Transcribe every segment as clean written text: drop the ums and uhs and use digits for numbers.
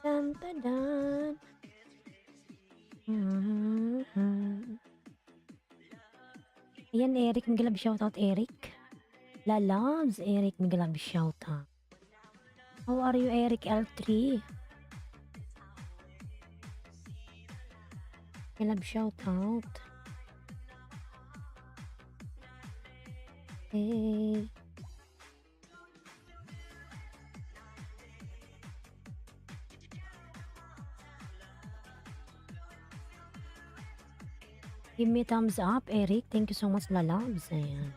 Tan, tadan. Mhm. Ayan, Eric, mega love shoutout, Eric. La loves, Eric, mega love shoutout. How are you, Eric L3? Mega love shoutout. Hey. Give me thumbs up, Eric. Thank you so much, La loves. Ayan.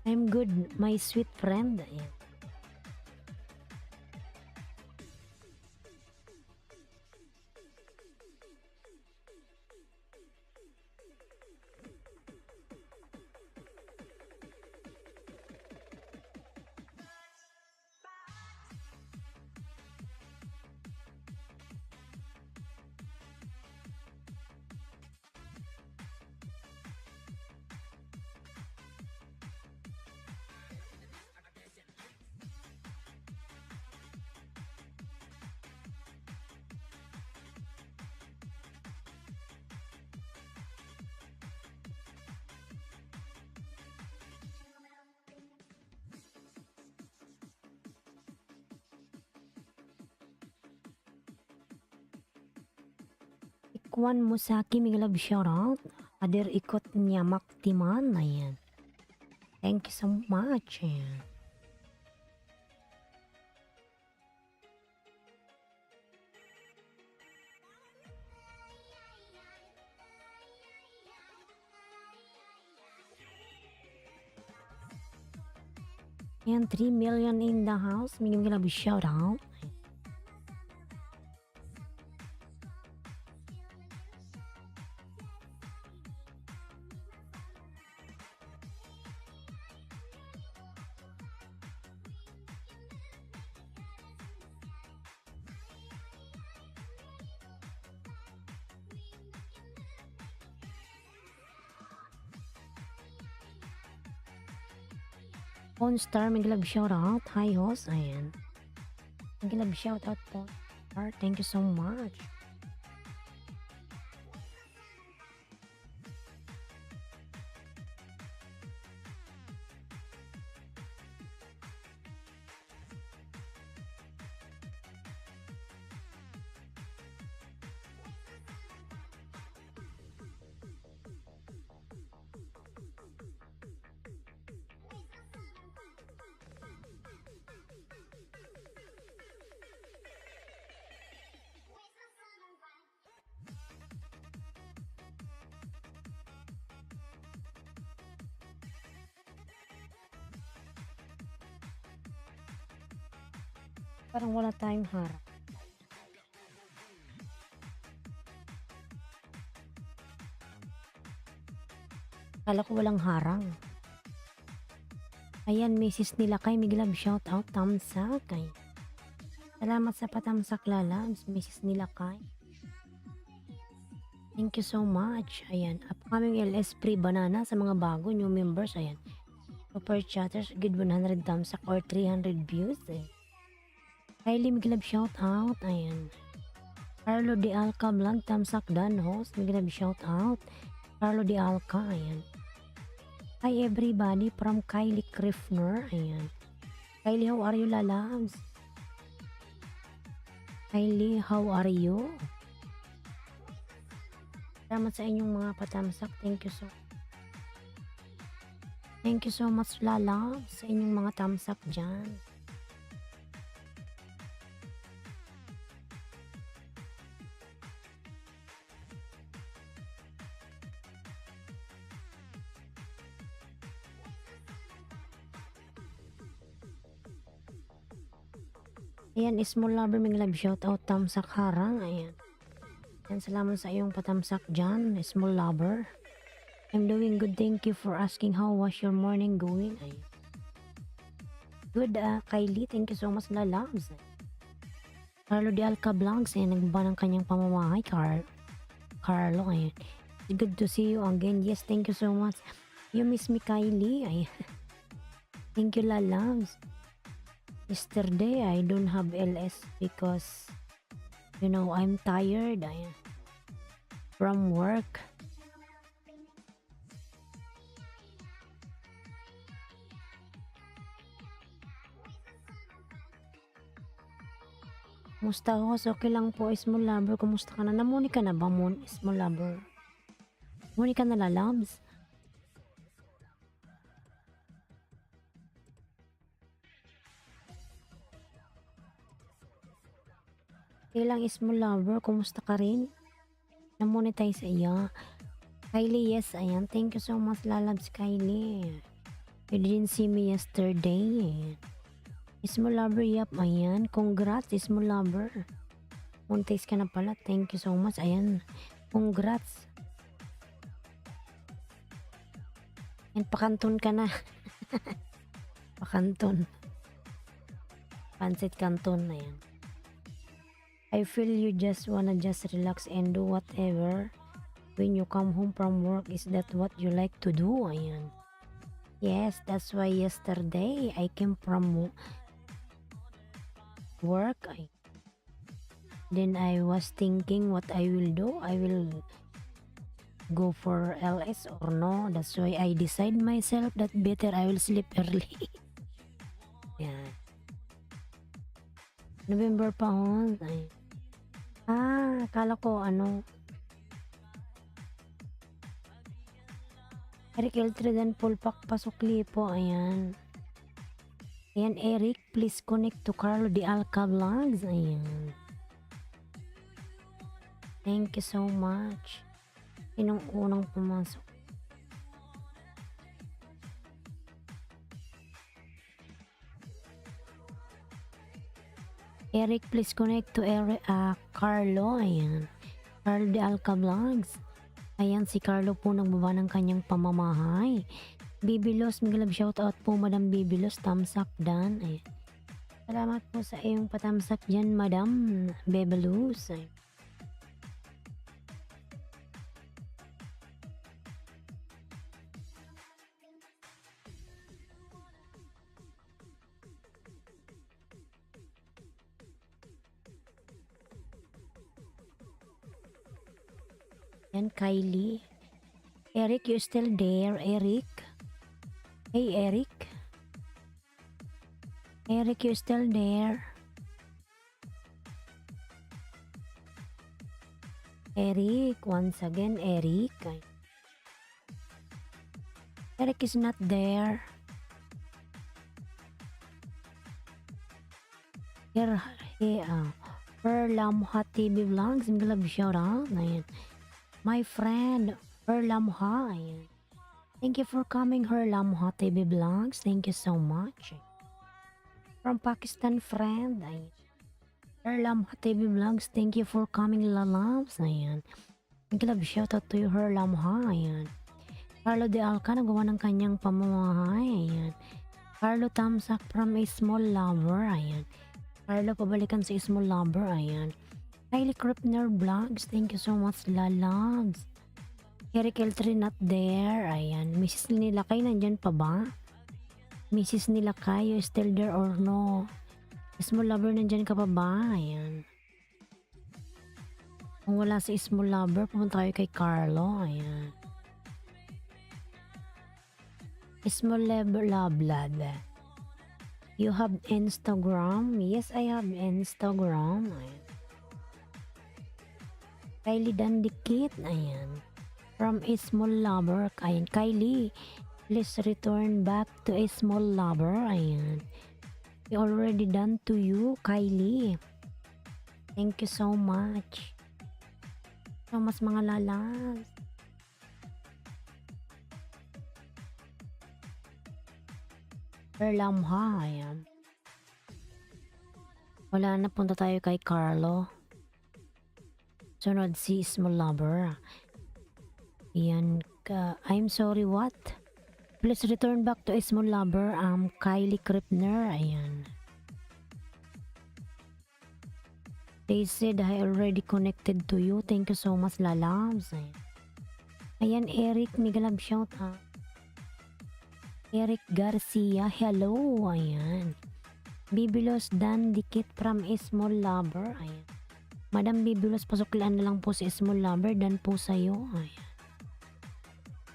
I'm good, my sweet friend. Ayan. Ikwan Musaki, mega love shoutout. Adir ikot nyamak timan. Ayan. Thank you so much. Ayan. Ayan, 3 million in the house. Mega love shoutout. Pawn Star, mega love shoutout. Hi, host. Ayan. Mega love shoutout po. Thank you so much. Parang wala tayong harap. Kala ko walang harang. Ayan, Mrs. Nilakay, mega love shoutout. Tamsak. Ayan. Salamat sa patamsak, lalabs, Mrs. Nilakay. Thank you so much. Ayan, upcoming LS Free Banana sa mga bago, new members. Ayan. Super chatters, good 100 tamsak or 300 views. Ayan. Kylie, mega love shoutout. Ayan. Carlo de Alca vlog, tamsak dan host, mega love shoutout. Carlo de Alca, ayan. Hi everybody from Kylie Kriffner, ayan. Kylie, how are you, lalabs? Kylie, how are you? Salamat sa inyong mga patamsak. Thank you so much, lalabs, sa inyong mga tamsak dyan. Ayan, small lover, may love shoutout, tamsak harang, ayan. Ayan, salamat sa iyong patamsak dyan, small lover. I'm doing good. Thank you for asking. How was your morning going? Ay, good, Kylie. Thank you so much, lalabs. Carlo de Alca Vlogs, eh, nagba ng kanyang pamamahay. Carlo, ayan. Good to see you again. Yes, thank you so much. You miss me, Kylie. Ay, thank you, lalabs. Yesterday, I don't have LS because, you know, I'm tired. Ayan. From work. Kumusta ako? Okay lang po, small lover. Kumusta ka na? Namuni ka na ba, small lover? Muni ka na, lalabs? Okay lang, small lover. Kumusta ka rin? Na-monetize iya. Kylie, yes, ayan. Thank you so much, lalabs, Kylie. You didn't see me yesterday. Small lover, yap, ayan. Congrats, small lover. Monetize ka na pala. Thank you so much. Ayan. Congrats. And pakanton ka na. Pakanton. Pansit kanton na yan. I feel you just wanna just relax and do whatever when you come home from work. Is that what you like to do? Ayan. Yes, that's why yesterday I came from work. Then I was thinking what I will do. I will go for LS or no. That's why I decide myself that better I will sleep early. Yan. November pa hon. Ay. Akala ko ano. Eric Eltredan Pulpak Pasukli po. Ayan. Ayan, Eric, please connect to Carlo de Alca Vlogs. Ayan. Thank you so much. Sinong unang pumasok? Eric, please connect to Carlo. Ayan. Carlo de Alca Vlogs. Ayan, si Carlo po nagbaba ng kanyang pamamahay. Bibilos, migalab shoutout po, Madam Bibilos. Thumbs up dan. Ayan. Salamat po sa iyong patamsak dyan, Madam Bibilos. Ayan. Yan, Kylie. Eric, you still there, Eric? Hey, Eric. Eric, you still there? Eric, once again, Eric. Eric is not there. Here, Perlam Hot TV Vlogs. Mga shout out. Ayan. My friend, Herlam Ha. Ayan. Thank you for coming, Herlam Ha TV Vlogs. Thank you so much. From Pakistan friend. Ayan. Herlam Ha TV Vlogs. Thank you for coming, lalabs. Ayan. Mga shout out to you, Herlam Ha. Ayan. Carlo de Alca nagawa ng kanyang pamamahay. Ayan. Carlo Tamsak from a small lover. Ayan. Carlo pabalikan sa small lover. Ayan. Kylie Krupner Vlogs. Thank you so much, lalabs. Eric Eltri not there. Ayan. Mrs. Nilakay nandyan pa ba? Mrs. Nilakay, you still there or no? Small lover nandyan ka pa ba? Ayan. Kung wala sa small lover, pumunta tayo kay Carlo. Ayan. Small lover, love, love. You have Instagram? Yes, I have Instagram. Ayan. Kylie Dandikit. Ayan. From a small lover. Ayan. Kylie, please return back to a small lover. Ayan. We already done to you, Kylie. Thank you so much. So mas mga lalas. Perlam Ha. Ayan. Wala na, punta tayo kay Carlo. Sunod si small lover. Ayan. I'm sorry, what? Please return back to a small lover. Kylie Kripner. Ayan. They said I already connected to you. Thank you so much, lalabs. Ayan, Eric. Migalab shout out. Eric Garcia. Hello. Ayan. Bibilos Dan Dikit from a small lover. Ayan. Madam Bibilos, pasuklaan na lang po si small lover. Dan po sa'yo. Ayan.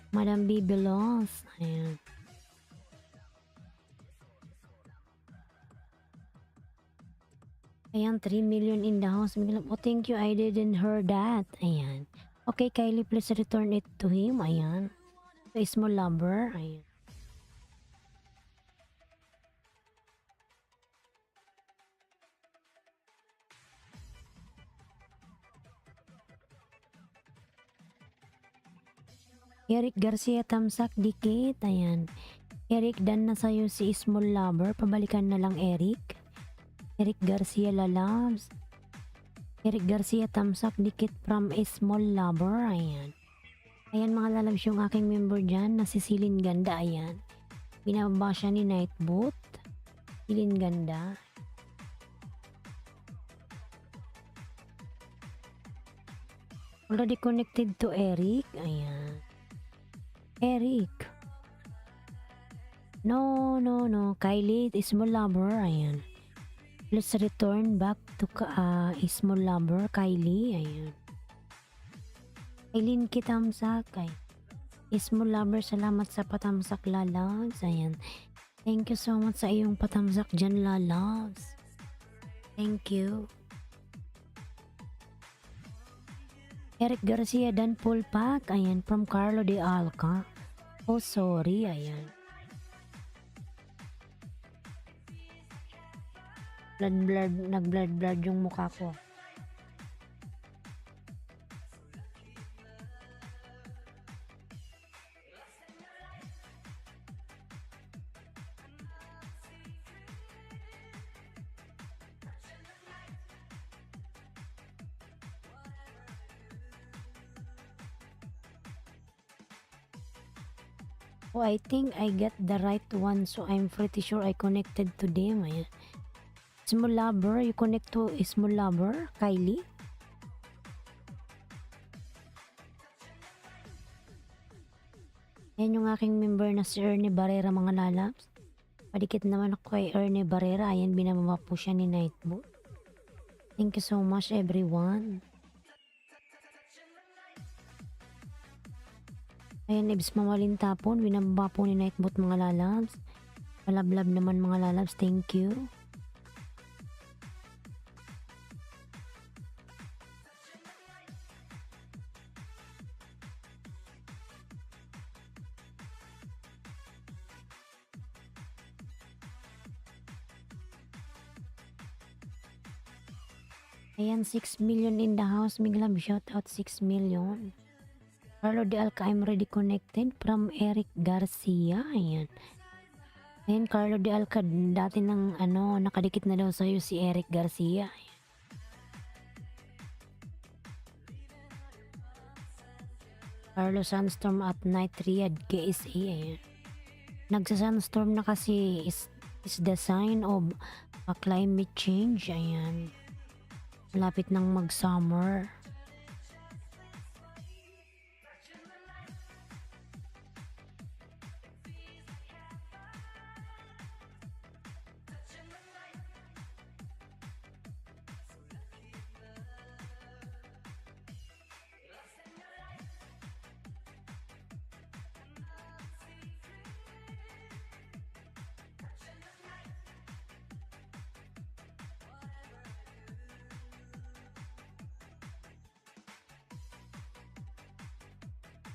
Madam Bibilos. Ayan. Ayan, 3 million in the house. Oh, thank you. I didn't hear that. Ayan. Okay, Kylie, please return it to him. Ayan. To a small lover. Ayan. Eric Garcia, tamsak dikit. Ayan. Eric, dan na sa'yo si small lover. Pabalikan na lang, Eric. Eric Garcia, lalabs. Eric Garcia, tamsak dikit from a small lover. Ayan. Ayan mga lalabs, yung aking member dyan. Nasisilin ganda. Ayan. Binababa siya ni Nightboot. Silin ganda. Already connected to Eric. Ayan. Eric. No. Kylie, small lover. Ayan. Let's return back to small lover. Kylie. Ayan. Eileen Kitamsak. Ay. Small lover, salamat sa patamsak, lalabs. Ayan. Thank you so much sa iyong patamsak dyan, lalabs. Thank you. Eric Garcia, Dan Pulpak. Ayan, from Carlo de Alca. Oh, sorry. Ayan. Nag-blurred yung mukha ko. Oh, I think I get the right one, so I'm pretty sure I connected to them. Ayan. Small lover, you connect to small lover, Kylie. Ayan yung aking member na si Ernie Barrera, mga lalabs. Padikit naman ako kay Ernie Barrera. Ayan, binababa po siya ni Nightboot. Thank you so much, everyone. Ayan, Ibs Mawalin Tapon. Binababa po ni Nightboot, mga lalabs. Palablab naman, mga lalabs. Thank you. Ayan, 6 million in the house. Miglab, shout out 6 million. Carlo de Alca, I'm ready connected from Eric Garcia. Ayan. Ayan, Carlo de Alca, dati ng nakadikit na daw sa'yo si Eric Garcia. Ayan. Carlo Sunstorm at Night Triad KSA. Ayan. Nagsa-sunstorm na kasi is the sign of a climate change. Ayan. Malapit nang mag-summer.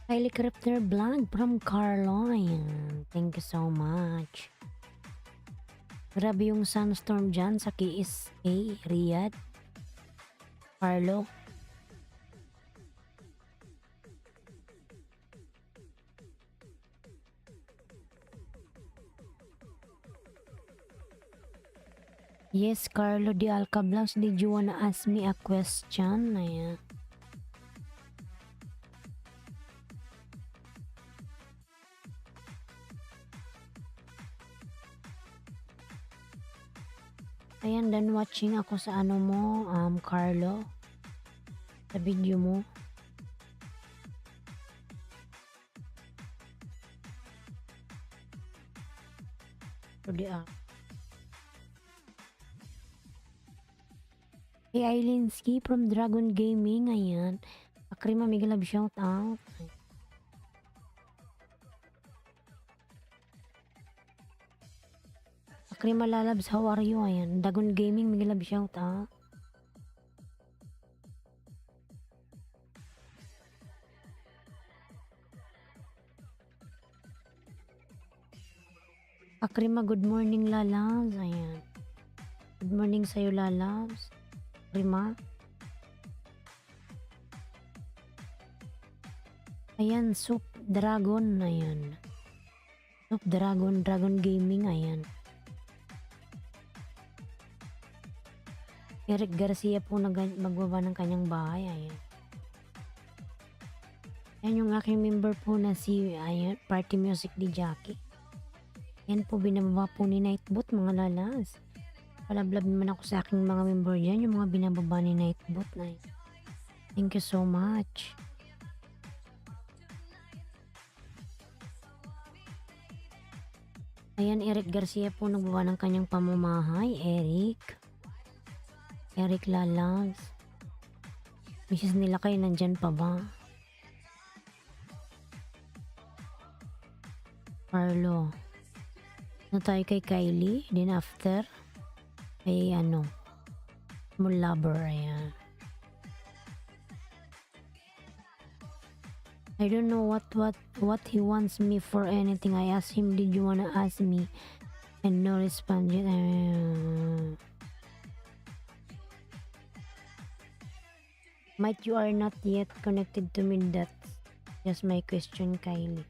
Kylie Kripner Vlog from Caroline. Thank you so much. Grabe yung sunstorm dyan sa KSA, Riyadh. Carlo. Yes, Carlo de Alca Vlogs, did you wanna ask me a question? Ayan. Ayan, done watching ako sa ano mo, Carlo, sa video mo. Today, Hey, Ailinski from Dragon Gaming, ayan. Akrima, mega love shout out. Akrima Lalabs, how are you? Ayan. Dragon Gaming, mega love shout out. Akrima, good morning Lalabs. Ayan. Good morning sa'yo Lalabs. Akrima. Ayan, Soup Dragon. Ayan. Soup Dragon, Dragon Gaming. Ayan. Eric Garcia po magbaba ng kanyang bahay. Ayan. Ayan yung aking member po na si ayan, Party Music di Jackie. Yan po binababa po ni Nightbot mga lalas. Palablab naman ako sa aking mga member dyan. Yung mga binababa ni Nightbot na yun. Thank you so much. Ayan, Eric Garcia po nagbaba ng kanyang pamamahay. Eric Lalabs. Mrs. nila kayo nandyan pa ba? Carlo. Ano tayo kay Kylie? Then after, kay Small Lover. Ayan. I don't know what he wants me for anything. I asked him, did you wanna ask me? And no response yet. Might you are not yet connected to me. That's just my question, Kylie.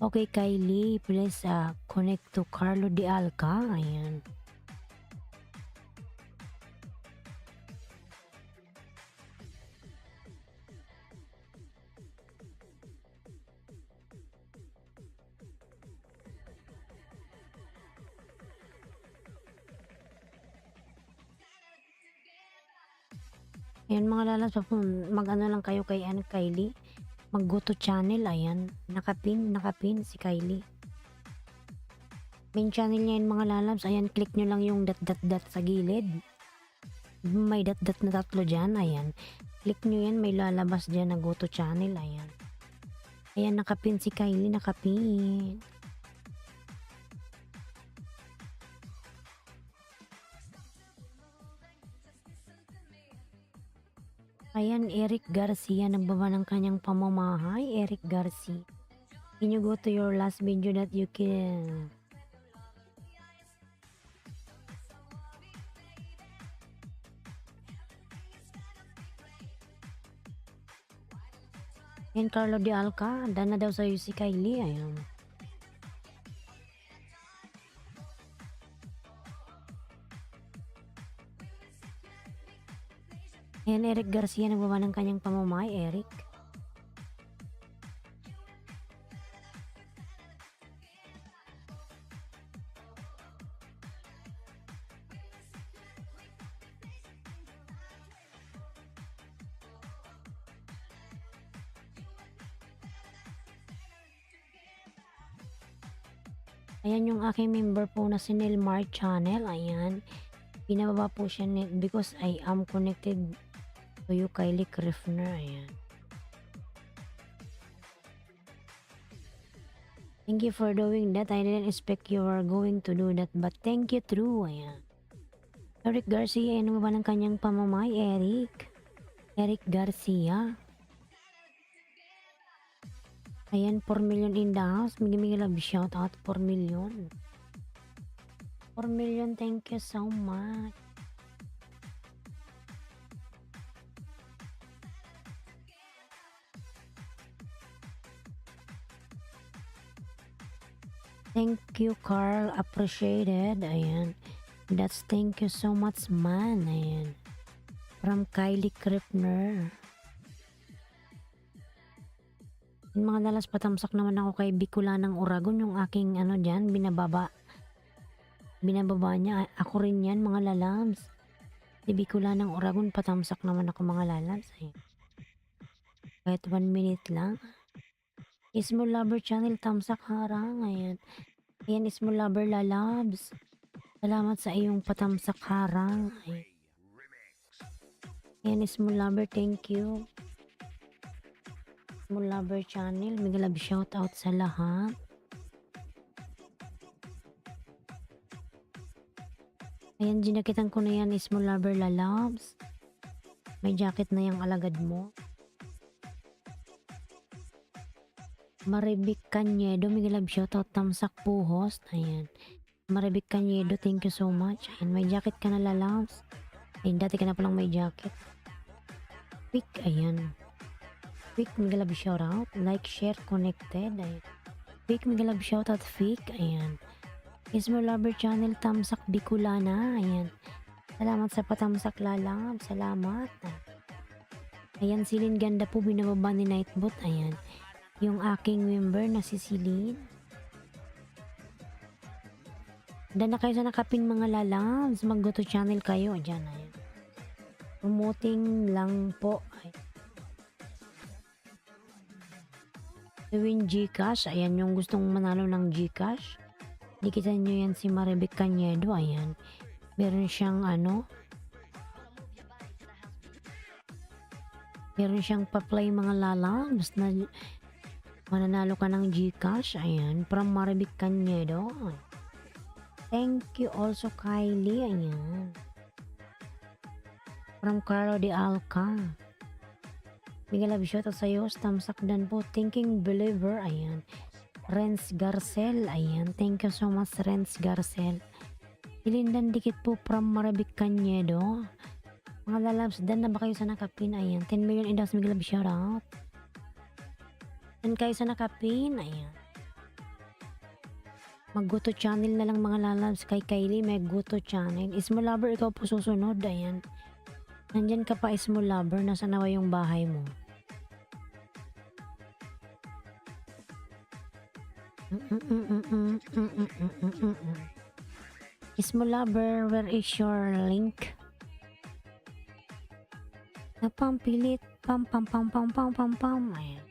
Okay, Kylie, please connect to Carlo de Alca. Ayan. Ayan mga lalas, mag-ano lang kayo kay Kylie. Mag-go to channel, ayan. Nakapin si Kylie. Main channel niya yun mga lalabs. Ayan, click nyo lang yung dot sa gilid. May dot na tatlo dyan, ayan. Click nyo yan, may lalabas dyan na go to channel, ayan. Ayan, nakapin si Kylie, nakapin. Ayan, Eric Garcia, nagbaba ng kanyang pamamahay. Eric Garcia. Can you go to your last video that you can... Ayan, Carlo de Alca. Dana daw sa'yo si Kylie. Ayan. Ayan, Eric Garcia, nagbaba ng kanyang pamamahay. Eric. Ayan yung aking member po na si Nilmar Channel. Ayan. Pinababa po siya because I am connected to you, Kylie Kriffner. Ayan. Thank you for doing that. I didn't expect you were going to do that. But thank you, true. Ayan. Eric Garcia. Ano ba ng kanyang pamamay? Eric Garcia. Ayan, 4 million in the house. May love shout out, 4 million. 4 million, thank you so much. Thank you, Carl. Appreciated. Ayan. That's thank you so much, man. Ayan. From Kylie Krippner. Mga dalas patamsak naman ako kay Bicolanang Uragon, yung aking dyan, binababa. Binababa niya. Ako rin yan mga lalabs. Si Bicolana ng Oragon, patamsak naman ako mga lalabs. Ayan. Kahit 1 minute lang. Small Lover Channel, tamsak harang. Ayan. Ayan, Small Lover lalabs. Salamat sa iyong patamsak harang. Ayan. Ayan, Small Lover, thank you. Small Lover Channel, mega love shout out sa lahat. Ayan, ginakitan ko na yan, Small Lover lalabs. May jacket na yung alagad mo. Maribik Canyedo, mega love shout out, tamsak po host. Ayan. Maribik Canyedo, thank you so much. Ayan, may jacket ka na lalabs. Ayan, dati ka na palang may jacket. Quick, ayan. Quick, mega love shout out. Like, share, connected. Ayan. Quick, mega love shout out, Quick. Ayan. Small Lover Channel, tamsak Bicolana. Ayan. Salamat sa patamsak lalab. Salamat. Ayan, Silin ganda po, binababa ni Nightbot. Ayan. Yung aking member na si Silin. Dan na kayo sa nakapin mga lalabs. Mag-go to channel kayo. Diyan, ayan. Promoting lang po. Ay. To win Gcash. Ayan, yung gustong manalo ng Gcash. Dikitan nyo yan si Maribik Canyedo. Ayan. Meron siyang meron siyang pa-play mga lalabs na mananalo ka ng Gcash. Ayan. From Maribik Canyedo. Thank you also Kylie. Ayan. From Carlo de Alca. Mega love shout out sa'yo. Tamsak dan po. Thinking Believer. Ayan. Renz Garcel. Ayan. Thank you so much Renz Garcel. Ilindan dikit po from Maribik Canyedo. Mga lalabs, dan na ba kayo sa nakapin? Ayan. 10 million indas mega love shout out. Dan kayo sa nakapin. Ayan. Mag-go to channel na lang mga lalabs kay Kylie. Mag-go to channel. Small Lover, ikaw po susunod. Ayan. Nandyan ka pa Small Lover. Nasa nawa yung bahay mo. Small Lover, where is your link? Napampilit. Pam pam pam pam pam pam pam. Ayan.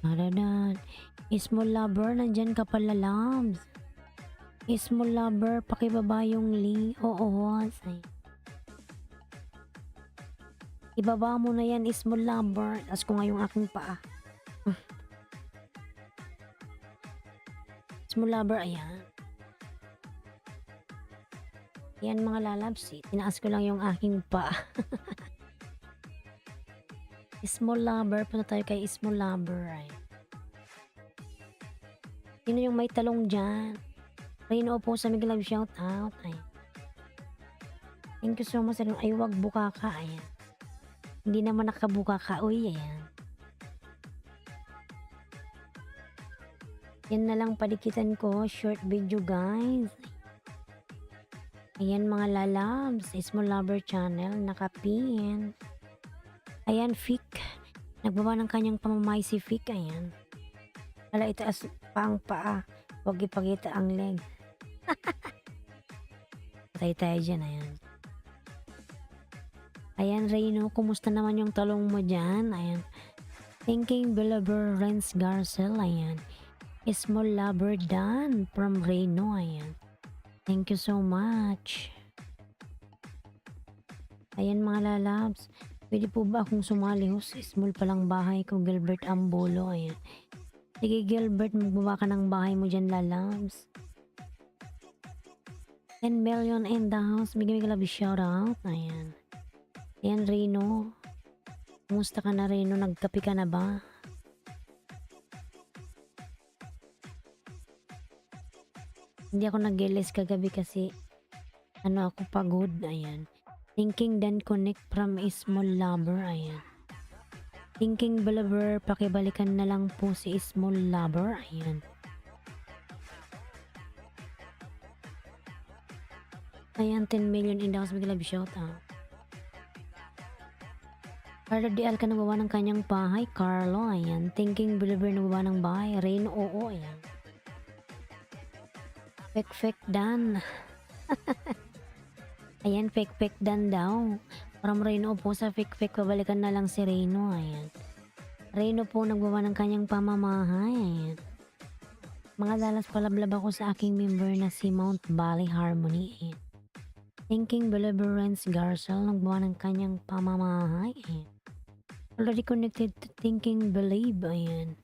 Madadan. Small Lover, nandyan ka pala labs. Small Lover, pakibaba yung link. Oo. Say. Ibaba mo na yan Small Lover. As ko nga yung aking paa. Small Lover, ayan. Yan mga lalabs, tinaas ko lang yung aking paa. Small Lover, punta tayo kay Small Lover. Ay. Sino yung may talong dyan? Rino po sa mega love shout out. Ay. Thank you so much. Ay, wag buka ka. Ayan. Hindi naman nakabuka ka. Uy, ayan. Yan na lang padikitan ko. Short video guys. Ayan mga lalabs. Small Lover Channel. Nakapin. Ayan Fik. Nagbaba ng kanyang pamamay si Fik. Ayan. Wala itaas pa ang paa. Huwag ipagita ang leg. Patay tayo dyan. Ayan. Ayan Reyno. Kumusta naman yung talong mo dyan? Ayan. Thinking Believer Renz Garcel. Ayan. Small Lover Dan from Reyno. Ayan. Thank you so much. Ayan mga lalabs. Pwede po ba akong sumali ho? Small palang bahay ko. Gilbert Ambolo. Ayan. Sige Gilbert, magbaba ka ng bahay mo dyan lalabs. 10 million in the house. Bigyan love shout out. Ayan. Ayan Reyno. Kumusta ka na Reyno? Nagkapi ka na ba? Hindi ako nag-gilis kagabi kasi ako pagod. Ayan. Thinking Dan Connect from Small Lover. Ayan. Thinking Believer, pakibalikan na lang po si Small Lover. Ayan. Ayan, 10 million in the house. Bigla shout out. Carlo DL ka nagawa ng kanyang bahay. Carlo, ayan. Thinking Believer nagawa ng bahay. Rain, oo, ayan. Fake Dan. Ayan, fake Dan daw. From Reno po sa fake, pabalikan na lang si Reno. Ayan. Reno po nagbawa ng kanyang pamamahay. Ayan. Mga dalas palablab ako sa aking member na si Mount Valley Harmony. Ayan. Thinking Believer Renz Garcel nagbawa ng kanyang pamamahay. Ayan. Already connected to Thinking Believe. Ayan.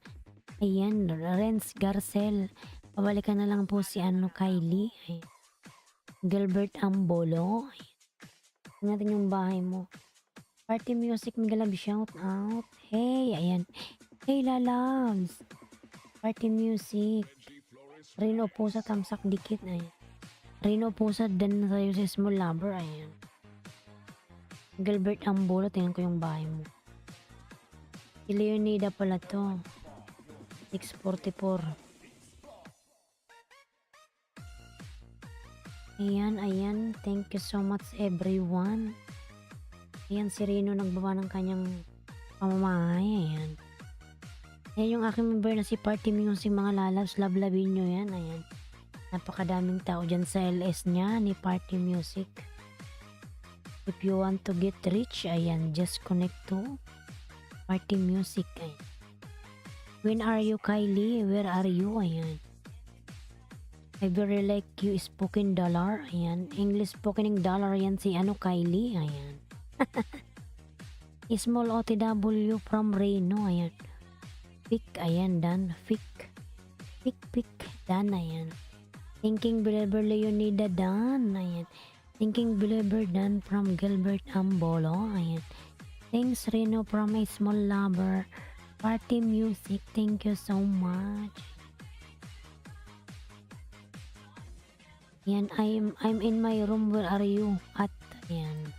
Ayan, Renz Garcel. Pabalikan na lang po si Kylie. Ayan. Gilbert Ambolo. Ayan. Tingnan yung bahay mo. Party Music, Migalab, shout out. Hey, ayan. Hey, lalabs. Party Music. Rino po sa tamsak dikit. Ayan. Rino po sa dan sa si Small Lover. Ayan. Gilbert Ambolo, tingnan ko yung bahay mo. Si Leonida pala to. 644. Ayan. Thank you so much everyone. Ayan, si Rino nagbawa ng kanyang pamamahay. Ayan. Ayan yung aking member na si Party Music, mga lalabs. Lablabin nyo yan. Ayan. Napakadaming tao dyan sa LS niya ni Party Music. If you want to get rich, ayan, just connect to Party Music. Ayan. When are you, Kylie? Where are you? Ayan. I very like you spoken dollar. Ayan. English spoken dollar yan si Kylie. Ayan. Small OTW from Reno. Ayan. Pick. Ayan. Dan. Pick. Dan. Ayan. Thinking Believer Leonida Dan. Ayan. Thinking Believer Dan from Gilbert Ambolo. Ayan. Thanks Reno from a Small Lover. Party Music. Thank you so much. Ayan, I'm in my room. Where are you? At, ayan.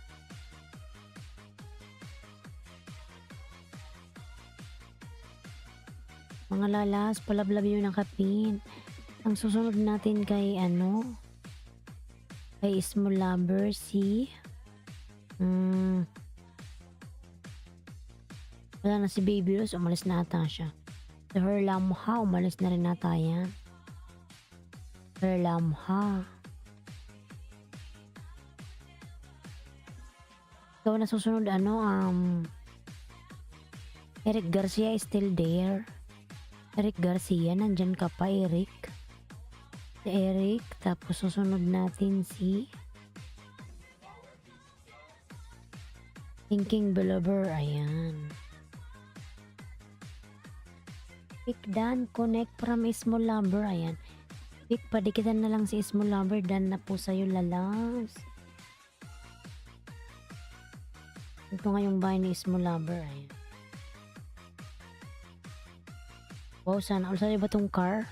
Mga lalas, palablab yun ng kapin. Ang susunod natin kay kay Small Lover si wala na si Baby Rose, umalis na ata siya. Si Herlamha, umalis na rin ata yan. Herlamha. Ikaw na susunod, Eric Garcia is still there. Eric Garcia, nandyan ka pa, Eric. Si Eric, tapos susunod natin si Thinking Believer, ayan. Pick Dan, connect from Small Lover, ayan. Pick, padikitan na lang si Small Lover, Dan na po sa'yo, lalas. Ito nga yung bahay ni Small Lover, ayan. Wow, sana all sa'yo ba tong car?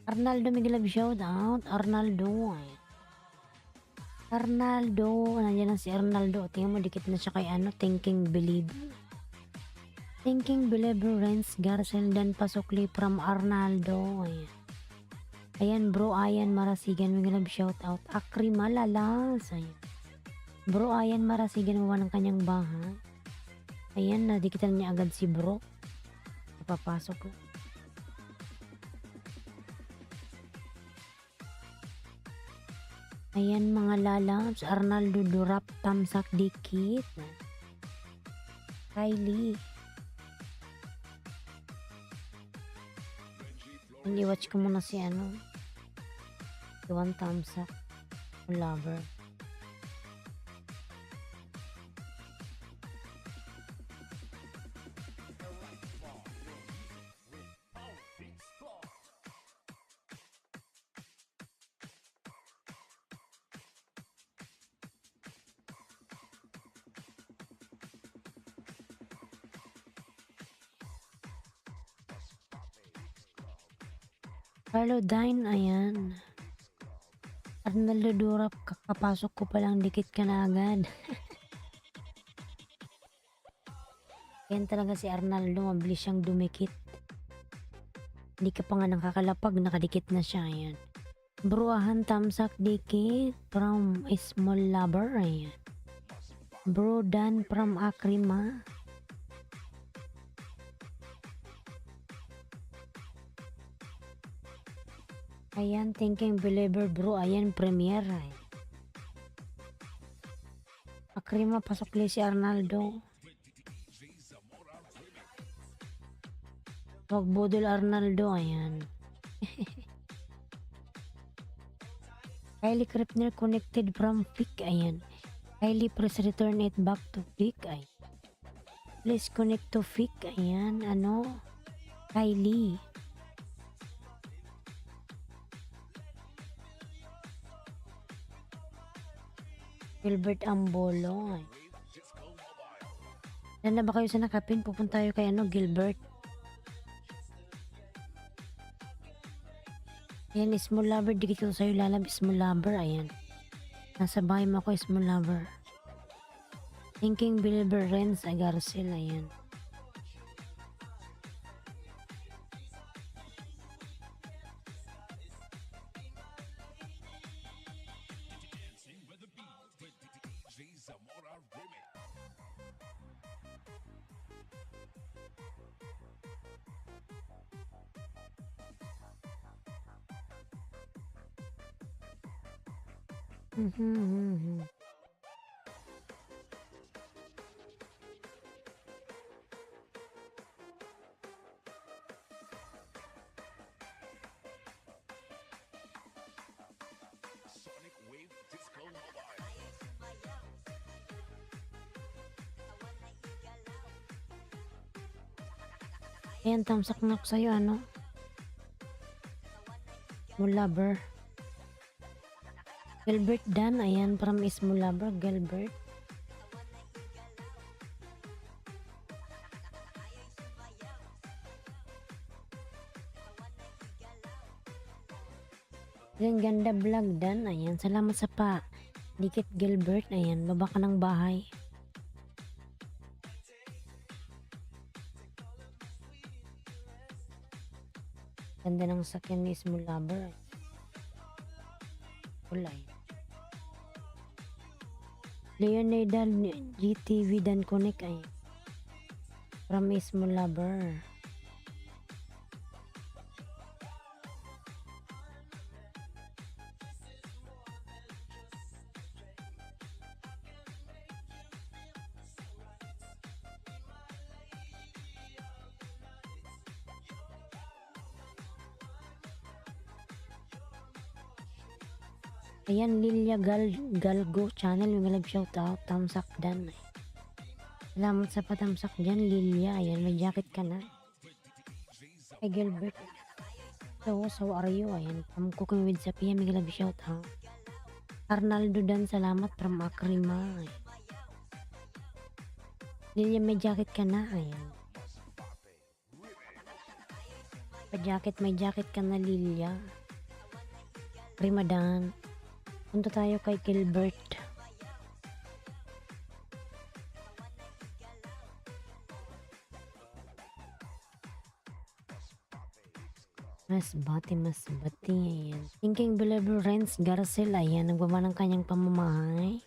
Arnaldo Miglab, shout out. Arnaldo. Nandiyan na si Arnaldo. Tingnan mo, dikit na siya kay Thinking Believe. Thinking Believer Renz Garcel Dan Pasukli from Arnaldo. Ayan bro, Ayan Marasigan Miglab, shout out. Akri Malalas. Ayan. Bro Ayan Marasigan mawa ng kanyang bahay. Ayan, nadikitan niya agad si bro. Papasok lang. Ayan mga lalabs, Arnaldo Durap, tamsak dikit. Kylie. Hindi watch ko muna si Iwan tamsak. Lover. Carlo Dine, ayan. Arnaldo Durap, kakapasok ko palang dikit ka na agad. Yan talaga si Arnaldo, mabilis siyang dumikit. Hindi ka pa nga nakakalapag, nakadikit na siya. Ayan. Bruahan Tamsak Dikit from Small Lover. Ayan. Bro Dan from Akrima. Ayan, Thinking Believer bro. Ayan, premiere. Ayan. Akrima, pasok li si Arnaldo. Wag budol Arnaldo. Ayan. Kylie Kripner connected from Pick. Ayan. Kylie, press return it back to Pick. Ayan. Please connect to Pick. Ayan. Ano? Kylie. Gilbert Ambolo. Ayan. Yan na ba kayo sa nakapin? Pupunta tayo kay ano, Gilbert. Ayan, Small Lover. Dikit ko sa'yo lalab. Small Lover. Ayan. Nasa bahay mo ako, Small Lover. Thinking Believer Renz Agarcel. Ayan. Ayan, tamsak na ako sa'yo, ano? Small Lover. Gilbert Dan, ayan, from Small Lover, Gilbert. Ayan, ganda vlog Dan, ayan, salamat sa pa. Dikit Gilbert, ayan, baba ka ng bahay. Ganda ng sakyan ni Small Lover. Kulay. Leonida GTV Dan Connect ay from Small Lover. Ayan, Lilia Galgo channel, yung live shoutout, thumbs up dan. Salamat sa patamsak dyan, Lilia. Ayan, may jacket ka na. Hey, Gilbert. So are you? Ayan, from Cooking with Sapia, may live shoutout. Arnaldo Dan, salamat from Akrima. Ayan. Lilia, may jacket ka na. Ayan. May jacket ka na, Lilia. Akrima Dan. Punta tayo kay Gilbert. Mas bati. Ayan. Thinking Believer Renz Garcel. Ayan, nagbaba ng kanyang pamamahay.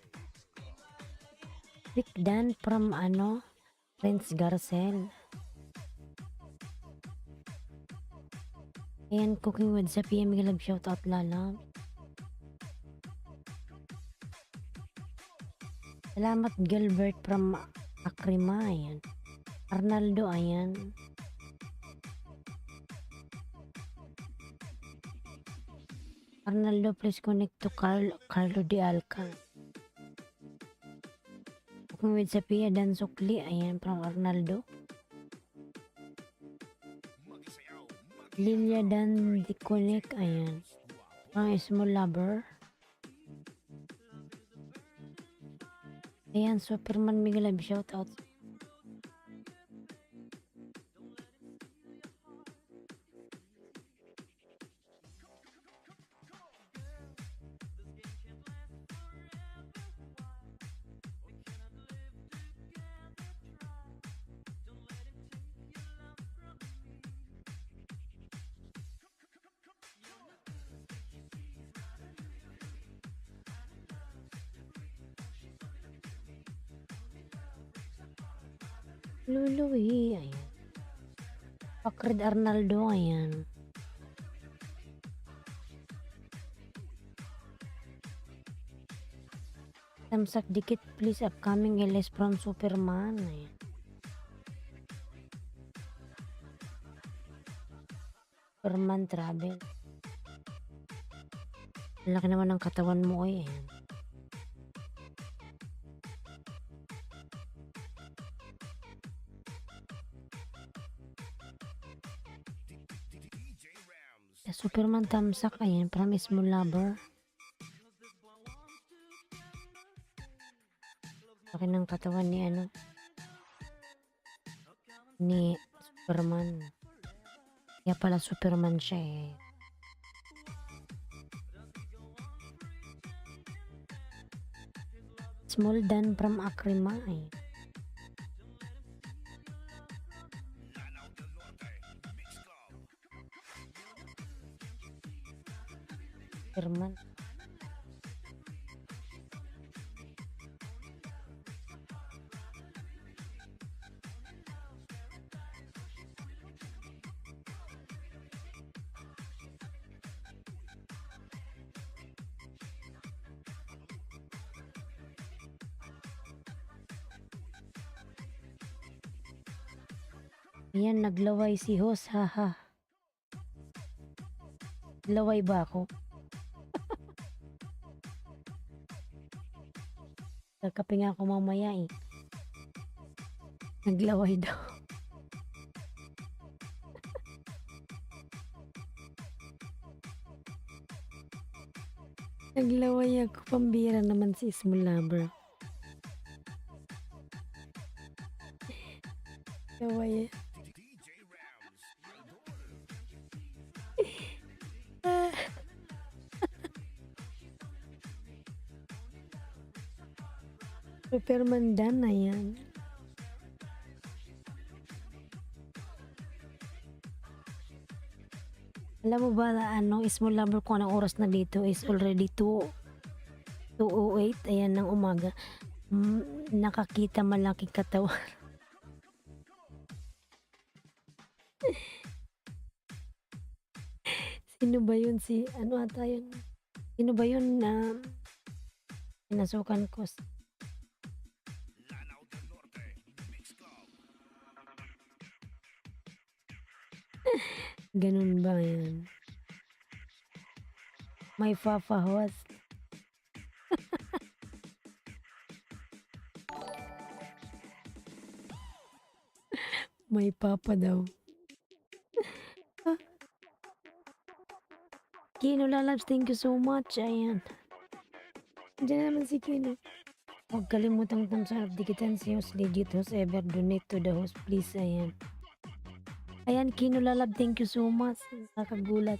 Vic Dan from ano? Renz Garcel. Ayan, Cooking with sa PM Glove shoutout lalab. Salamat Gilbert from Akrima. Ayan. Arnaldo, ayan. Arnaldo, please connect to Carlo de Alca. Kung with Sapia Dan Sukli, ayan, from Arnaldo. Lilia Dan di connect, ayan. From Small Lover. Ayan, Superman Miguel Live shoutout. Luluwi, ayan. Pakred Arnaldo, ayan. Tamsak dikit please, upcoming LS from Superman, ayan. Superman Travel. Laki naman ng katawan mo, ayan. Superman Tamsak, ayan, promise mo lover. Laki ng katawan ni ano, ni Superman. Kaya pala Superman siya eh. Small Dan from Akrima eh. Superman. Ayan, naglaway si host, haha. Laway ba ako? Kakape nga ako mamaya eh. Naglaway daw. Naglaway ako, pambira naman si Small Lover. Laway. Superman Dan na yan. Alam mo ba na ano, Small Lover ko anong oras na dito is already 2:08, ayan ng umaga. Nakakita malaking katawan. Sino ba yun si, ano ata yun? Sino ba yun na pinasukan ko? Ganun ba yan? May papa host. May papa daw. Kino Lalabs, thank you so much. Ayan. Diyan naman si Kino. Huwag kalimutang thumbs dikitan si host legit host ever donate to the host please. Ayan. Ayan, Kino Lalab, thank you so much. Nakagulat.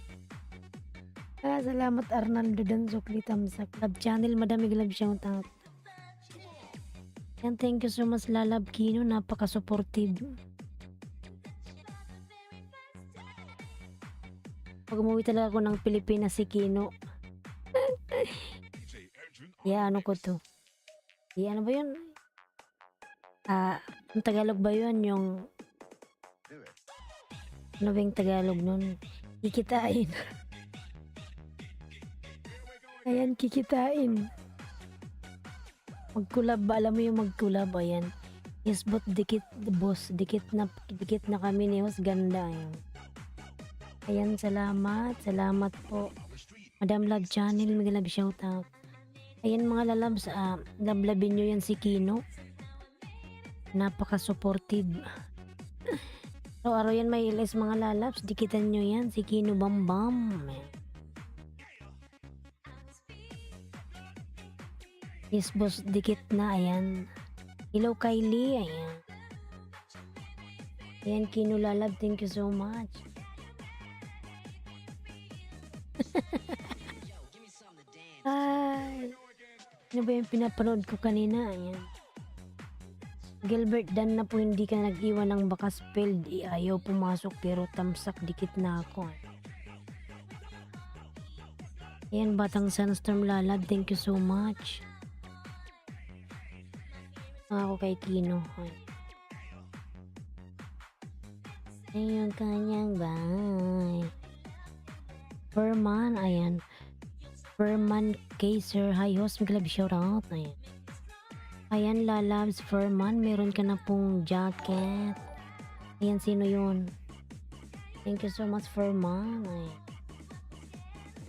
Salamat Arnaldo dan Sukli Tamsak. Love channel, madaming love shout out. Ayan, thank you so much Lalab Kino, napaka-supportive. Pag umuwi talaga ako ng Pilipinas si Kino. Ano ko to? Ano ba yun? Yung Tagalog ba yun? Yung ano ba yung Tagalog nun? Kikitain. Ayan, kikitain. Magkulab ba? Alam mo yung magkulab? Ayan. Yes, but dikit, boss. Dikit na kami ni host. Ganda. Ayan, salamat. Salamat po. Madam Love Channel, may love shout out. Ayan mga lalabs, lablabin nyo yan si Kino. Napaka-supportive. So, araw yan may LS mga lalabs. Dikitan nyo yan, si Kino Bambam. Yes, boss, dikit na. Ayan. Hello, Kylie. Ayan. Ayan, Kino Lalab, thank you so much. Ay, ano ba yung pinapanood ko kanina? Ayan. Gilbert Dan na po, hindi ka nag-iwan ng bakas spelled. Ayaw pumasok pero tamsak dikit na ako. Ayan, Batang Sunstorm Lalab, thank you so much. Ako kay Kino. Ayun kanyang bahay. Furman, ayan. Furman Kaiser Hayos, may love shoutout. Ayan. Ayan, Lalabs Furman, meron ka na pong jacket. Ayan, sino yun? Thank you so much, Furman. Ayan.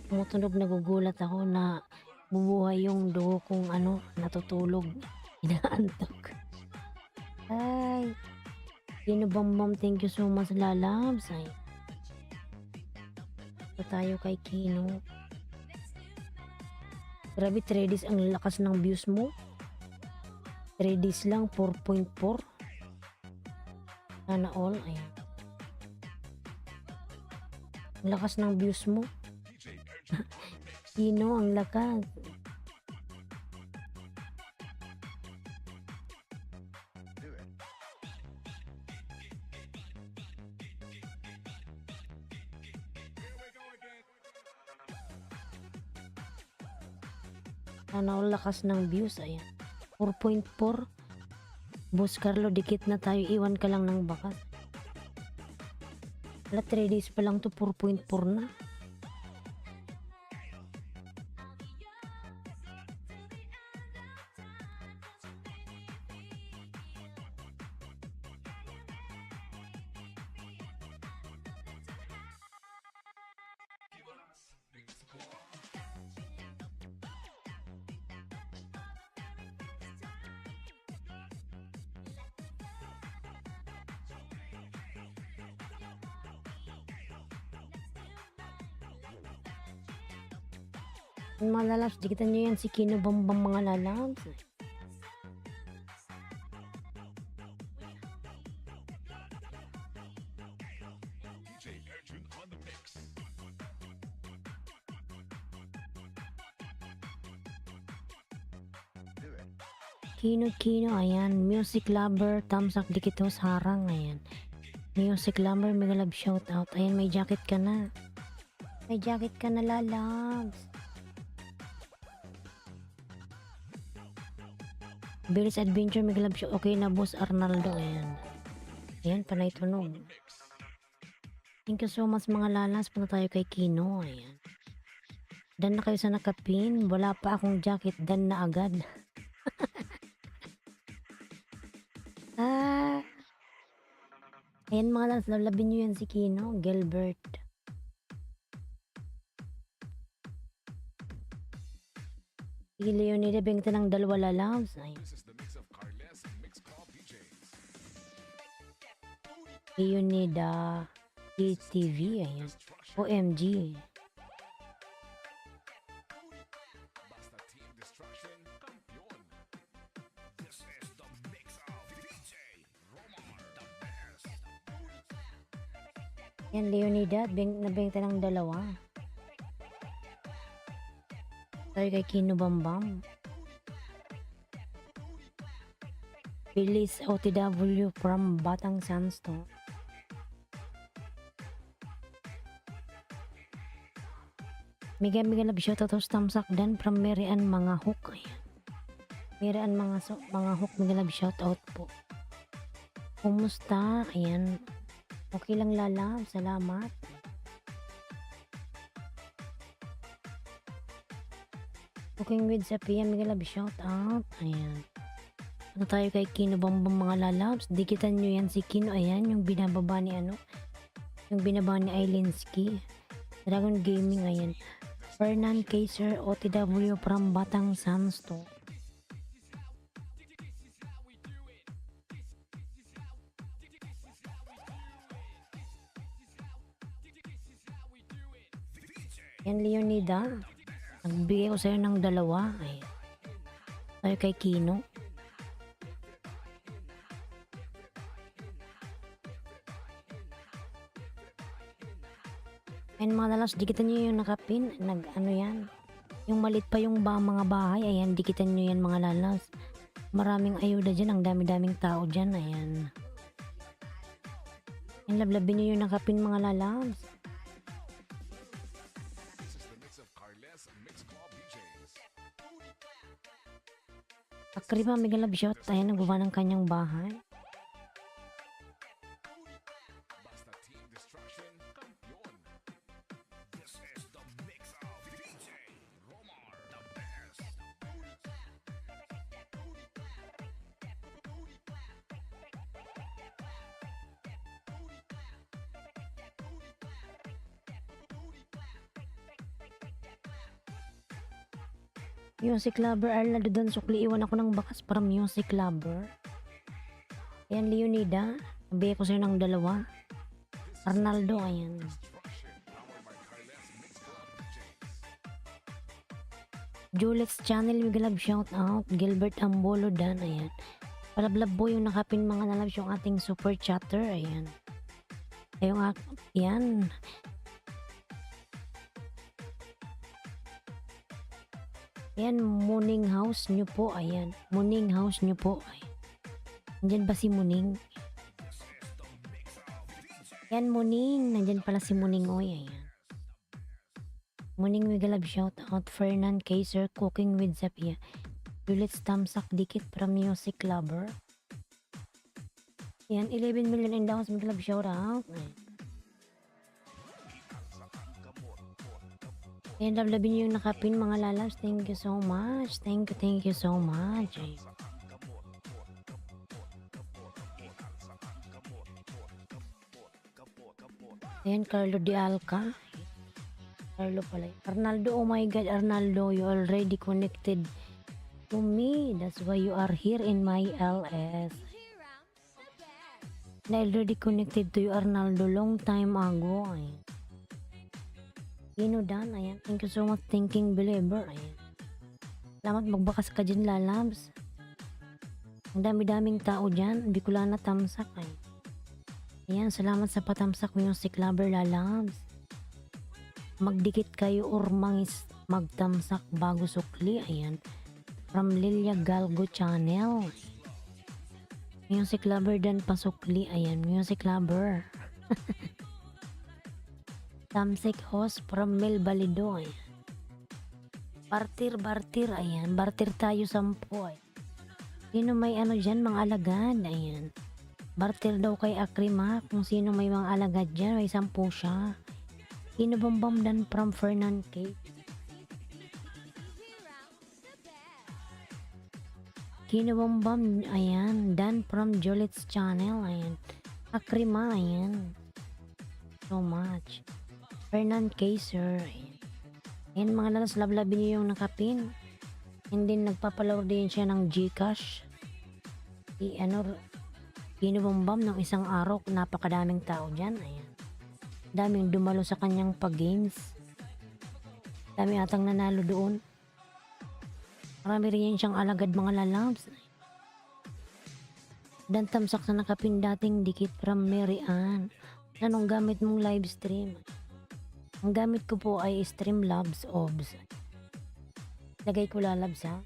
Tumutunog, nagugulat ako na bubuhay yung dugo kong natutulog. Inaantok. Ay, Kino Bambam, thank you so much, Lalabs. Ay, ito tayo kay Kino. Grabe, 3 days ang lakas ng views mo. 3 days lang, 4.4. Sana all, ayan. Ang lakas ng views mo. Kino, ang lakas. Sana all, lakas ng views, ayan. 4.4. Boss Carlo, dikit na tayo. Iwan ka lang ng bakas. Wala, 3 days pa lang to, 4.4 na. Mga lalabs, dikitan nyo yan si Kino Bambam, mga lalabs. Kino, ayan. Music lover, thumbs up, dikitos, harang, ayan. Music lover, mega love shout out. Ayan, may jacket ka na. May jacket ka na, lalabs. Billy's Adventure, mega love shout. Okay na, boss Arnaldo, ayan. Ayan, panay tunog. Thank you so much, mga lalas. Punta tayo kay Kino, ayan. Dan na kayo sa nakapin. Wala pa akong jacket, dan na agad. Ayan, mga lalas, lalabin nyo yan si Kino, Gilbert. Si Leonida, bengta ng 2 lalabs. Ayan. Leonida TV, ayan. OMG. Yan, Leonida, nabengta ng 2. Tayo kay Kino Bambam. Billy's OTW from Batang Sandstone. Mega love shoutout to Stamsak dan from Marian mga hook. Ayan. Marian mga hook, mega love shoutout po. Kumusta? Ayan. Okay lang, lalab. Salamat. Cooking with Sapia, mega love shoutout. Ayan. Ano tayo kay Kino Bambam, mga lalabs. Dikitan nyo yan si Kino. Ayan, yung binababa ni yung binaba ni Ailinski. Dragon Gaming, ayan. Fernan Kaiser OTW from Batang Sandstone. Yan, Leonida. Nagbigay ko sa'yo ng 2. Ayan. Tayo kay Kino. Ayan, mga lalas, dikitan nyo yung nakapin. Yan. Yung malit pa yung mga bahay. Ayan, dikitan nyo yan, mga lalas. Maraming ayuda dyan. Ang dami-daming tao dyan. Ayan. Ayan, lablabin nyo yung nakapin, mga lalas. Akrima, mega love shot. Ayan, nagawa ng kanyang bahay. Music lover, Arnaldo Dan Sukli, iwan ako ng bakas para music lover. Ayan, Leonida, sabi ko sa'yo ng dalawa. Arnaldo, ayan. Juliet's channel, may love shout out. Gilbert Ambolo Dan, ayan. Palablab po yung nakapin mga nalabs yung ating super chatter, ayan. Ayun, yan. Ayan, Muning house nyo po, ayan. Muning house nyo po, ayan. Nandyan ba si Muning? Ayan, Muning. Nandyan pala si Muning, oy, ayan. Muning Wigalab shout out. Fernand Kaiser Cooking with Zapia. Juliet's Tamsak Dikit from Music Lover. Ayan, 11 million in downs. Wigalab shout out. Ayan, lablabin nyo yung nakapin mga lalabs. Thank you so much. Thank you so much. Ayan, Carlo Di Alca. Carlo pala. Arnaldo, oh my God, Arnaldo, you already connected to me. That's why you are here in my LS. I already connected to you, Arnaldo, long time ago. Ayan. Dan, ayan. Thank you so much, thinking believer. Ayan. Salamat, magbakas ka dyan, lalabs. Ang dami-daming tao dyan. Bicolana Tamsak. Ayan. Ayan, salamat sa patamsak music lover, lalabs. Magdikit kayo or magtamsak bago sukli. Ayan. From Lilia Galgo channel. Music lover dan pasukli. Ayan, music lover. Tamsik host from Mel Balido. Ayan. Bartir. Ayan. Bartir tayo 10. Ayan. Sino may ano dyan, mga alagad. Ayan. Bartir daw kay Akrima. Kung sino may mga alagad dyan, may 10 siya. Kinubambam dan from Fernand K. Kinubambam, ayan. Dan from Juliet's channel. Ayan. Akrima, ayan. So much. Fernand Kaiser. Ayan mga lalas, lablabin niyo yung nakapin. And then nagpapalawar din siya ng Gcash. Kinubumbam ng isang araw. Napakadaming tao dyan. Ayan. Daming dumalo sa kanyang pag-games. Dami atang nanalo doon. Marami rin siyang alagad mga lalabs. Dan tamsak sa nakapin dating dikit from Mary Ann. Anong gamit mong live stream? Ang gamit ko po ay Streamlabs OBS. Lagay ko lalabs ha.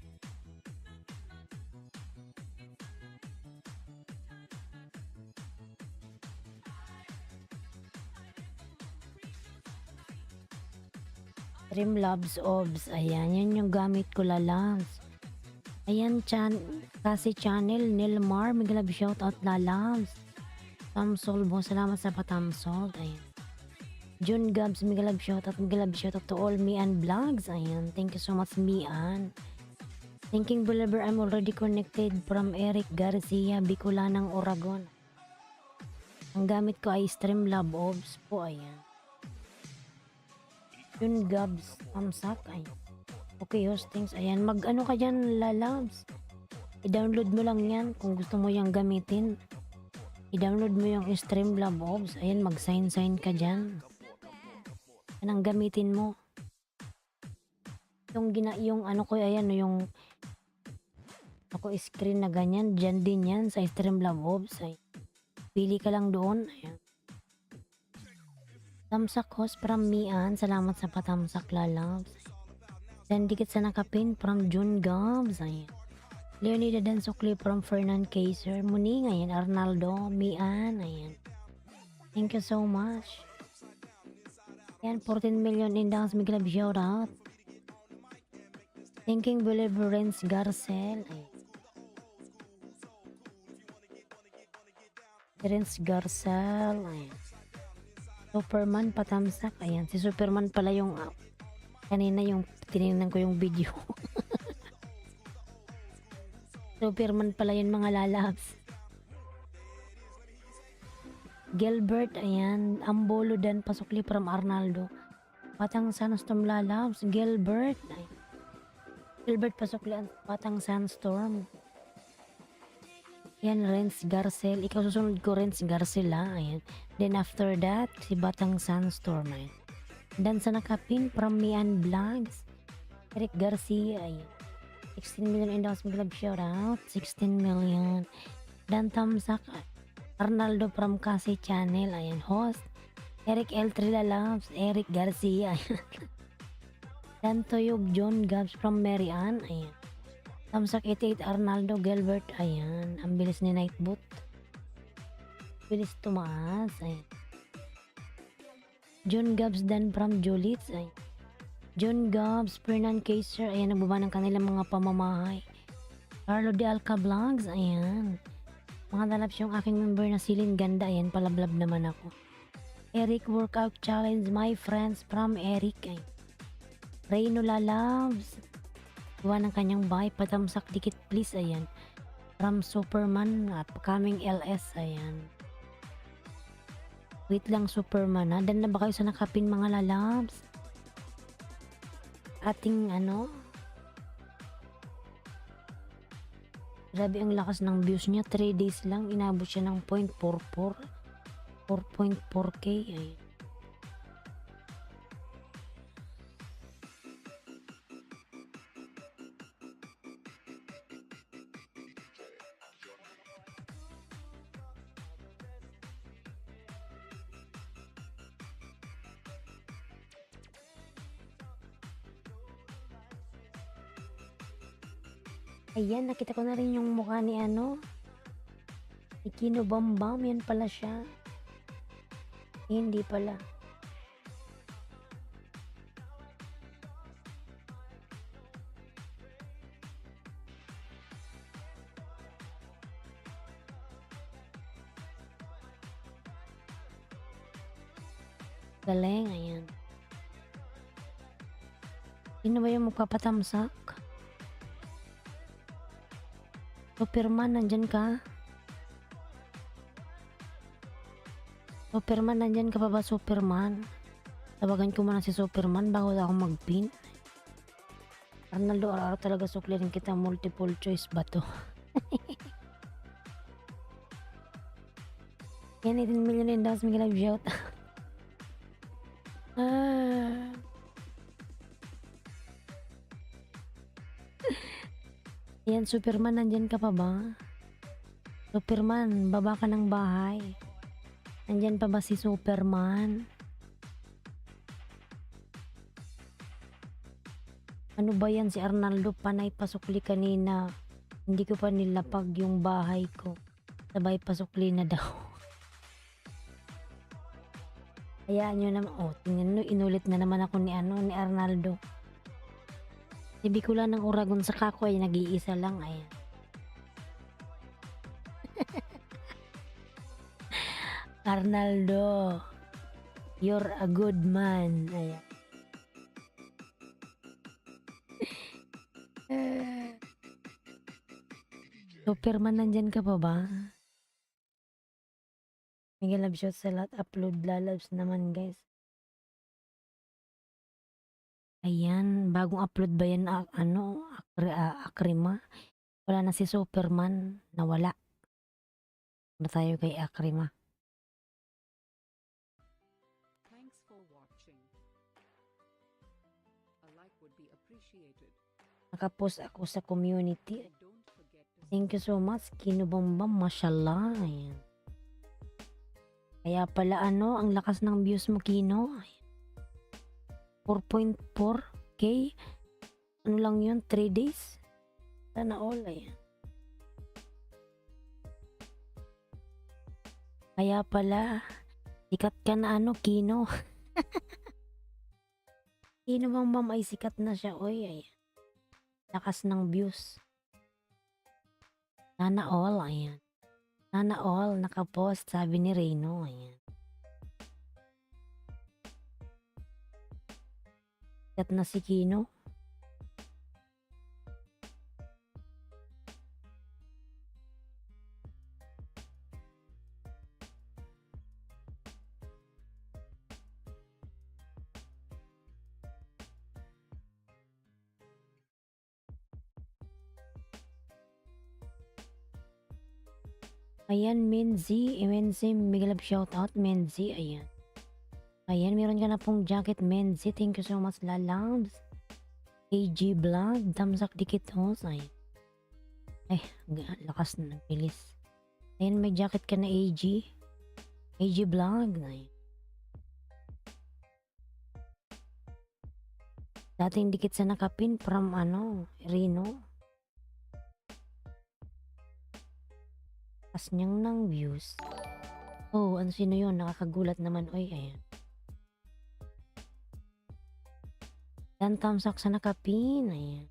Streamlabs OBS. Ayan, yan yung gamit ko lalabs. Ayan, kasi channel Nilmar. Migalab shoutout lalabs. Tamsolbo, salamat sa patamsol. Ayan. June Gabs, migalab shoutout to all Mian vlogs. Ayan, thank you so much Mian. Thinking believer, I'm already connected from Eric Garcia, Bicolanang Oragon. Ang gamit ko ay Streamlabs OBS po. Ayan. June Gabs, tamsak. Ayan. Okay, hostings. Ayan, mag-ano ka dyan, lalabs. I-download mo lang yan kung gusto mo yung gamitin. I-download mo yung Streamlabs OBS. Ayan, mag-sign ka dyan. Yan ang gamitin mo. Yung ano ko, ayan, yung ako screen na ganyan. Dyan din yan sa Streamlabs OBS. Ay, pili ka lang doon. Ayan. Tamsak host from Mian. Salamat sa patamsak, lalabs. Dan dikit sa nakapin from June Gabs. Ayan. Leonida Dan Sukli from Fernand Kaiser. Muning, ayan. Arnaldo, Mian, ayan. Thank you so much. Ayan, 14 million in dance. Miglab shout out. Thinking Deliverance Garcel. Ayan. Terence Garcel. Ayan. Superman patamsak. Ayan, si Superman pala yung kanina yung tinignan ko yung video. Superman pala yun mga lalabs. Gilbert, ayan. Ambolo Dan pasukli from Arnaldo. Patang sanos tom lalabs. Gilbert. Ayan. Gilbert Pasuklian, Batang Sandstorm. Yan, Renz Garcel. Ikaw susunod ko, Renz Garcel, ha. Ayan. Then after that, si Batang Sandstorm. Ayan. Dan sa nakapin, from Mian Vlogs. Eric Garcia. Ayan. 16 million endorsement club shoutout. 16 million. Dan tamsak, Arnaldo from Kasi Channel. Ayan. Host. Eric L. Trilla Loves. Eric Garcia. Ayan. Dan Toyog John Gabs from Mary Ann. Ayan. Tamsak 88 Arnaldo Gilbert. Ayan. Ang bilis ni Nightboot. Bilis tumaas. Ayan. John Gabs Dan from Julits. Ayan. John Gabs, Fernan Kaiser. Ayan. Nagbaba ng kanilang mga pamamahay. Carlo de Alca Vlogs. Ayan. Mga dalaps yung aking member na Silin Ganda. Ayan. Palablab naman ako. Eric Workout Challenge. My friends from Eric. Ayan. Reynola Loves. Gawa ng kanyang bahay, patamsak dikit please. Ayan. From Superman, upcoming LS. Ayan. Wait lang, Superman, ha. Dan na ba kayo sa nakapin, mga lalabs? Ating grabe ang lakas ng views niya. 3 days lang inabot siya ng 0.44 4.4k. Ayan. Ayan, nakita ko na rin yung mukha ni ni Kino Bambam. Yan pala siya. Hindi pala. Galing, ayan. Sino ba yung magpapatamsak? Superman, nandyan ka? Superman, nandyan ka pa ba, Superman? Tawagan ko muna si Superman bago ako mag-pin. Arnaldo, araw-araw talaga suklarin kita. Multiple choice ba to? Yan, 18 million and dollars. May love shout. Yan, Superman, nandyan ka pa ba? Superman, baba ka ng bahay. Nandyan pa ba si Superman? Ano ba yan, si Arnaldo? Panay pasukli kanina. Hindi ko pa nilapag yung bahay ko. Sabay pasukli na daw. Hayaan nyo naman. Oh, tingnan nyo, inulit na naman ako ni Arnaldo. Si Bicula ng Uragon sa kako ay nag-iisa lang. Ayan. Arnaldo, you're a good man. Ayan. Superman, nandyan ka pa ba? Miguel love shot sa lahat. Upload lalabs naman, guys. Ayan, bagong upload ba yan? Akrima? Wala na si Superman. Nawala. Na tayo kay Akrima. Thanks for watching. A like would be appreciated. Nakapost ako sa community. And don't forget to Thank you so much. Kinubombam. Mashallah. Ayan. Kaya pala ang lakas ng views mo, Kino. 4.4k. Ano lang yun? 3 days? Sana all. Ayan. Kaya pala sikat ka na Kino. Kino Bambam ay sikat na siya. Oy, ay. Lakas ng views. Sana all. Ayan. Sana all. Nakapost. Sabi ni Reyno. Ayan. Sikat na si Kino. Ayan, Menzi. Menzi, mega love shoutout. Menzi, ayan. Ayan, meron ka na pong jacket, Menzi. Thank you so much, lalabs. AG Vlog. Damsak dikit hos. Ayan. Ay, lakas na, bilis. Ayan, may jacket ka na, AG. AG Vlog. Ayan. Dating dikit sa nakapin from Reno. Pas niyang ng views. Oh, sino yun? Nakakagulat naman. Oy, ayan. Dan tamsak sa nakapin. Ayan.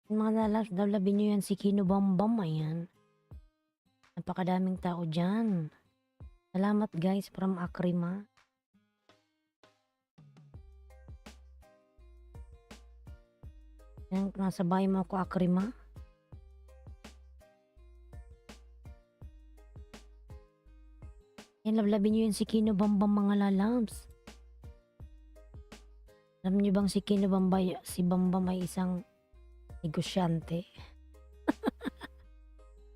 Mga lalabin nyo yan si Kino Bambam. Ayan. Napakadaming tao dyan. Salamat guys from Akrima. Yan, nasa bahay mo ako, Akrima. Yan, lablabin nyo yan si Kino Bambam, mga lalabs. Alam nyo bang si Kino Bambam, si Bambam ay isang negosyante?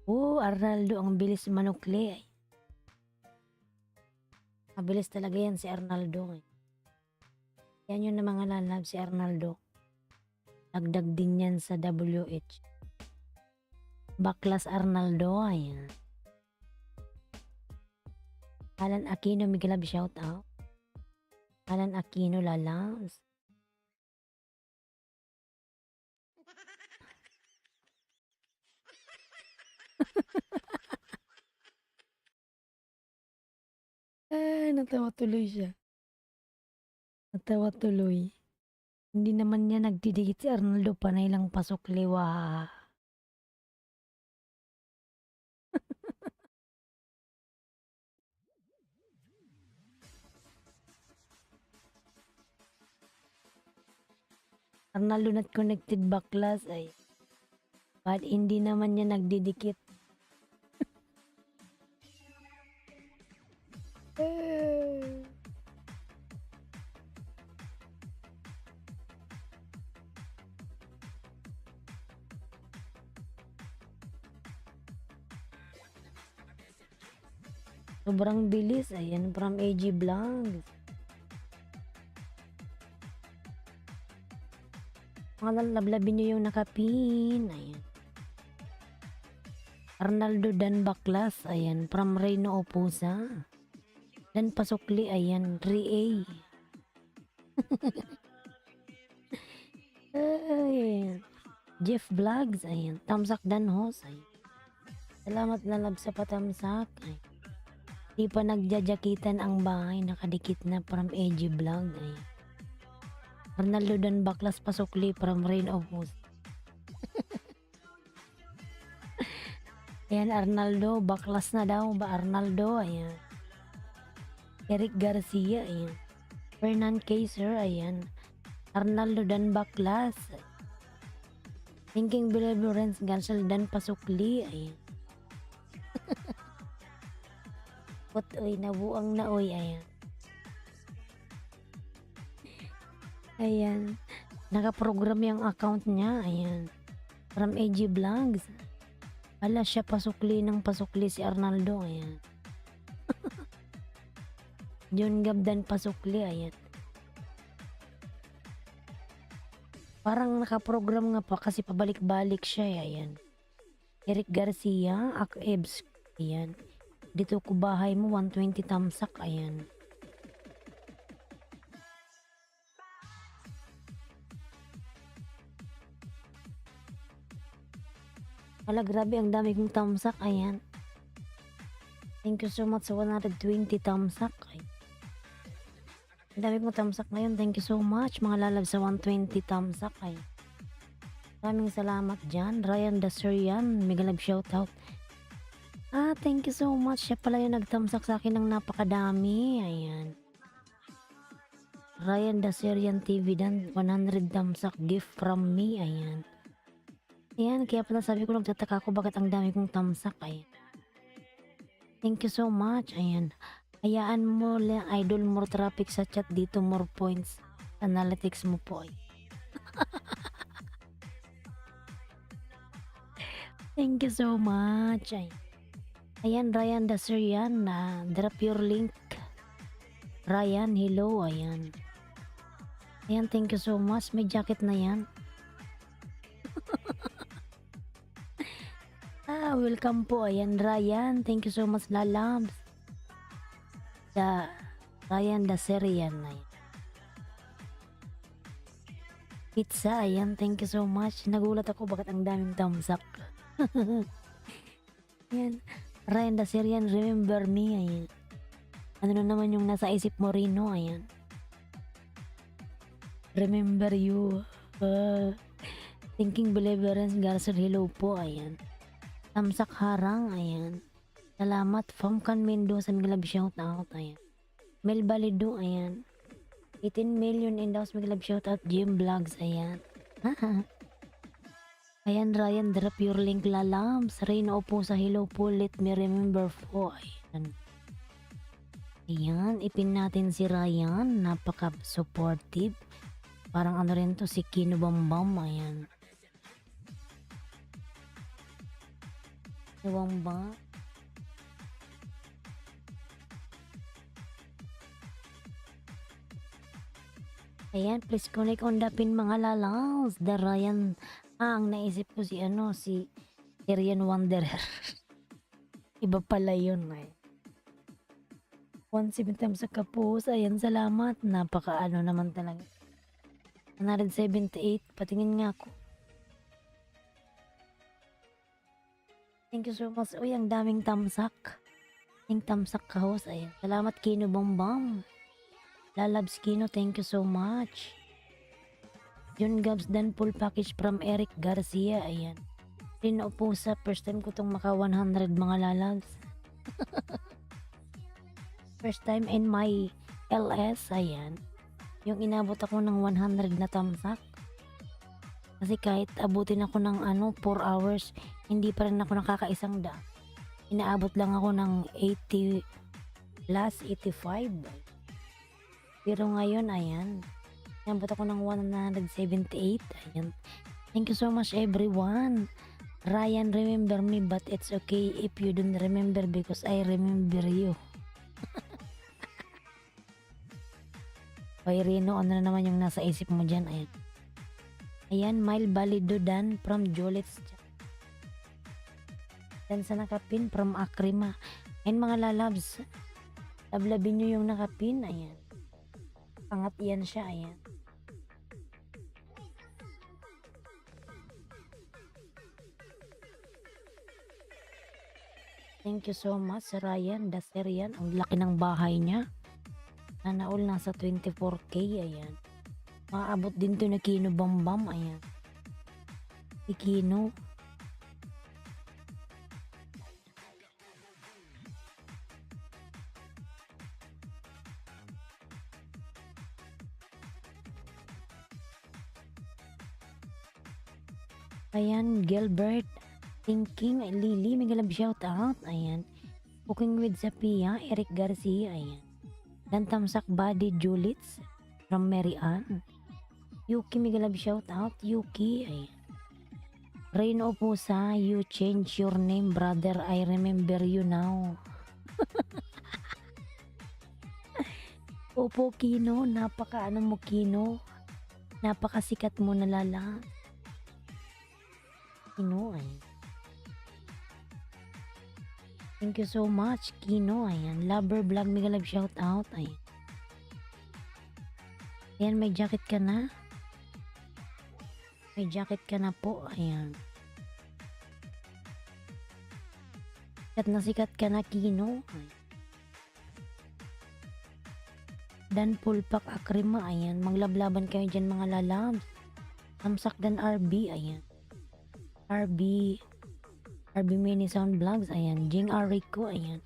Oh, Arnaldo, ang bilis manukli. Mabilis talaga yan si Arnaldo. Yan yun na mga lalab, si Arnaldo. Dagdag din yan sa WH. Baklas Arnaldo, ayan. Alan Aquino, Miglab, shout out. Alan Aquino, lalabs. Natawa tuloy siya. Natawa tuloy. Hindi naman niya nagdidikit si Arnaldo, panay lang pasok liwa. Arnaldo not connected baklas ay. But hindi naman niya nagdidikit. Sobrang bilis. Ayan, from AG Vlogs. Mga lablabin nyo yung nakapin. Ayan. Arnaldo Dan Baklas. Ayan, from Reyno Opusa. Dan Pasukli. Ayan, 3A. Ayan. Jeff Vlogs. Ayan, Tamsak Dan Hos. Ayan. Salamat na lab sa patamsak. Ayan. Di pa nagjajakitan ang bahay, nakadikit na from AG Vlog. Ay. Arnaldo Dan Baklas Pasukli from Rain of Moose. Ayan, Arnaldo, baklas na daw ba Arnaldo? Ayan. Eric Garcia, ayan. Fernan Kaiser, ayan. Arnaldo Dan Baklas. Thinking Bilal Lawrence Gansel Dan Pasukli, ayan. Pot oy, nabuang na oy, ayan. Ayan. Nakaprogram yung account niya, ayan. From AG Vlogs. Ala, siya pasukli ng pasukli si Arnaldo, ayan. John Gabdan Pasukli, ayan. Parang nakaprogram nga pa kasi pabalik-balik siya, ayan. Eric Garcia, Ebs, ayan. Dito ko bahay mo, 120 tamsak, ayan. Wala, grabe, ang dami kong tamsak, ayan. Thank you so much sa 120 tamsak, ayan. Ang dami kong tamsak ngayon, thank you so much, mga lalab sa 120 tamsak, ayan. Maraming salamat dyan. Ryan Dasurian, mega love shoutout. Thank you so much. Siya pala yung nagtamsak sa akin ng napakadami. Ayan. Ryan Dasurian TV dan 100 tamsak gift from me. Ayan. Ayan, kaya pala sabi ko nagtataka ko bakit ang dami kong tamsak. Ayan. Thank you so much. Ayan. Hayaan mo lang, idol, more traffic sa chat dito, more points. Analytics mo po. Thank you so much. Ayan, Ryan Daserian na drop your link. Ryan, hello. Ayan. Ayan, thank you so much. May jacket na yan. Welcome po. Ayan, Ryan. Thank you so much, lalabs. Ryan Daserian. Ayan. Pizza, ayan, thank you so much. Nagulat ako bakit ang daming thumbs up. Ayan, Ryan Daserian, remember me, ayan. Ano na naman yung nasa isip mo, Rino, ayan. Remember you. Thinking Deliverance, Garson, hello po, ayan. Tamsak Harang, ayan. Salamat, Famkan Mendoza, Miglab shout out, ayan. Mel Balido, ayan. 18 million in house, Miglab shout out, Jim Vlogs, ayan. Ayan, Ryan, drop your link, lalams. Reyna po sa hello po, let me remember po, ayan. Ayan, ipin natin si Ryan, napaka-supportive. Parang ano rin to, si Kino Bambam, ayan. Ewan ba? Ayan, please connect on the pin, mga lalals. The Ryan, ang naisip ko si si Syrian Wanderer. Iba pala yun, ay. 170 times sa kapos. Ayan, salamat. Napaka naman talaga. 178. Patingin nga ako. Thank you so much. Uy, ang daming tamsak. Yung tamsak kahos. Ayan. Salamat, Kino Bombam. Lalabs Kino, thank you so much. Jun Gabs Dan full package from Eric Garcia. Ayan. Rino po sa first time ko tong maka 100, mga lalabs. First time in my LS. Ayan. Yung inabot ako ng 100 na tamsak. Kasi kahit abutin ako ng 4 hours, hindi pa rin ako nakakaisang da. Inaabot lang ako ng 80 plus 85. Pero ngayon, ayan. Inabot ako ng 178. Ayan. Thank you so much, everyone. Ryan, remember me, but it's okay if you don't remember because I remember you. Hoy, Rino, ano na naman yung nasa isip mo dyan? Ayan. Ayan, Mile Balido Dan from Jolets. Dan sa nakapin from Akrima. Ayan, mga lalabs. Lablabin nyo yung nakapin. Ayan. Pangat yan siya. Ayan. Thank you so much, Ryan Daserian. Ang laki ng bahay niya. Nanaol nasa 24K. Ayan. Maabot din to na Kino Bambam. Ayan. Si Kino. Ayan, Gilbert. Thinking, Lily, may galab shout out. Ayan. Cooking with Zapia, Eric Garcia. Ayan. Dan Tamsak Body Julits from Mary Ann. Yuki, may galab shout out. Yuki. Ayan. Reyno Opusa, you change your name, brother. I remember you now. Opo, Kino. Napaka mo, Kino. Napakasikat mo na lala. Kino, ay. Thank you so much, Kino. Ayan. Lover Vlog, mega love shout out. Ayan. Ayan, may jacket ka na. May jacket ka na po. Ayan. Sikat ka na, Kino. Ayan. Dan Pulpak Akrima. Ayan. Maglablaban kayo dyan, mga lalabs. Tamsak Dan RB. Ayan. RB Mini Sound Vlogs. Ayan. Jing R. Rico. Ayan.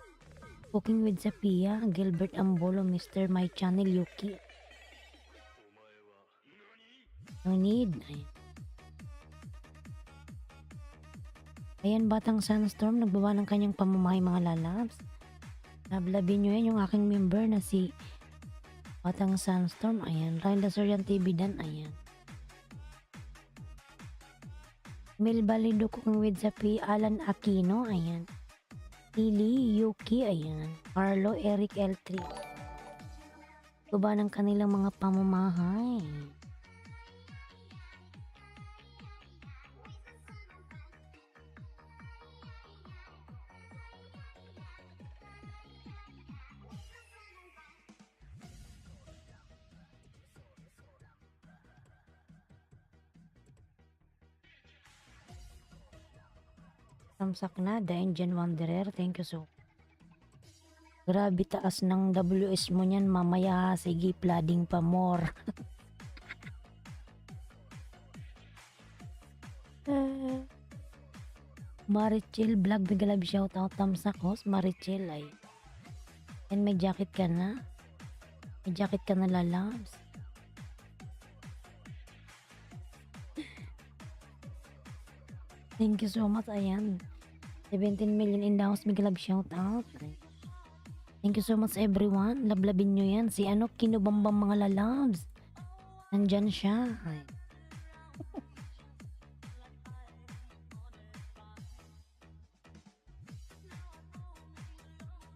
Cooking with Zapia. Gilbert Ambolo. Mr. My Channel Yuki. No need. Ayan. Ayan, Batang Sunstorm. Nagbawa ng kanyang pamamahay, mga lalabs. Lablabin nyo yan yung aking member na si Batang Sandstorm. Ayan. Ryan Lasurian TV Dan. Ayan. Mil Balido kung with sa P. Alan Aquino. Ayan. Lily Yuki. Ayan. Carlo Eric L3. Ito ba ng kanilang mga pamamahay? Samsak na, The Indian Wanderer. Thank you so. Grabe taas ng WS mo niyan mamaya. Sige, flooding pa more. Marichel Vlog, big love shoutout. Tamsak host, Marichel ay. And may jacket ka na. May jacket ka na lalabs. Thank you so much. Ayan. 17 million in the house. Big love shoutout. Thank you so much everyone. Lablabin nyo yan. Si ano, kinubambang mga lalabs. Nandyan siya. Ay.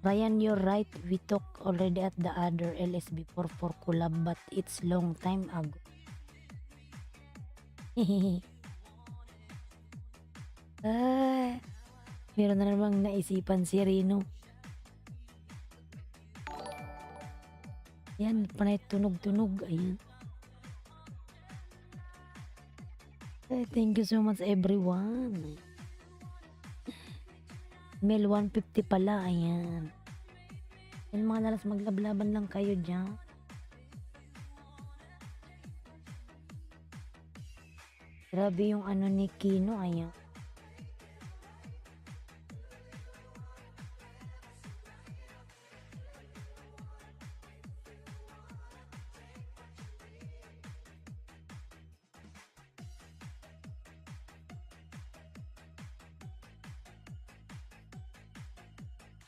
Ryan, you're right. We talked already at the other LSB for collab, but it's long time ago. Ah, meron na namang naisipan si Rino. Yan, panay tunog-tunog. Ayan. Thank you so much everyone. Mel 150 pala. Ayan. Yan mga lalas, maglablaban lang kayo dyan. Grabe yung ano ni Kino. Ayan.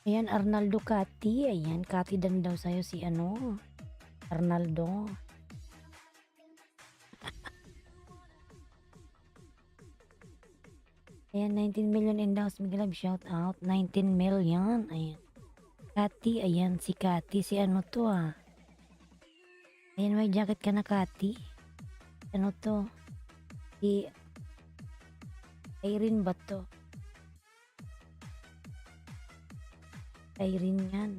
Ayan, Arnaldo Kati. Ayan, Kati dan daw sa'yo si ano, Arnaldo. Ayan, 19 million in the house. Big love shout out. 19 million. Ayan. Kati, ayan, si Kati. Si ano to ah. Ayan, may jacket ka na Kati. Ano to? Si Irene ba to? Irene yan.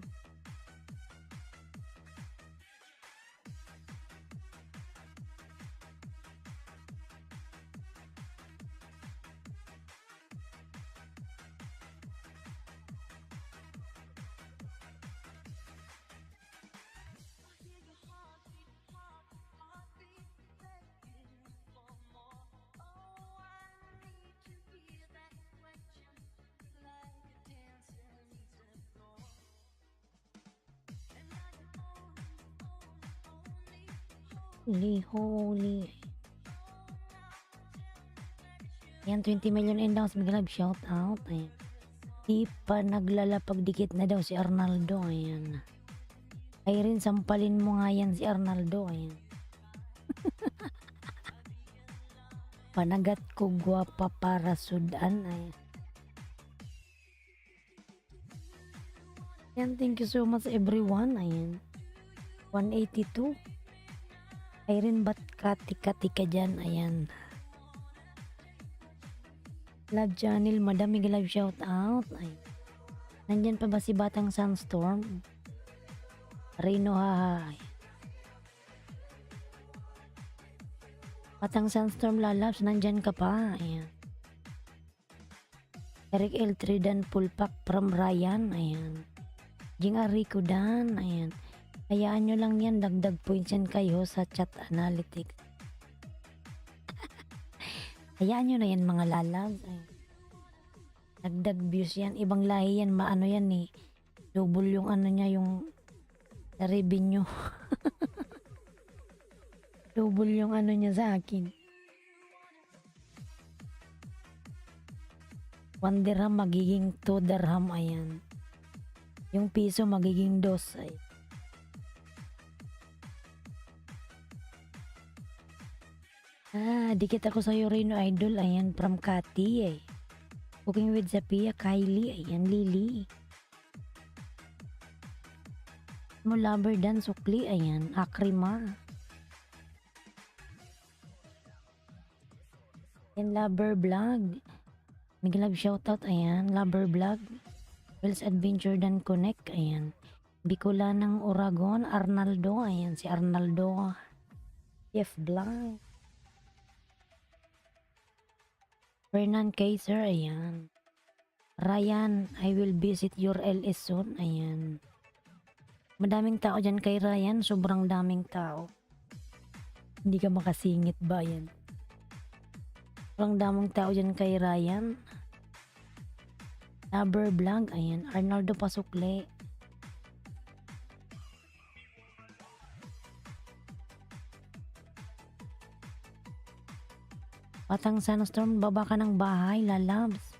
Holy. Yan, 20 million in daw. Big love shout out. Ayan. Di pa naglalapag dikit na daw si Arnaldo. Ayan. Irene, sampalin mo nga yan si Arnaldo. Ayan. Panagat ko gwapa para sudan. Ayan. Yan, thank you so much everyone. Ayan. 182. Irene, ba't kati-kati ka dyan? Ayan. Love channel, madami love shout out. Ay. Nandyan pa ba si Batang Sandstorm? Rino hahay. Batang Sandstorm lalabs, nandyan ka pa. Ayan. Eric L3 dan full pack from Ryan. Ayan. Jing Arico dan. Ayan. Hayaan nyo lang yan, dagdag points yan kayo sa chat analytics. Hayaan nyo na yan mga lalabs. Ay. Dagdag views yan. Ibang lahi yan, maano yan eh. Double yung ano niya, yung revenue. Double yung ano niya sa akin. 1 dirham magiging 2 dirham. Ayan. Yung piso magiging dos. Ay. Dikit ako sa'yo Rino Idol. Ayan, from Kati eh. Cooking with Zapia, Kylie. Ayan, Lily. Mo lover dan sukli. Ayan, Akrima. Ayan, Lover Vlog. Big love shoutout. Ayan, Lover Vlog. Wells Adventure dan Connect. Ayan. Bicolanang Oragon, Arnaldo. Ayan, si Arnaldo. Jeff Blanc. Fernan Kaiser, ayan. Ryan, I will visit your LS soon, ayan. Madaming tao dyan kay Ryan, sobrang daming tao. Hindi ka makasingit ba yan? Sobrang daming tao dyan kay Ryan. Lover Vlog, ayan. Arnaldo Pasukle. Batang Sunstorm, baba ka ng bahay, lalabs.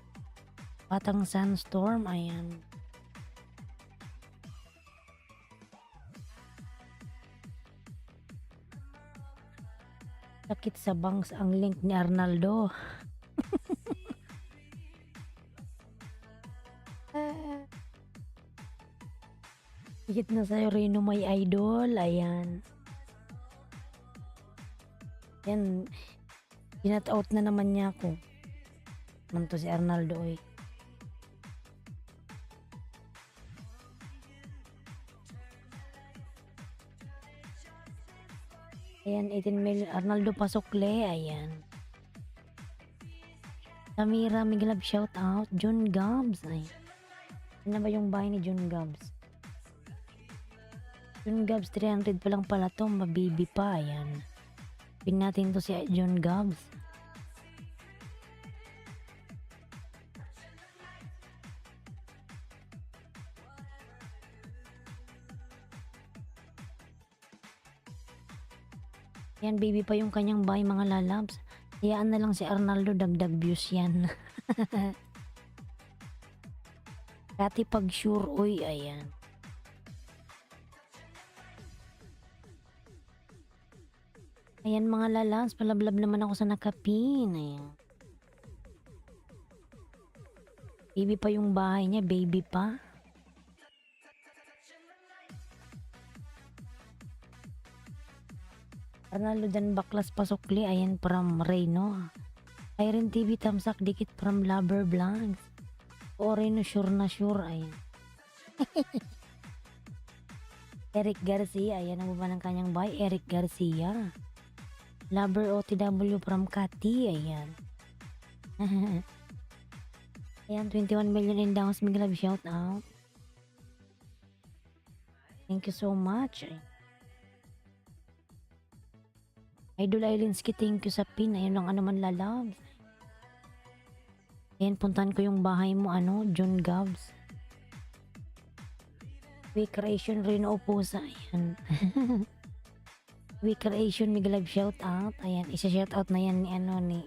Batang Sunstorm, ayan. Sakit sa bangs ang link ni Arnaldo. Higit na sa'yo Rino may idol, ayan. Yan, pinat out na naman niya ako. Naman to si Arnaldo eh. Ayan, 18 million. Arnaldo Pasokle, ayan. Samira Miglab shout out. John Gabs, ay. Ano ba yung bahay ni John Gabs? John Gabs 300 pa lang pala to, mabibi pa, ayan. Pin natin to si John Gabs. Yan, baby pa yung kanyang bahay mga lalabs. Hayaan na lang si Arnaldo, dagdag views yan. Kati pag sure, uy, ayan. Ayan mga lalabs, palablab naman ako sa nakapin, ayan. Baby pa yung bahay niya, baby pa. Arnaldo dan baklas pasukli, ayan from Reno. Irene TV tamsak dikit from Lover Blanks. O Reno sure na sure, ayan. Eric Garcia, ayan ang baba ng kanyang bahay, Eric Garcia. Lover OTW from Kati, ayan. Ayan, 21 million in downs, big love shout out. Thank you so much. Idol Islandsky, thank you sa pin. Ayun lang naman lalab. Ayan, puntahan ko yung bahay mo, John Gabs. We Creation Reno Opusa. Ayan. We Creation, big love shout out. Ayan, isa shout out na yan ni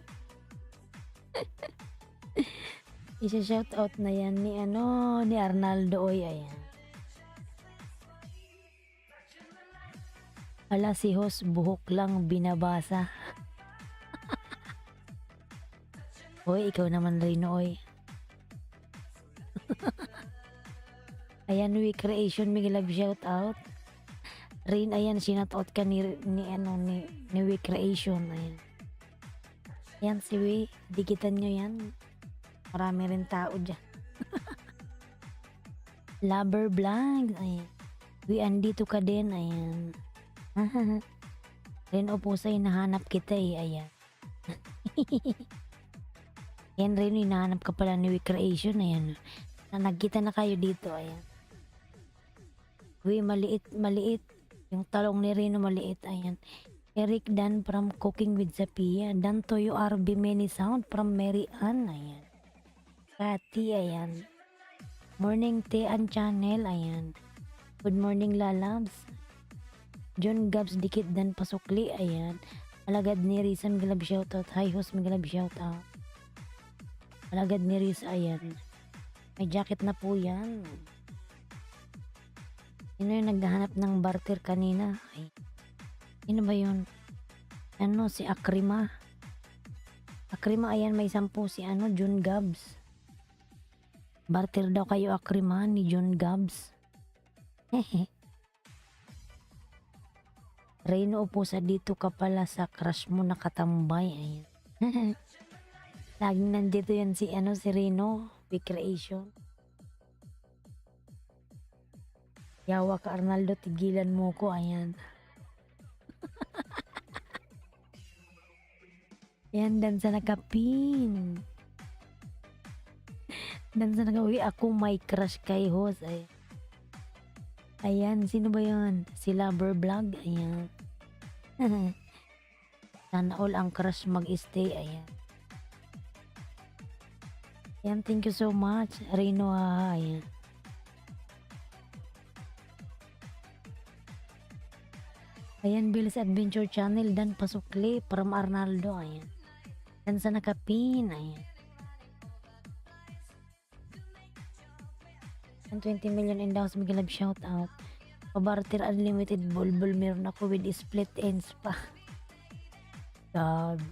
isa shout out na yan ni Arnaldo Oy, ayan. Ala si host buhok lang binabasa. Oy, ikaw naman Rino, oy. Ayan, We Creation, may love shout out. Rain, ayan, sinat out ka ni We Creation, ayan. Ayan si We, dikitan nyo yan. Marami rin tao dyan. Lover Blank, ayan. We, andito ka din, ayan. Ren Opusay, nahanap kita eh, ayan. Yan rin, hinahanap ka pala ni We Creation, ayan. Nagkita na kayo dito, ayan. We, maliit. Yung talong ni Reno maliit, ayan. Eric Dan from Cooking with Zapia. Dan Toyo RB Many Sound from Mary Ann, ayan. Kati, ayan. Morning Tea and Channel, ayan. Good morning, lalabs. John Gabs dikit dan pasukli, ayan. Alagad ni Rizan galab shoutout. Hi host, galab shoutout. Alagad ni Riz, ayan. May jacket na po yan. Sino yung naghahanap ng barter kanina? Ay, sino ba yun? Ano, si Akrima. Akrima, ayan, may 10 si ano, June Gabs. Barter daw kayo Akrima ni June Gabs. Hehe. Reno, upo sa dito ka pala sa crush mo nakatambay. Ayan. Laging nandito yan si ano, si Reno. Recreation. Yawa ka Arnaldo, tigilan mo ko. Ayan. Yan, dan sa nakapin. Dan sa nakawi, ako may crush kay host. Ay. Ayan, sino ba yun? Si Lover Vlog. Ayan. Sana all ang crush mag-stay. Ayan. Ayan, thank you so much. Reno, ayan. Ayan, Bill's Adventure Channel. Dan pasukli. From Arnaldo. Ayan. Dan sa nakapin. Ayan. 20 million in daws. Big love shout out. Pabarter unlimited bulbul. Meron ako with split ends pa. Gag.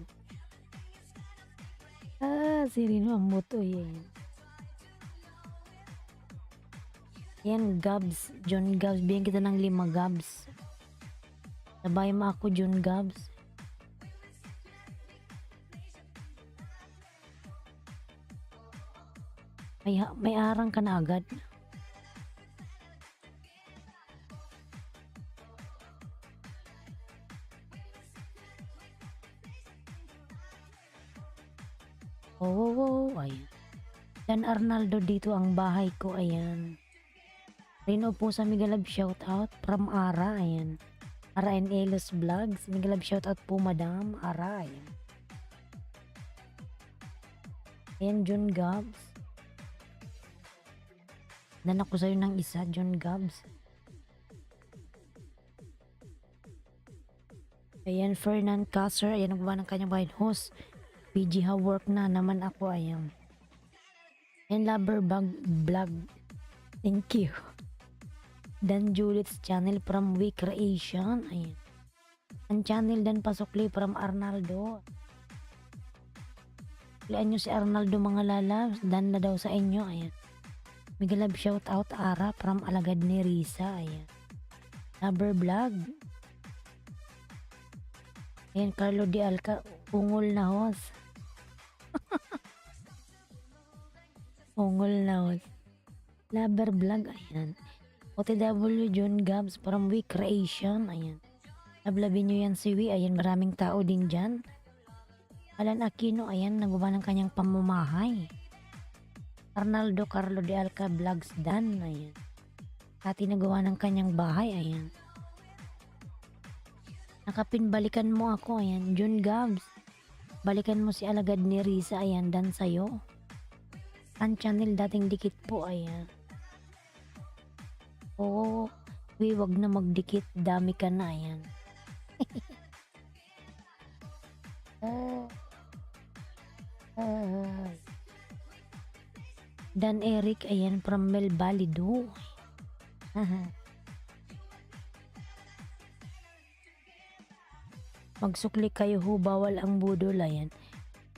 Si Rino ang moto yan. Yan, Gabs. John Gabs. Bigyan kita ng 5 Gabs. Sabay mo ako, John Gabs. May arang ka na agad. Ayan. Dan Arnaldo, dito ang bahay ko, ayan. Rino po sa Migalab shout out from Ara, ayan. Ara and Elos Vlogs. Migalab shout out po Madam Ara, ayan. Ayan, John Gabs. Dan ako sa'yo ng isa, John Gabs. Ayan, Fernand Kasser, ayan, nagbawa ng kanyang bahay host. PG ha, work na naman ako, ayan. And Lover Vlog. Thank you. Dan Julit's channel from We Creation. Ayan. Ang channel dan pasukli from Arnaldo. Klian nyo si Arnaldo mga lalabs. Dan na daw sa inyo. Ayan. Migalab shout out Ara from Alagad ni Risa. Ayan. Lover Vlog. Ayan, Carlo Di Alca. Ungol na host. Ungol na host. Lover Vlog. Ayan. OTW John Gabs from We Creation. Ayan. Lablabin nyo yan si We. Ayan, maraming tao din dyan. Alan Aquino, ayan, nagawa ng kanyang pamamahay. Arnaldo Carlo de Alca Vlogs Dan, ayan. Pati nagawa ng kanyang bahay, ayan. Nakapinbalikan mo ako, ayan. John Gabs, balikan mo si Alagad ni Risa, ayan, Dan sa'yo. Ang channel dating dikit po, ayan. Oo, wag na magdikit, dami ka na, ayan. Dan Eric, ayan, from Mel Balido. Magsukli kayo ho, bawal ang budol, ayan.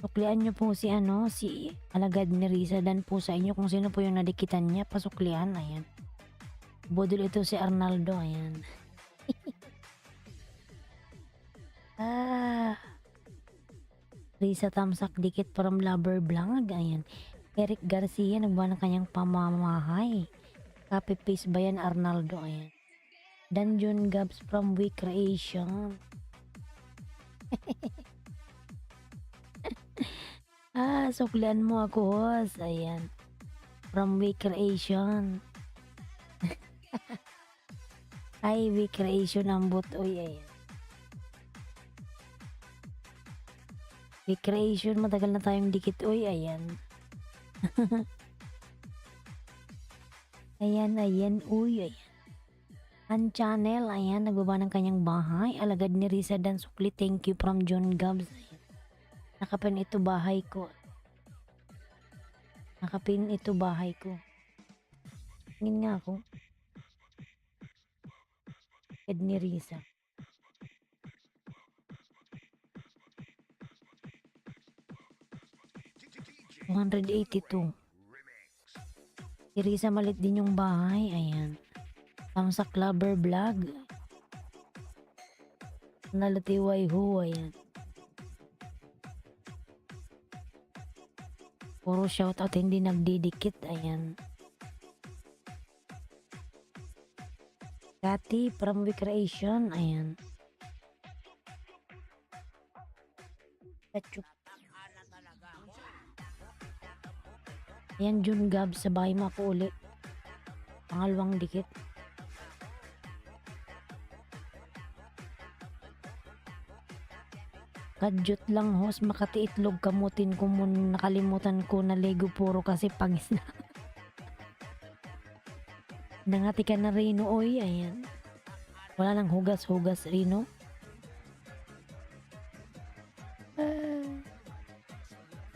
Suklian nyo po si si Alagad ni Risa, dan po sa inyo kung sino po yung nadikitan niya, pasuklian, ayan. Budol ito si Arnaldo, ayan. Risa Tamsak dikit from Lover Vlog, ayan. Eric Garcia, nagbuwan ng kanyang pamamahay. Copy paste ba yan, Arnaldo, ayan. Dungeon Gabs from We Creation. Suklian mo ako, host, ayan. From We Creation. Ay, We Creation ang butoy, ayan. We Creation, matagal na tayong dikit, uy, ayan. ayan, uy, ayan. Ang channel, ayan, nagbaba ng kanyang bahay. Alagad ni Risa Dan Sukli, thank you from John Gabs. Ayan. Nakapin ito bahay ko. Tingin nga ako. Ed ni Risa. $282. Si Risa malit din yung bahay. Ayan. Tamsak Lover Vlog. Nalatiway ho. Ayan. Puro shoutout hindi nagdidikit. Ayan. Cathy from Recreation. Ayan. Tachuk. Ayan, June Gab, sa bahay mo ako ulit. Pangalawang dikit. Kadyot lang host, Makati Itlog kamutin ko muna, nakalimutan ko na Lego puro kasi pangis na. Nangati ka na Rino, oy, ayan. Wala nang hugas-hugas, Rino.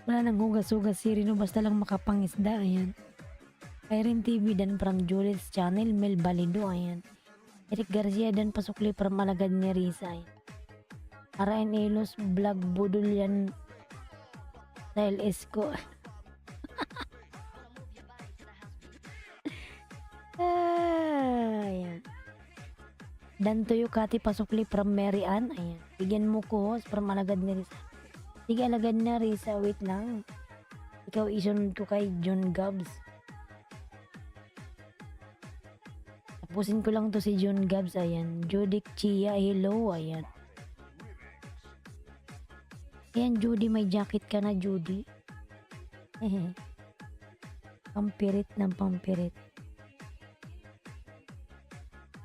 Wala nang hugas-hugas si Rino, basta lang makapangisda, ayan. Irene TV dan from Julius Channel, Mel Balido, ayan. Eric Garcia dan pasukli from Alagad ni Risa, ayan. Arain Elos Vlog Budol yan sa LS ko. Ayan. Dan Tuyo Kati pasukli from Mary Ann, ayan. Bigyan mo ko host from Alagad ni Risa. Sige, Alagad na Risa, wait lang. Ikaw isunod ko kay John Gabs. Tapusin ko lang to si John Gabs, ayan. Judic Chia, hello, ayan. Ayan, Judy, may jacket ka na, Judy. Pampirit ng pampirit.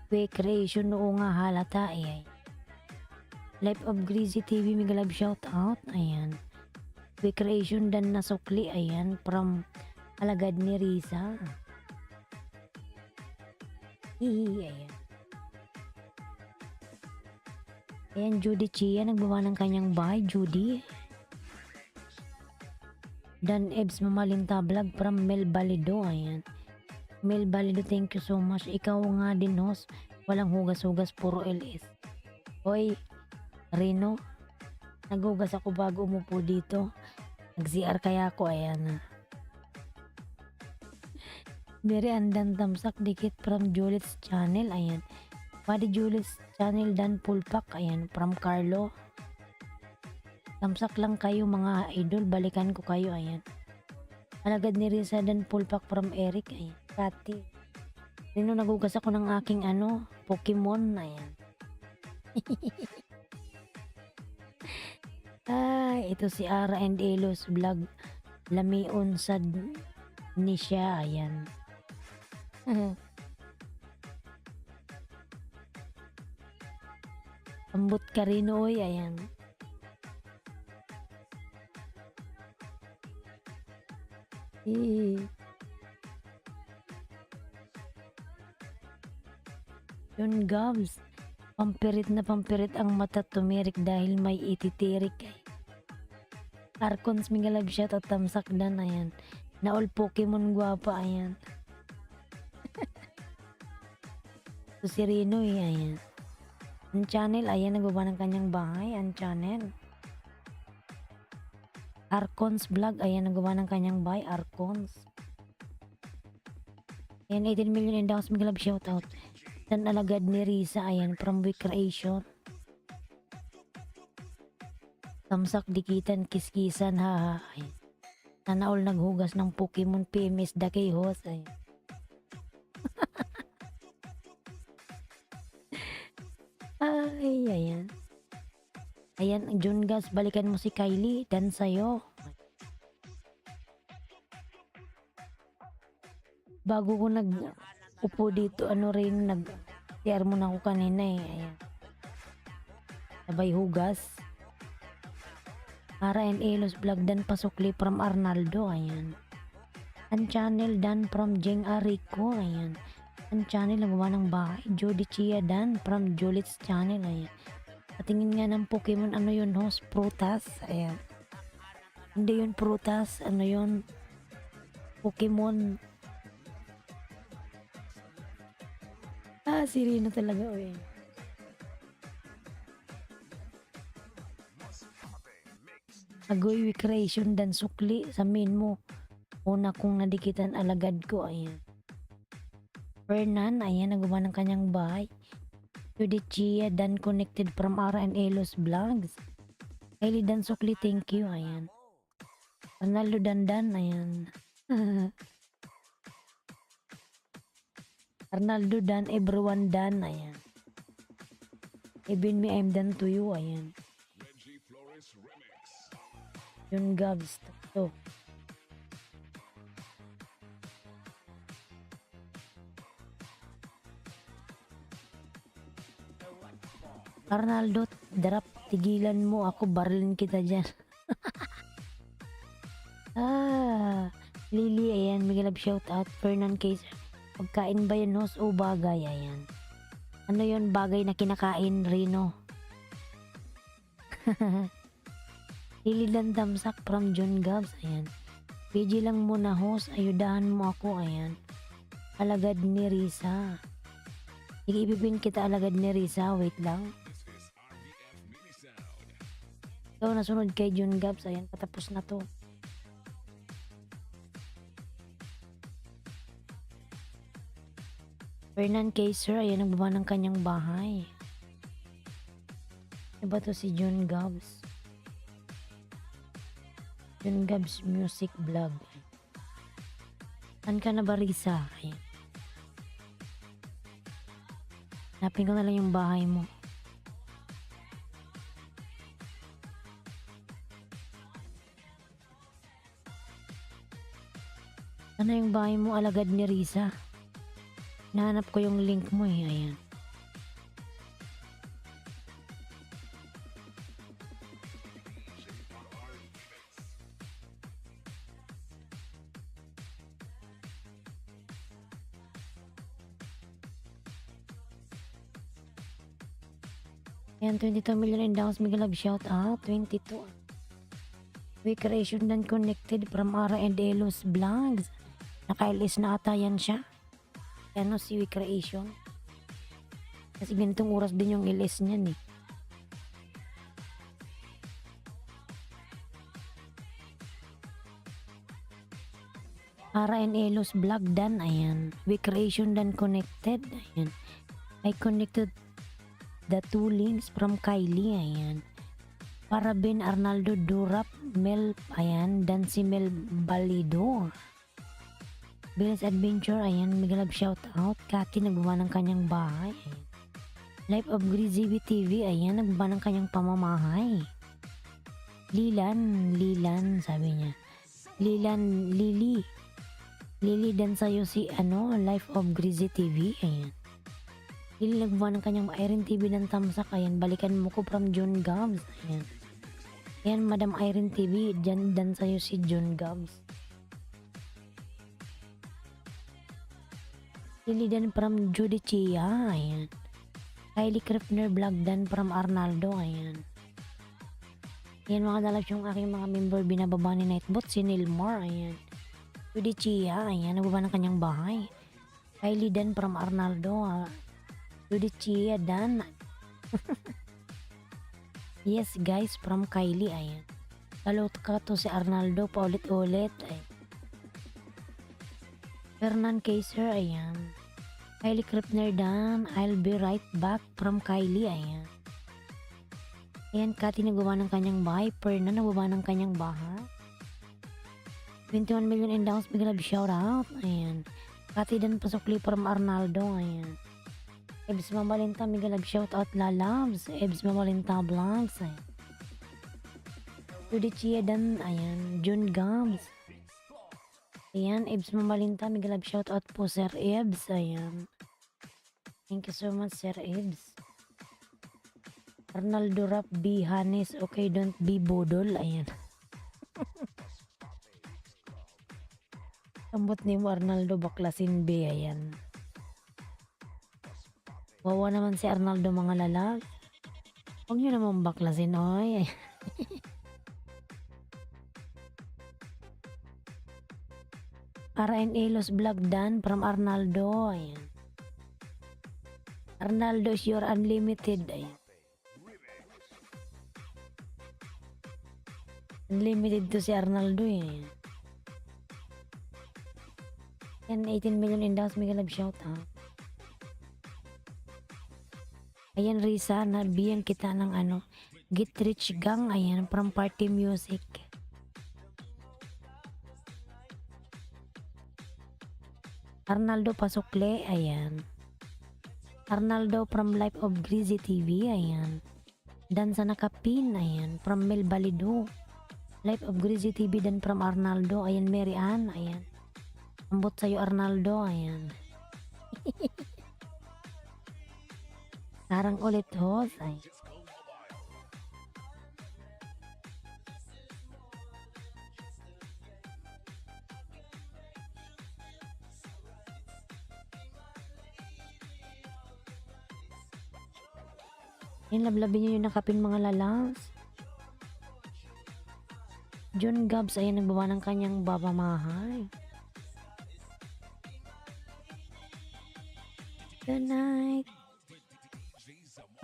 Creation noo nga halata, ay. Life of Greasy TV, may galab shout out, ayan. Creation dan nasukli, ayan, from Alagad ni Risa. Hihi, ayan. Ayan, Judy Chia, nagbawa ng kanyang bahay, Judy. Dan Ebs Mamalinta Vlog from Mel Balido, ayan. Mel Balido, thank you so much. Ikaw nga din, host. Walang hugas-hugas, puro LS. Hoy, Rino, naghugas ako bago umupo dito. Nag-CR kaya ako, ayan. Mary Andan Tamsak, dikit from Juliet's Channel, ayan. Pwede Julius Channel dan Pulpak, ayan, from Carlo. Tamsak lang kayo mga idol, balikan ko kayo, ayan. Alagad ni Risa dan Pulpak from Eric, ayan. Kati. Rino, nagugas ako ng aking Pokemon, ayan. Ay, ito si Ara and Elos Vlog. Lamion sad ni siya, ayan. Ambot ka rin, oy, ayan. Yun, Gabs. Pampirit na pampirit ang mata tumirik dahil may ititirik. Arkons mingalab siya at tamsak dan, ayan. Na all Pokemon guwapa, ayan. So, si Rino, ayan. Ang channel, ayan, nagbawa ng kanyang bahay. Ang channel. Arkons Vlog, ayan, nagawa ng kanyang bahay. Arkons. Ayan, 18 million and dollars, mingalab shoutout. Dan Alagad ni Risa, ayan, from Recreation. Tamsak dikitan, kiskisan, haha. Ayan. Sana all naghugas ng Pokemon PMS dakay host, ayan. Ay, ayan. Ayan, June Gas, balikan mo si Kylie, dan sa'yo. Bago ko upo dito, nag-TR mo na ako kanina, eh. Ayan. Sabay hugas. Ara and Elos Vlog dan pasukli from Arnaldo, ayan. Ang channel dan from Jeng Arico, ayan. Ang channel nagawa ng bahay, Jody Chia dan from Julit's Channel, ayan. Patingin nga ng Pokemon, ano yun, host? Prutas, ayan. Hindi yun Prutas, ano yun? Pokemon. Si Rino talaga, oy. Agoy recreation dan sukli sa main mo. Una kong nadikitan alagad ko, ayan. Fernan, ayan, nagawa ng kanyang bahay. Judith Chia, dan connected from Ara and Elos Vlogs. Kylie Dan Sukli, thank you, ayan. Ronaldo Dandan, ayan. Arnaldo Dan, everyone Dan, ayan. Even me, I'm done to you, ayan. Yun, Gabs, to. Arnaldo, drop, tigilan mo ako, barilin kita dyan. Lily, ayan, Miguel Love shout out, Fernan Case. Pagkain ba yan, host o bagay, ayan. Ano yon bagay na kinakain, Rino? Lily lang damsak from John Gabs, ayan. PG lang muna, host, ayudahan mo ako, ayan. Alagad ni Risa. Sige, ipipin kita alagad ni Risa, wait lang. Ikaw nasunod kay John Gabs, ayan, patapos na to. Fernan Kaiser, ayan, nagbaba ng kanyang bahay. Ano ba to si John Gabs? John Gabs Music Vlog. Saan ka na ba, Risa? Ayan. Hanapin ko na lang yung bahay mo. Ano yung bahay mo, alagad ni Risa? Nahanap ko yung link mo eh, ayan. Ayan, 22 million in downs, Miguel Love shout out, 22. We creation dan connected from Ara and Elos Vlogs. Naka-LS na ata yan siya. Ano si We Creation? Kasi ganitong oras din yung LS niyan eh. Ara and Elos Vlog dan, ayan. We Creation dan connected, ayan. I connected the two links from Kylie, ayan. Para Ben Arnaldo Durap, Mel, ayan, dan si Mel Balido. Bill's Adventure, ayan, Miguel Love shout out. Cathy, nagbawa ng kanyang bahay, ayan. Life of Grizzy TV, ayan, nagbawa ng kanyang pamamahay. Lilan, sabi niya. Lily dan sa'yo si, Life of Grizzy TV, ayan. Lily, nagbawa ng kanyang Irene TV ng tamsak, ayan, balikan mo ko from John Gabs, ayan. Ayan, Madam Irene TV, dan sa'yo si John Gabs. Lily dan from Judy Chia, ayan. Kylie Kripner Vlog dan from Arnaldo, ayan. Ayan mga dalabs yung aking mga member binababa ni Nightbot, si Nilmar, ayan. Judy Chia, ayan, nagbaba ng kanyang bahay. Kylie dan from Arnaldo, Judy Chia dan. Yes guys, from Kylie, ayan. Kalot ka to si Arnaldo, paulit-ulit, ayan. Fernan Kaiser, ayan. Kylie Kripner dan, I'll be right back from Kylie, ayan. Ayan, Cathy nagawa ng kanyang bahay. Fernan nagawa ng kanyang bahay. 21 million in downs, Miguel Love shout out, ayan. Cathy dan pasukli from Arnaldo, ayan. Ebs Mamalinta, Miguel Love shout out, lalabs. Ebs Mamalinta Vlogs, ayan. Judy Chia dan, ayan. June Gabs. Ayan, Ebs Mamalinta, Miguel Love shout out po, Sir Ebs, ayan. Thank you so much, Sir Ebs. Arnaldo Rap, be Hanes, okay, don't be bodol, ayan. Ambot ni mo, Arnaldo, baklasin B, ayan. Wawa naman si Arnaldo, mga lalag. Huwag nyo naman baklasin, oy. RN Elos Vlog dan from Arnaldo, ayan. Arnaldo is your unlimited, ayan. Unlimited to si Arnaldo eh. Yan, 18 million in dollars, mega love shout out. Ayan, Risa, nabiyan kita ng ano, Get Rich Gang, ayan, from Party Music. Arnaldo Pasukle, ayan. Arnaldo from Life of Greasy TV, ayan. Dan sa Nakapin, ayan, from Mel Balido. Life of Greasy TV dan from Arnaldo, ayan, Mary Ann, ayan. Ambot sa'yo, Arnaldo, ayan. Sarang ulit, host, ay. Yan, lablabin nyo yung Nakapin, mga lalas. John Gabs, ayan, nagbawa ng kanyang babamahay. Tonight.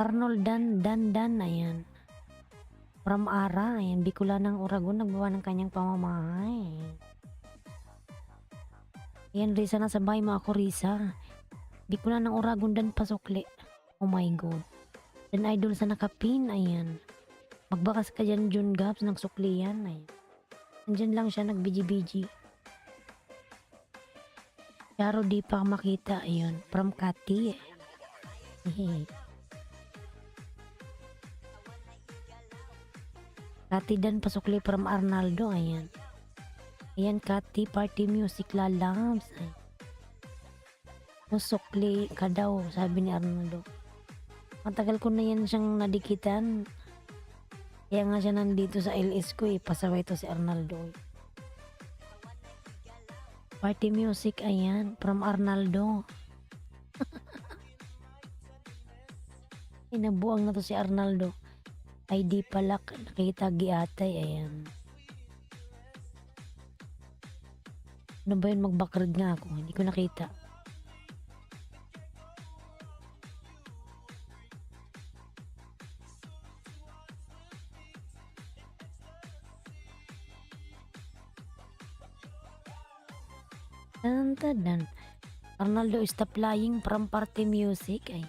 Arnold Dan, ayan. From Ara, ayan, Bicolanang Uragon, nagbawa ng kanyang pamamahay. Ayan, Risa, nasa bahay mo ako, Risa. Bicolanang Uragon dan Pasukli. Oh my God. Dan idol sa Nakapin, ayan. Magbakas ka dyan, John Gabs, nagsukli yan, ayan. Nandyan lang siya, nagbiji-biji. Charo, di pa makita, ayun. From Kati. Kati dan Pasukli from Arnaldo, ayan. Ayan, Kati, Party Music Lalams. Musukli ka daw, sabi ni Arnaldo. Matagal ko na yan siyang nadikitan. Kaya nga siya nandito sa LS ko eh. Pasaway to si Arnaldo. Party Music, ayan. From Arnaldo. Inabuang na to si Arnaldo. ID pala, nakita giatay, ayan. Ano ba yun, mag-backread nga ako. Hindi ko nakita. Dan. Arnaldo stop flying from Party Music, ay.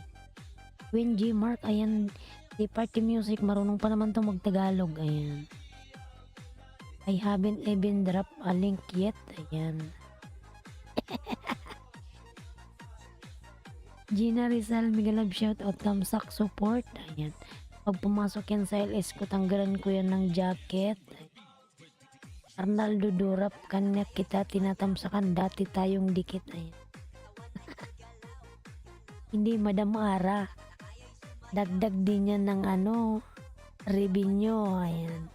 Queen G Mark, ayan. Si Party Music, marunong pa naman to magtagalog, ayan. I haven't even drop a link yet, ayan. Gina Rizal, mega love shout out, tamsak support, ayan. Pag pumasok yan sa LS ko, tanggalan ko yan ng jacket. Arnaldo Durap, kanya kita tinatamsakan, dati tayong dikit, ayan. Hindi, Madam Ara. Dagdag din yan ng ano, revenue, ayan.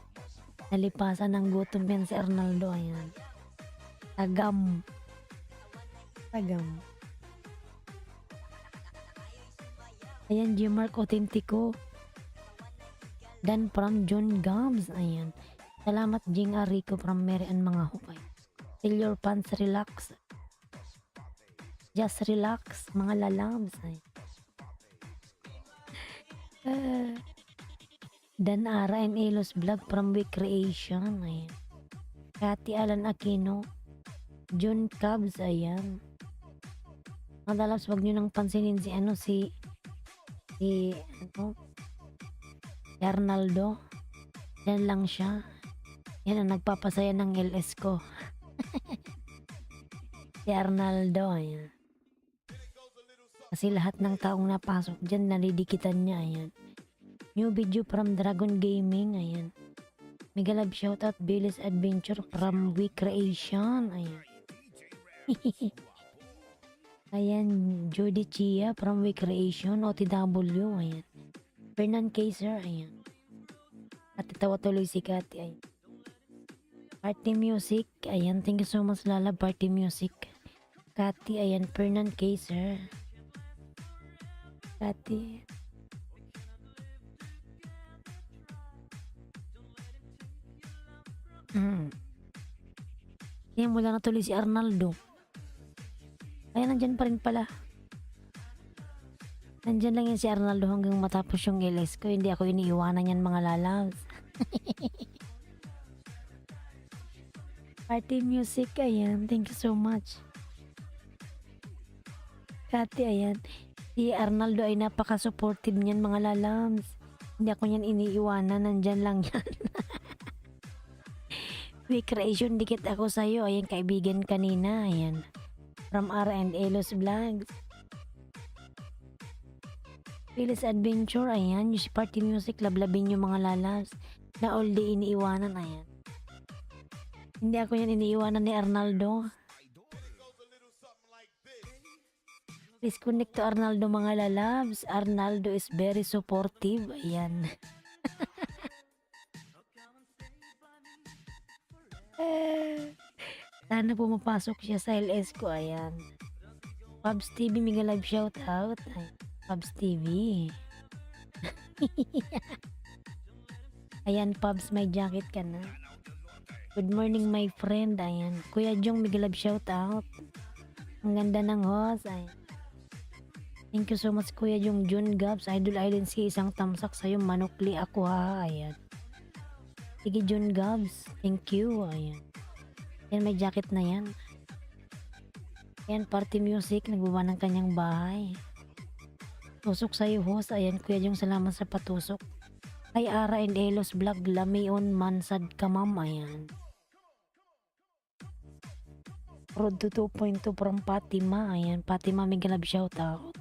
Nalipasan ng gutom yan si Arnaldo, ayan. Tagam. Ayan, Gmark Autentico. Dan from John Gams, ayan. Salamat, Jing Arico from Mary and mga hukay. Till your pants relax. Just relax, mga lalams, ayan. Dan Ara and Elos Vlog from We Creation, ayan. Kati Alan Aquino, John Cubs, ayan. Madalas wag nyo nang pansinin si ano, si Arnaldo. Yan lang siya. Yan ang nagpapasaya ng LS ko. Si Arnaldo, ayan. Kasi lahat ng taong napasok dyan, nalidikitan niya, ayan. New video from Dragon Gaming, ayan. Mega love shoutout, Billy's Adventure from We Creation, ayan. Ayan, Jody Chia from We Creation, OTW, ayan. Fernan Kaiser, ayan. At itawa tuloy si Kati, ayan. Party Music, ayan. Thank you so much, Lala. Party Music. Kati, ayan. Fernan Kaiser. Kati. Ayan, wala na tuloy si Arnaldo. Ayan, nandyan pa rin pala. Nandyan lang yan si Arnaldo hanggang matapos yung LS ko. Hindi ako iniiwanan yan, mga lalabs. Party music, ayan. Thank you so much. Kati, ayan. Si Arnaldo ay napaka-supportive niyan mga lalams. Hindi ako niyan iniiwanan, nandyan lang yan. Week creation, dikit ako sa'yo. Ayan, kaibigan kanina, ayan. From R and Elos Vlogs. Phyllis Adventure, ayan. Yung si party music, lablabin yung mga lalabs. Na all day iniiwanan, ayan. Hindi ako yan iniiwanan ni Arnaldo. Please connect to Arnaldo mga lalabs. Arnaldo is very supportive. Ayan. Sana pumapasok siya sa LS ko. Ayan. Pubs TV, mega live shout out. Ay, Pubs TV. Ayan, Pubs, may jacket ka na. Good morning, my friend. Ayan. Kuya Jong, mega live shout out. Ang ganda ng host. Ayan. Thank you so much, Kuya Jong Jun Gabs. Idol Island si isang tamsak sa'yo. Manukli ako ha. Ayan. Sige, Jun Gabs. Thank you. Ayan. Yan, may jacket na yan. Ayan, party music. Nagbawa ng kanyang bahay. Tusok sa'yo, host. Ayan, Kuya Jong, salamat sa patusok. Kay Ara and Elos Vlog, Lamion Mansad Kamam. Ayan. Road to 2.2 from Fatima. Ayan, Fatima, mega love shout out.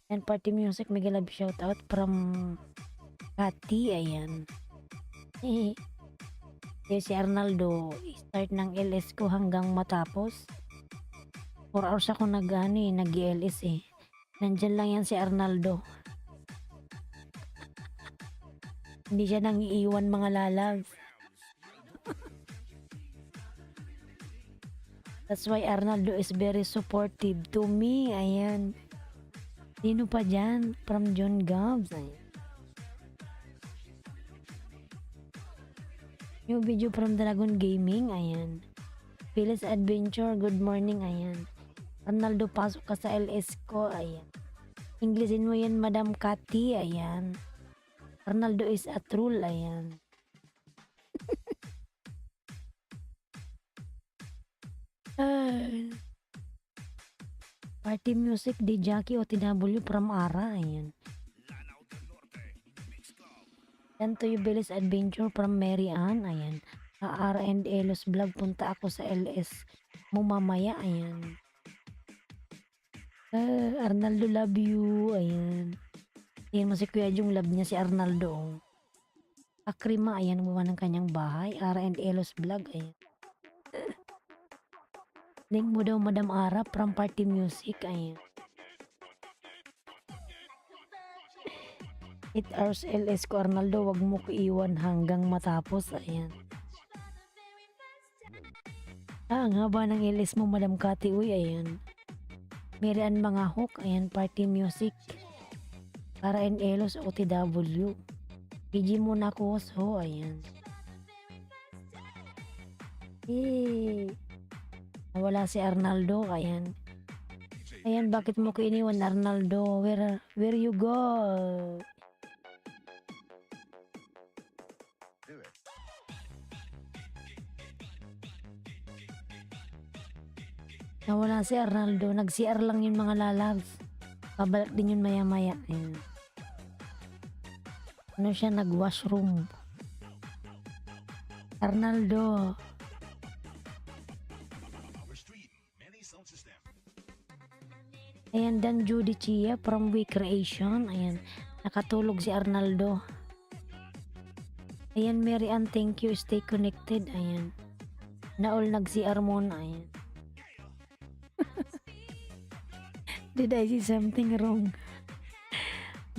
And party music, mega love shout out from Kati. Ayan. Si Arnaldo, start ng LS ko hanggang matapos. 4 hours ako nag-LS eh. Nandyan lang yan si Arnaldo. Hindi siya nang iiwan mga lalags. That's why Arnaldo is very supportive to me. Ayan. Sino pa dyan? From John Gabs. Ayan. New video from Dragon Gaming. Ayan. Phyllis Adventure. Good morning. Ayan. Arnaldo, pasok ka sa LS ko. Ayan. Englishin mo yan, Madam Cathy. Ayan. Arnaldo is a troll. Ayan. Party music, di Jackie o TW from Ara. Ayan. Yan to yung Phyllis Adventure from Mary Ann. Ayan. Sa R and Elos Vlog. Punta ako sa LS mo mamaya. Ayan. Arnaldo, love you. Ayan. Ayan mo si Kuya Jung, love niya si Arnaldo. Akrima, ayan, gumawa ng kanyang bahay. R and Elos Vlog. Ayan. Link mo daw, Madam Ara, from Party Music. Ayan. 8 hours LS ko, Arnaldo, wag mo ko iwan hanggang matapos. Ayan. Ang haba ng LS mo, Madam Cathy. Uy, ayan. Merian mga hook. Ayan, Party Music. Para and Elos OTW. PG muna ako, so, ayan. Nawala si Arnaldo. Ayan. Ayan, bakit mo ko iniwan, Arnaldo? Where you go? Nawala si Arnaldo. Nag-CR lang yun mga lalabs. Pabalik din yun maya-maya. Ayan. Ano siya? Nag-washroom. Arnaldo. Ayan, Dan Judy Chia from We Creation. Ayan. Nakatulog si Arnaldo. Ayan, Mary Ann, thank you. Stay connected. Ayan. Naol nag-CR muna. Ayan. Did I see something wrong?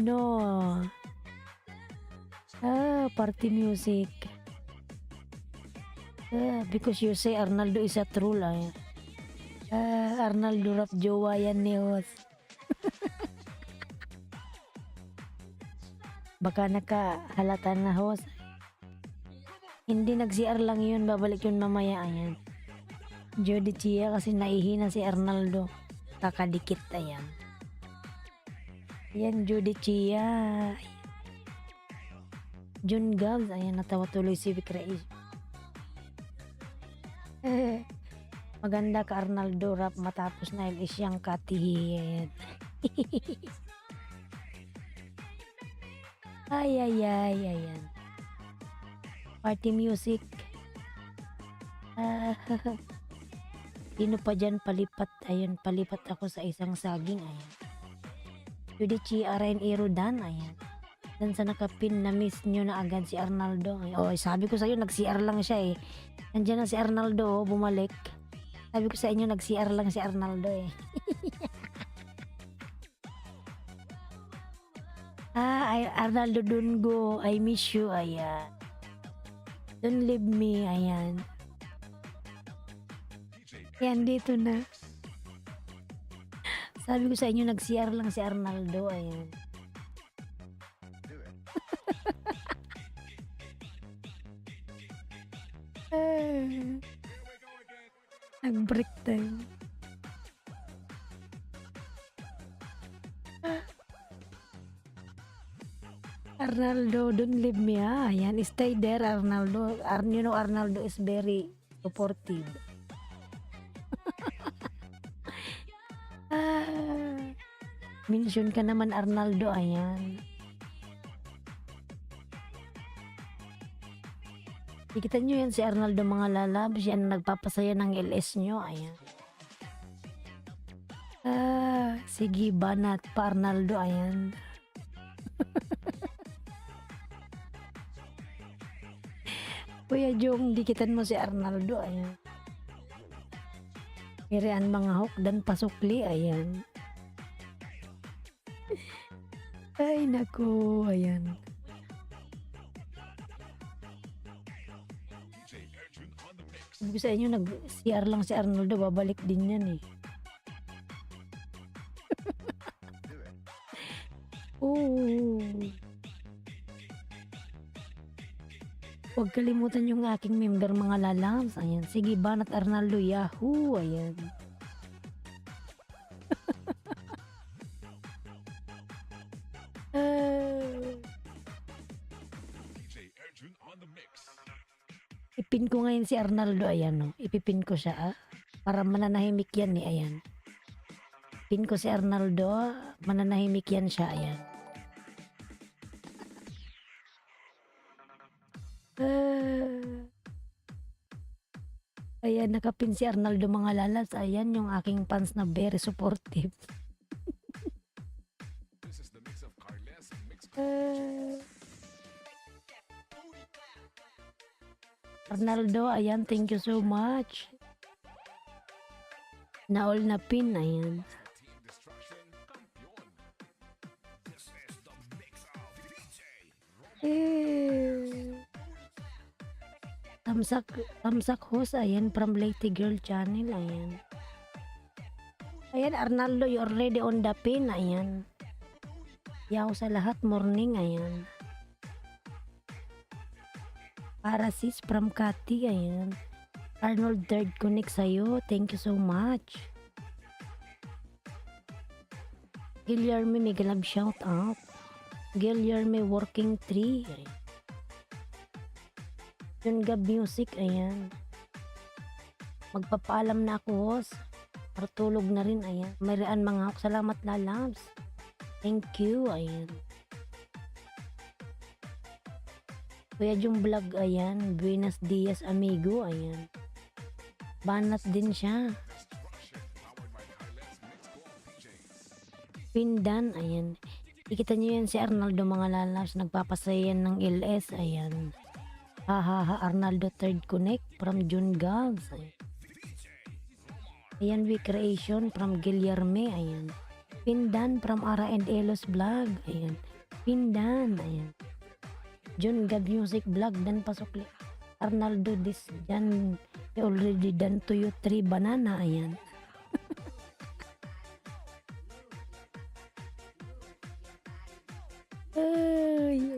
No. Party music. Because you say Arnaldo is a troll. Arnaldo rap jowa yan ni host. Baka nakahalata na host. Hindi nag-CR lang yun. Babalik yun mamaya. Ayan. Jody Chia kasi naihina si Arnaldo. Kakadikit. Ayan. Ayan, Jody Chia. Jun Gabs. Ayan, natawa tuloy si Creation. Maganda ka Arnaldo rap matapos na LS siyang katihid. Ay, ay, ay, ayan. Party music. Ah, sino pa dyan palipat? Ayun, palipat ako sa isang saging. Ayan. Pwede CRN Irudan. Ayan. Dan sa nakapin na miss nyo na agad si Arnaldo. Ay, oh, sabi ko sa iyo nag-CR lang siya eh. Nandiyan na si Arnaldo, oh, bumalik. Sabi ko sa inyo nag-CR lang si Arnaldo eh. Arnaldo don't go. I miss you. Ayan. Don't leave me. Ayan. Ayan, dito na. Sabi ko sa inyo nag-CR lang si Arnaldo. Ayan. Nag-break time. Arnaldo, don't leave me ah. Ayan, stay there Arnaldo. You know Arnaldo is very supportive. Mention ka naman Arnaldo, ayan. Kita nyo yan si Arnaldo mga lalabs, yan nagpapasaya ng LS nyo, ayan. Sige, banat pa Arnaldo, ayan. Kuya Jong, dikitan mo si Arnaldo, ayan. Irian mga hawk dan pasukli, ayan. Ay, naku, ayan. Sabi ko sa inyo, nag-CR lang si Arnaldo, babalik din yan eh. Oo. Huwag kalimutan yung aking member mga lalams. Ayan, sige, banat Arnaldo, yahoo, ayan. Ipin ko ngayon si Arnaldo, ayan no. Ipipin ko siya para mananahimik yan eh, ayan. Pin ko si Arnaldo, mananahimik yan siya, ayan. Ayan, nakapin si Arnaldo mga lalas. Ayan, yung aking fans na very supportive. Arnaldo, ayan, thank you so much. Na all na pin, ayan. Tamsak host, ayan, from Lady Girl Channel, ayan. Ayan, Arnaldo, you already on the pin, ayan. Yaw sa lahat, morning, ayan. Para sis from Kati, ayan. Arnold third connect sa'yo, thank you so much. Guillermo, may galab shout out. Guillermo working 3, ayan. Yun gab music, ayan. Magpapaalam na ako, host. Martulog na rin, ayan. Mayroon mga hawk. Salamat lalabs. Thank you, ayan. Kuya yung vlog, ayan. Buenos dias, amigo, ayan. Banat din siya. Pindan, ayan. Ikita nyo yan si Arnaldo mga lalabs. Nagpapasaya ng LS, ayan. Hahaha, Arnaldo third connect from June Gals. Ayan, we creation from Guillerme. Ayan. Pindan from Ara and Elos vlog. Ayan. Pindan. Ayan. June Gab music vlog dan pasok. Arnaldo this dyan. Already done to you 3 banana. Ayan. Ay.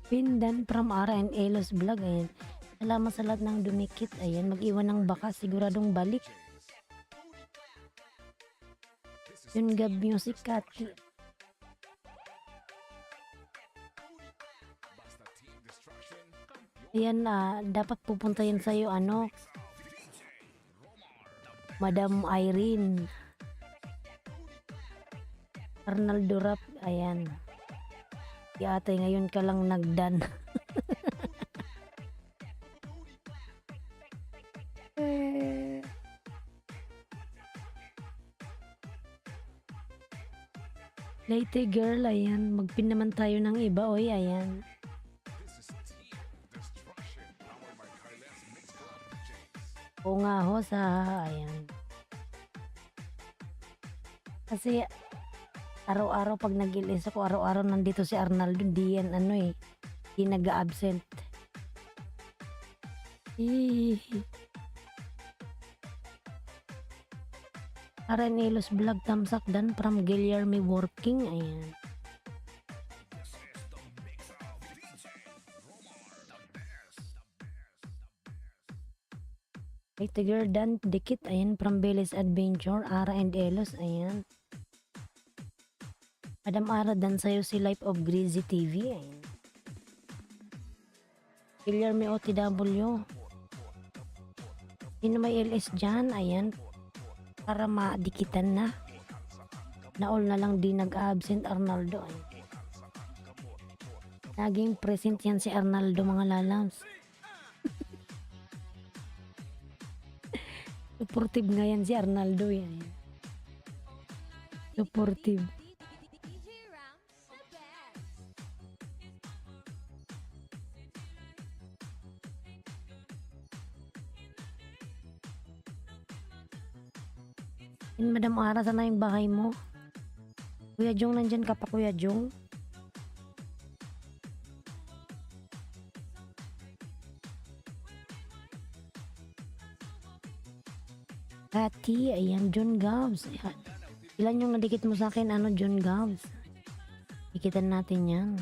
Pindan from Ara and Elos vlog, ayan. Salamat sa lahat ng dumikit, ayan. Mag-iwan ng baka, siguradong balik. Yun gab music, Kati. Ayan, dapat pupunta yan sa'yo, ano, Madam Irene. Arnaldo Rap, ayan. Si ate, ngayon ka lang nagdan. Late girl, ayan. Magpin naman tayo ng iba, oy, ayan. Oo nga ho, ayan. Kasi, araw-araw pag nag-ilis ako, araw-araw nandito si Arnaldo, di yan, ano eh, di nag-absent. Arenelos Vlog Tamsak Dan from Guillermo Working, ayan. Tiger Dan Dikit, ayan, from Belis Adventure, Ara and Elos, ayan. Madam Ara Dan sa'yo si Life of Greasy TV, ayan. Guillermo OTW. Sino may LS dyan, ayan. Para madikitan na. Naol na lang di nag-absent Arnaldo, ayan. Naging present yan si Arnaldo, mga lalams. Supportive nga yan si Arnaldo, yan. Supportive. Madam Ara, sana yung bahay mo? Kuya Jong, nandyan ka pa, Kuya Jong? Kati, ayan, John Gabs. Ayan. Ilan yung nadikit mo sa akin, ano, John Gabs? Ikitan natin yan.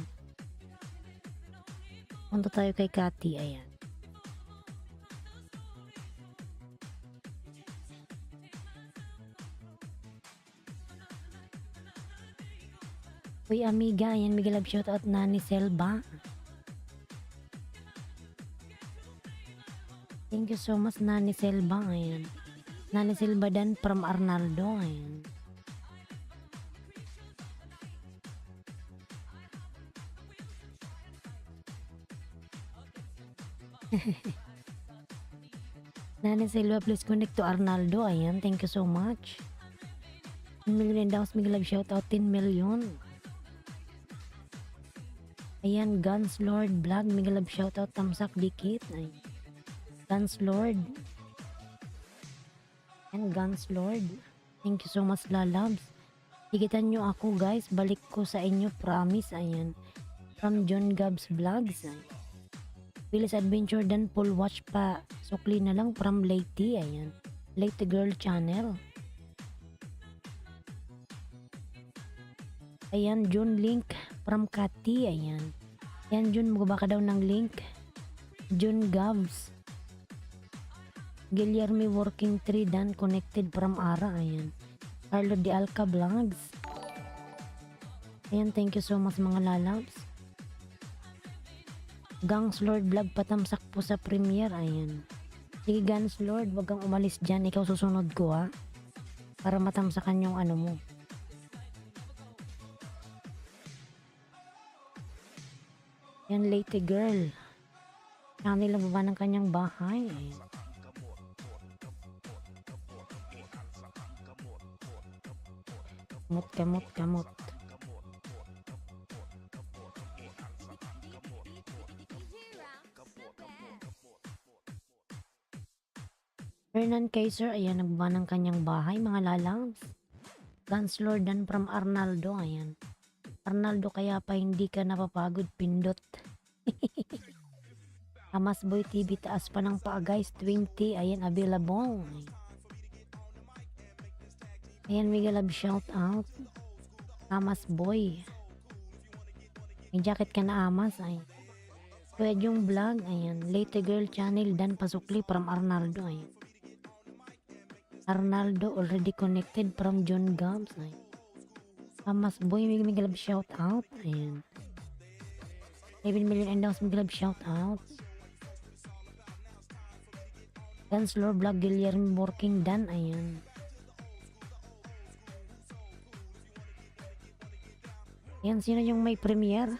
Punta tayo kay Kati, ayan. Uy, amiga, ayan, Miguel Love shoutout na ni Selba. Thank you so much, Nani Selba, ayan. Nani Selba Dan from Arnaldo, ayan. Nani Selva, please connect to Arnaldo, ayan. Thank you so much. 1 million daw, Miguel Love shoutout, 10 million. Ayan, Guns Lord Vlog, Miguel Love shoutout, Tamsak Dikit, ayan. Guns Lord. And Guns Lord. Thank you so much, lalabs. Higitan nyo ako, guys. Balik ko sa inyo, promise. Ayan. From John Gabs Vlogs. Willis Adventure Dan full watch pa. Sukli na lang from Lady. Ayan. Lady Girl Channel. Ayan, June Link from Kati. Ayan. Ayan, June. Magba ka daw ng link. June Gabs. Guillermo Working 3 Dan connected from Ara, ayan. Carlo de Alca Vlogs. Ayan, thank you so much, mga lalabs. Gangs Lord Vlog, patamsak po sa premiere, ayan. Sige, Guns Lord, wag kang umalis dyan, ikaw susunod ko, ha, para matamsakan yung ano mo. Ayan, Late Girl. Channel lang ba ng kanyang bahay, ayan. Kamot. Hernan Kaiser, ayan, nagbaba ng kanyang bahay, mga lalabs. Guns Lord Dan from Arnaldo, ayan. Arnaldo, kaya pa hindi ka napapagod, pindot. Amas Boy TV, taas pa ng paa, guys, 20, ayan, available. Ayan, Miguel Love shout out. Amas Boy. May jacket ka na, Amas, ay. Kuya yung vlog, ayan. Late Girl Channel Dan pasukli from Arnaldo, ayan. Arnaldo already connected from John Gabs, ay. Amas Boy, Miguel Love shout out, ayan. 11 million and down, Miguel Love shout out. Chancellor Vlog Guillermo Working Dan, ayan. Ayan, sino yung may premiere?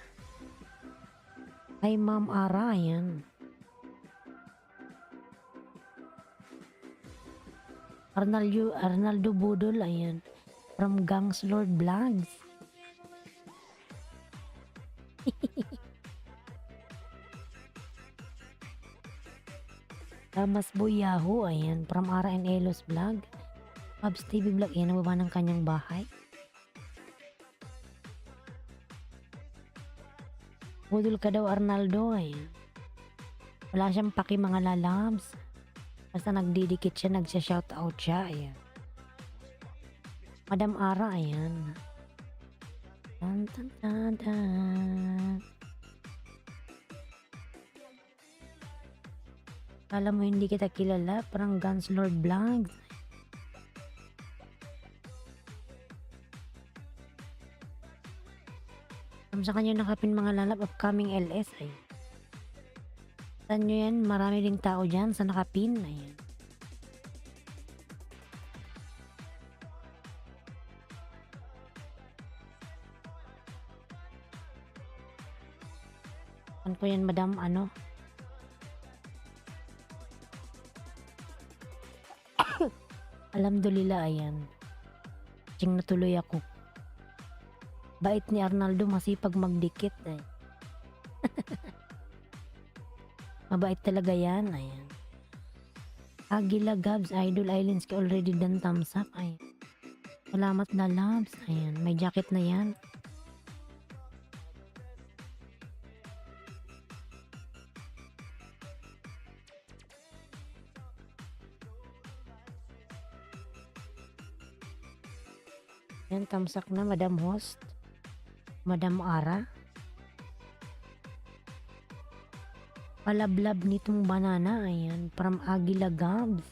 Ay, Ma'am Ara, ayan. Arnaldo Budol, ayan. From Gangs Lord Vlogs. Damas Boy Yahoo, ayan. From Ara and Elos Vlog. Pabs TV Vlog, ayan. Nababa ng kanyang bahay. Budol ka daw, Arnaldo, ayan. Wala siyang paki mga lalabs. Basta nagdidikit siya, nagsya-shoutout siya, ayan. Madam Ara, ayan. Tan, tan, tan, tan. Kala mo hindi kita kilala, parang Guns Lord Vlogs. Sa kanya nakapin mga lalab upcoming LS, ay. Saan nyo yan? Marami ding tao dyan sa nakapin, ayan. Saan ko yan, madam, ano? Alhamdulillah, ayan. Ching natuloy ako. Bait ni Arnaldo, masipag magdikit, eh. Mabait talaga yan, ayan. Agila Gabs, Idol Islands ka already done thumbs up, ayan. Salamat na Labs, ayan. May jacket na yan. Ayan, thumbs up na, Madam Host. Madam Ara. Palablab nitong banana, ayan. From Agila Gabs.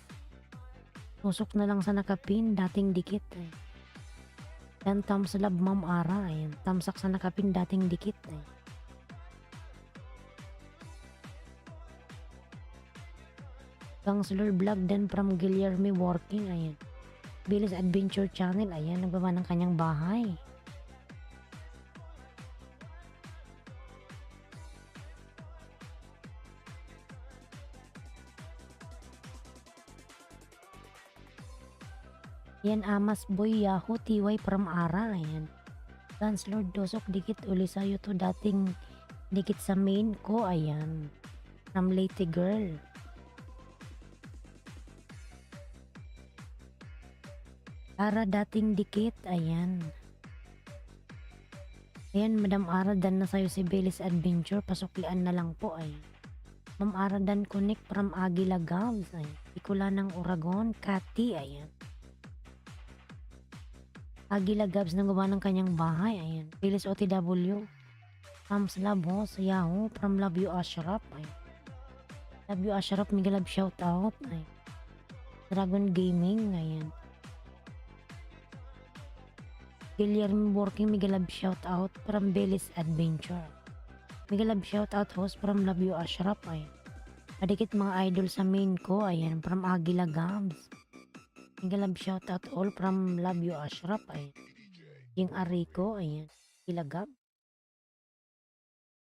Tusok na lang sa nakapin, dating dikit, eh. Yan, thumbs love, Ma'am Ara, ayan. Thumbs up sa nakapin, dating dikit, eh. Counselor Vlog din from Guillermo Working, ayan. Billy's Adventure Channel, ayan. Nagbaba ng kanyang bahay. Yan, Amas Boy Yahoo TY from Ara, ayan. Guns Lord Dosok, dikit uli sa'yo to, dating dikit sa main ko, ayan. From Lady Girl. Ara, dating dikit, ayan. Ayan, Madam Ara, dan na sa'yo si Billy's Adventure, pasuklian na lang po, ayan. Ma'am Ara, dan connect from Agila Gabs, ayan. Ikula ng Oragon, Kati, ayan. Agila Gabs nang gawa ng kanyang bahay, ayan. Billy's OTW. Thumbs love ho sa Yahoo from Love You Ashraf, ayan. Love You Ashraf, mega love shoutout, ayan. Dragon Gaming, ayan. Guillermo Working, mega love shoutout from Billy's Adventure. Mega love shoutout host from Love You Ashraf, ayan. Kadikit mga idol sa main ko, ayan. From Agila Gabs. Mega love shoutout all from Love You Ashraf, ayan. Yung Arico, ayan. Ilagab.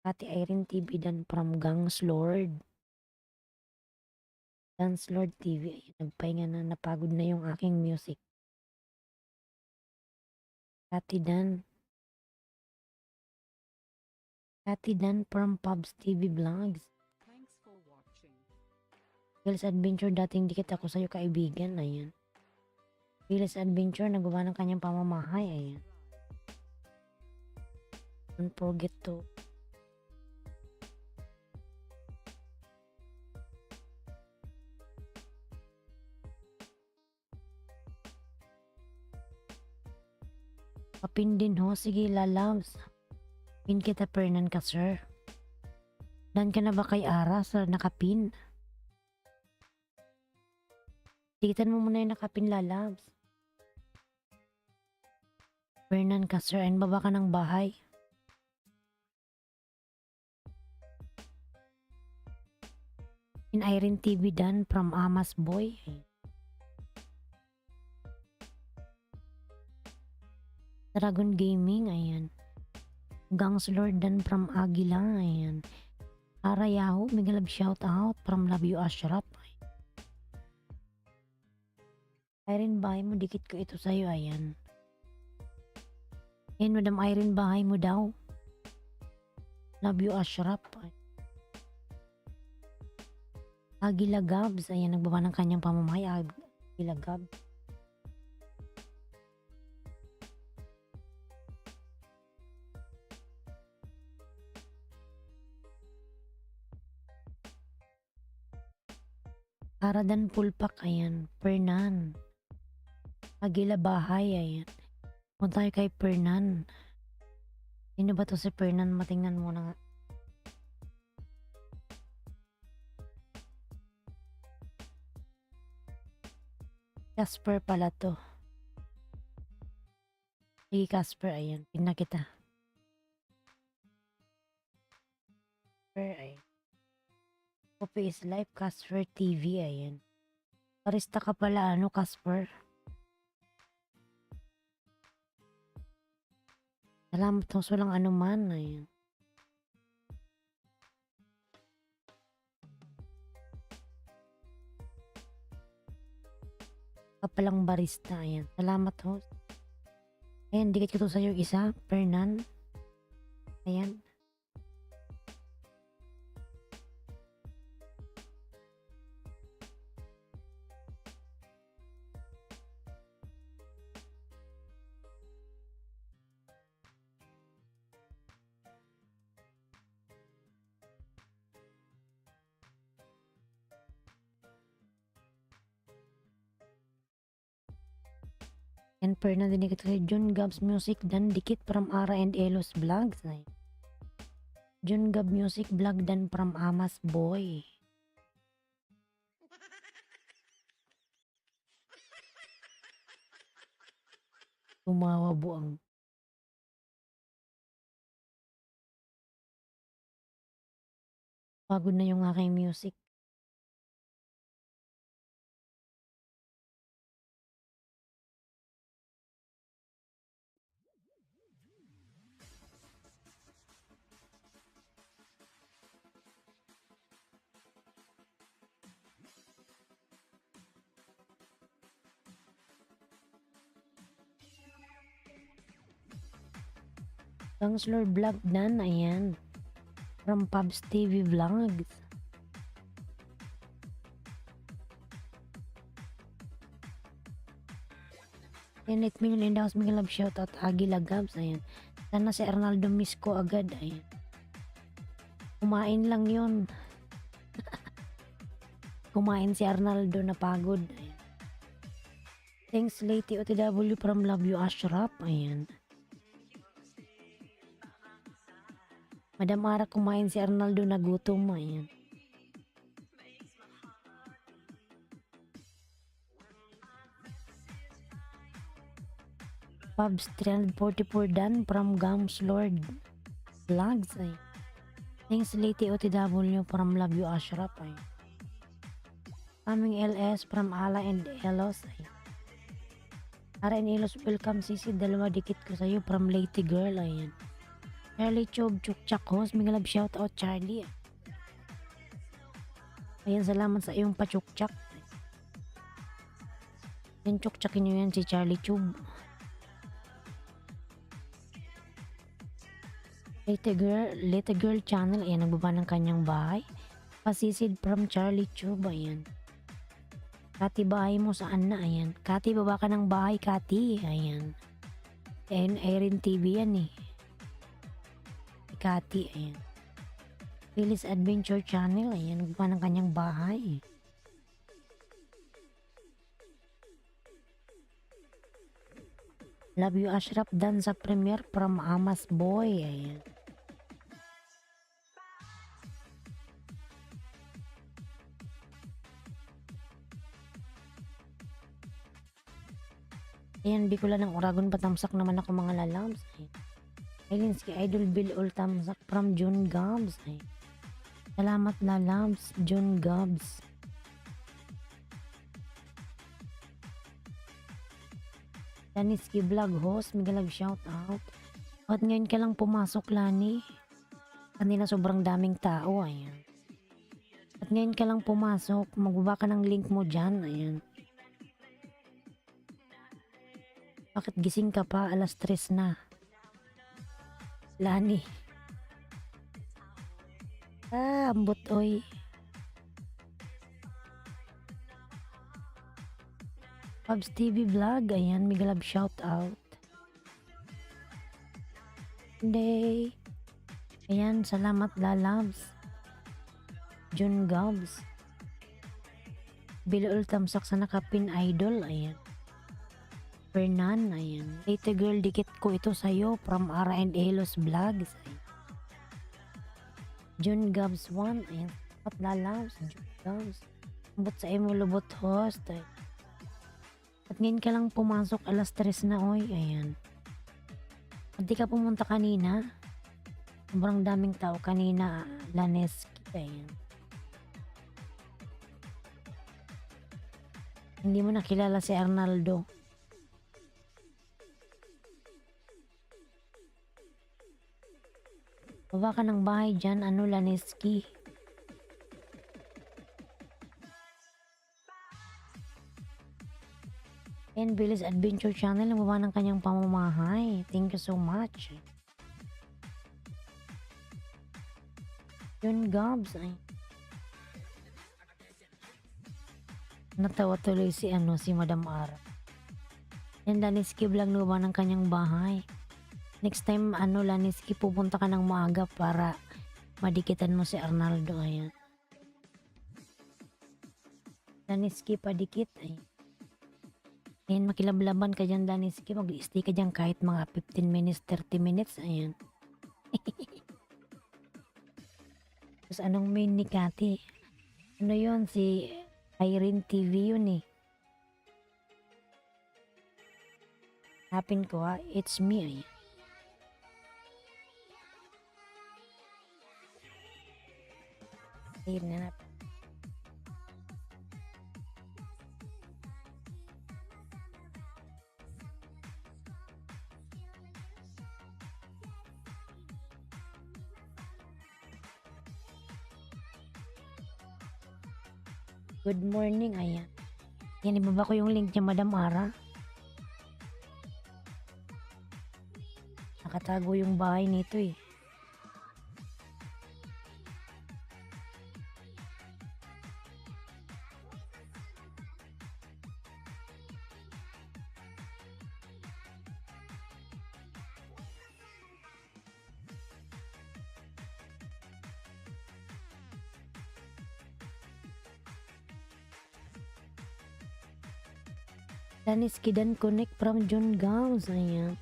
Kati Irene TV dan from Gangs Lord. Gangs Lord TV, ayan. Nagpahinga na, napagod na yung aking music. Kati Dan from Pubs TV Vlogs. Thanks for watching. Billy's Adventure, dating dikit ako sa'yo kaibigan, ayan. Billy's Adventure, nagawa ng kanyang pamamahay, ayan. Don't forget to papin din ho, sige lalabs. Pin kita pernan ka sir. Dan ka na ba kay Ara sa nakapin? Tikitan mo muna yung nakapin lalabs. Pernan ka sir, and baba ka ng bahay. In Irene TV Dan from Amas Boy. Dragon Gaming, ayan. Gangs Lord Dan from Agila, ayan. Ara Yahoo, mega love shout out from Love You Ashraf. Irene, bahay mo, dikit ko ito sa'yo, ayan. Ayan, Madam Irene, bahay mo daw. Love You Ashraf. Agila Gabs, ayan, nagbaba ng kanyang pamamahay. Agila Gabs. Aradan Pulpak, ayan. Pernan. Agila Bahay, ayan. Punta tayo kay Pernan. Sino ba to si Pernan? Matingnan muna nga. Casper pala to. Sige, Casper, ayan. Pina kita. Casper, ayan. Copy is live, Casper TV, ayan. Parista ka pala, ano, Casper? Salamat kung walang anuman, ayan. Kapalang barista, ayan. Salamat, host. Ayan, dikit ko to sa'yo isa, Fernan. Ayan. And Fernan, dinikit kay John Gabs Music dan dikit from Ara and Elos Vlogs. Ay. John Gab Music Vlog dan from Amas Boy. Tumawa buang. Pagod na yung aking music. Counselor Vlog dan, ayan. From Pubs TV Vlogs. And 8 million in the house, mga love shoutout, Agila Gabs, ayan. Sana si Arnaldo miss ko agad, ayan. Kumain lang yun. Kumain si Arnaldo, napagod, ayan. Thanks Lady OTW from Love You Ashraf, ayan. Madam Ara, kumain si Arnaldo, nagutom, ayan. Pubs 344 dan from Gams Lord Vlogs, ay. Thanks Lady OTW from Love You Ashraf, ay. Coming LS from Ala and Elos, ay. Ara and Elos, welcome sisi, dalawa dikit ko sa'yo from Lady Girl, ayan. Charlie Chob Chukchak host, mga love shout out Charlie. Ayan, salamat sa iyong pachukchak. Yan, chukchakin nyo yan si Charlie Chob. Little Girl Channel, ayan, nagbaba ng kanyang bahay. Pasisid from Charlie Chob, ayan. Kati, bahay mo saan na, ayan. Kati, baba ka ng bahay, Kati, ayan. Ayan, Irene TV yan, eh. Kati, ayan. Phyllis Adventure Channel, ayan, nagbaba ng kanyang bahay. Love You Ashraf dan sa premiere from Amas Boy, ayan. Ayan, Bicol ng Oragon, patamsak naman ako mga lalams, ayan. Ayun, si Idol Bill Ul tamsak from June Gams, ayan. Salamat lalabs, John Gabs. Laniski Vlog Host, Migalag shout out. At ngayon ka lang pumasok, Lani. Kanina sobrang daming tao, ayan. At ngayon ka lang pumasok, magbaba ka ng link mo dyan, ayan. Bakit gising ka pa? Alas 3 na. Lani. Ambot oy. Pabs TV Vlog, ayan, Migalab shout out. Day. Ayan, salamat lalabs. John Gabs. Bilul tamsak sa nakapin idol, ayan. Fernan, ayan. Later girl, dikit ko ito sa'yo from Ara and Elos Vlogs. Ayan. John Gabs 1, ayan. At lalabs, John Gabs. Ambot sa imo lubot host, ayan. At ngayon ka lang pumasok, alas 3 na oy, ayan. At di ka pumunta kanina. Sobrang daming tao kanina, Laneski, ayan. Hindi mo nakilala si Arnaldo. Baba ka ng bahay dyan, ano, Laneski. And Billy's Adventure Channel, nababa ng kanyang pamamahay. Thank you so much. Yun, Gabs. Ay. Natawa tuloy si Madam Ara. Yan, Laniski Vlog, nababa ng kanyang bahay. Next time, Laniski, pupunta ka ng maaga para madikitan mo si Arnaldo. Ayan. Laniski, padikit. Ay. Ayan, makilablaban ka dyan, Laniski. Mag-stay ka dyan kahit mga 15 minutes, 30 minutes. Ayan. Tapos anong main ni Kati? Ano yun? Si Irene TV yun eh. Hapin ko ha. It's me. Ayan. Ayun na natin. Good morning, ayan. Yan, ibaba ko yung link niya, Madam Ara. Nakatago yung bahay nito eh. Laniski dan connect from John Gauss, ayan.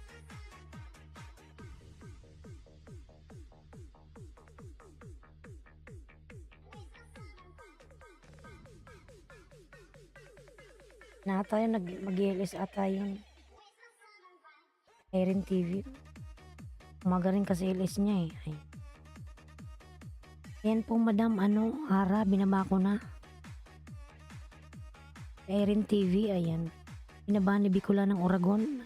Na tayo mag-LS ata yun. Irene TV. Umaga rin kasi LS niya eh. Ay. Yan po, Madam Ara, binaba ko na. Irene TV, ayan. Binaba ni Bicola ng Oragon.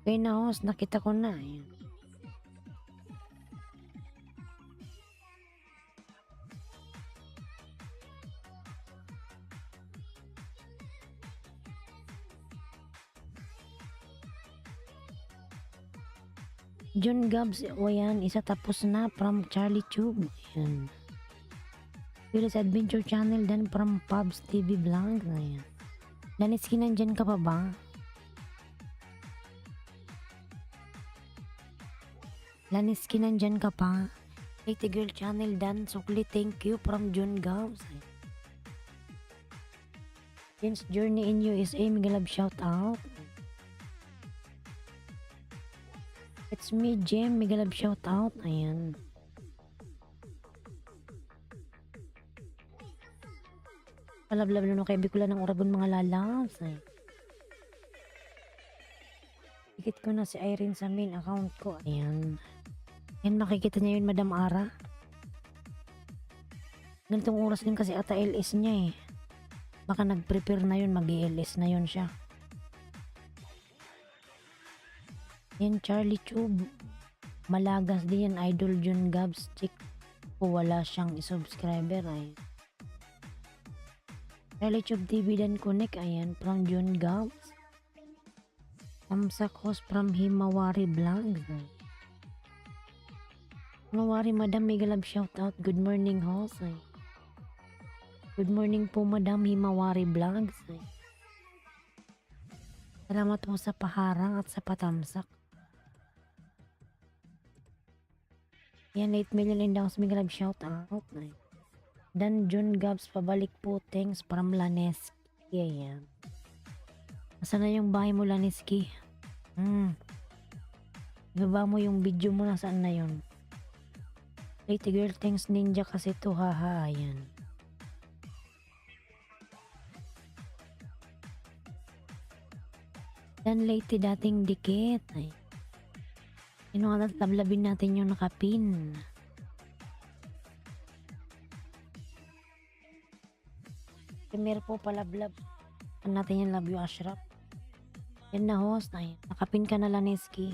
Okay na host, nakita ko na. Ayan. John Gabs, o yan, isa tapos na from Charlie Tube. Ayan. Willis Adventure Channel, then from Pubs TV Vlog. Ayan. Laniski, nandyan ka pa ba? Laniski, nandyan ka pa? Lady Girl Channel, Dan Sukli, thank you from John Gabs. James Journey in USA, Migalab shout out. It's me, Jem. Mega love shout out. Ayan. Palablab na kay Bicula ng Oragon mga lalabs. Ay. Ikit ko na si Irene sa main account ko. Ayan. Yan, makikita niya yun, Madam Ara. Ganitong oras din kasi ata LS niya eh. Baka nag-prepare na yun, mag-LS na yun siya. Yan, Charlie Tube. Malagas din yan, Idol Jun Gabs. Chick po wala siyang subscriber ay. Charlie Tube TV dan connect, ayan, from Jun Gabs. Tamsak host from Himawari Vlogs. Himawari, Madam, mega love shout out. Good morning, host. Ay. Good morning po, Madam Himawari Vlogs. Ay. Salamat po sa paharang at sa patamsak. Yan, 8 million in down. Mega love shout out. Ay. Dan Jun Gabs, pabalik po. Thanks from Laneski. Yan. Nasaan na yung bahay mo, Laneski? Ibaba mo yung video mo, nasaan na yun? Lady girl, thanks ninja kasi to, haha. Ayan. Dan lady dating dikit. Ay. Sino nga tablabin natin yung nakapin? Premier po palablab. Ano natin yung love you, Ashraf? Yan na, host. Ay, nakapin ka na, Laneski.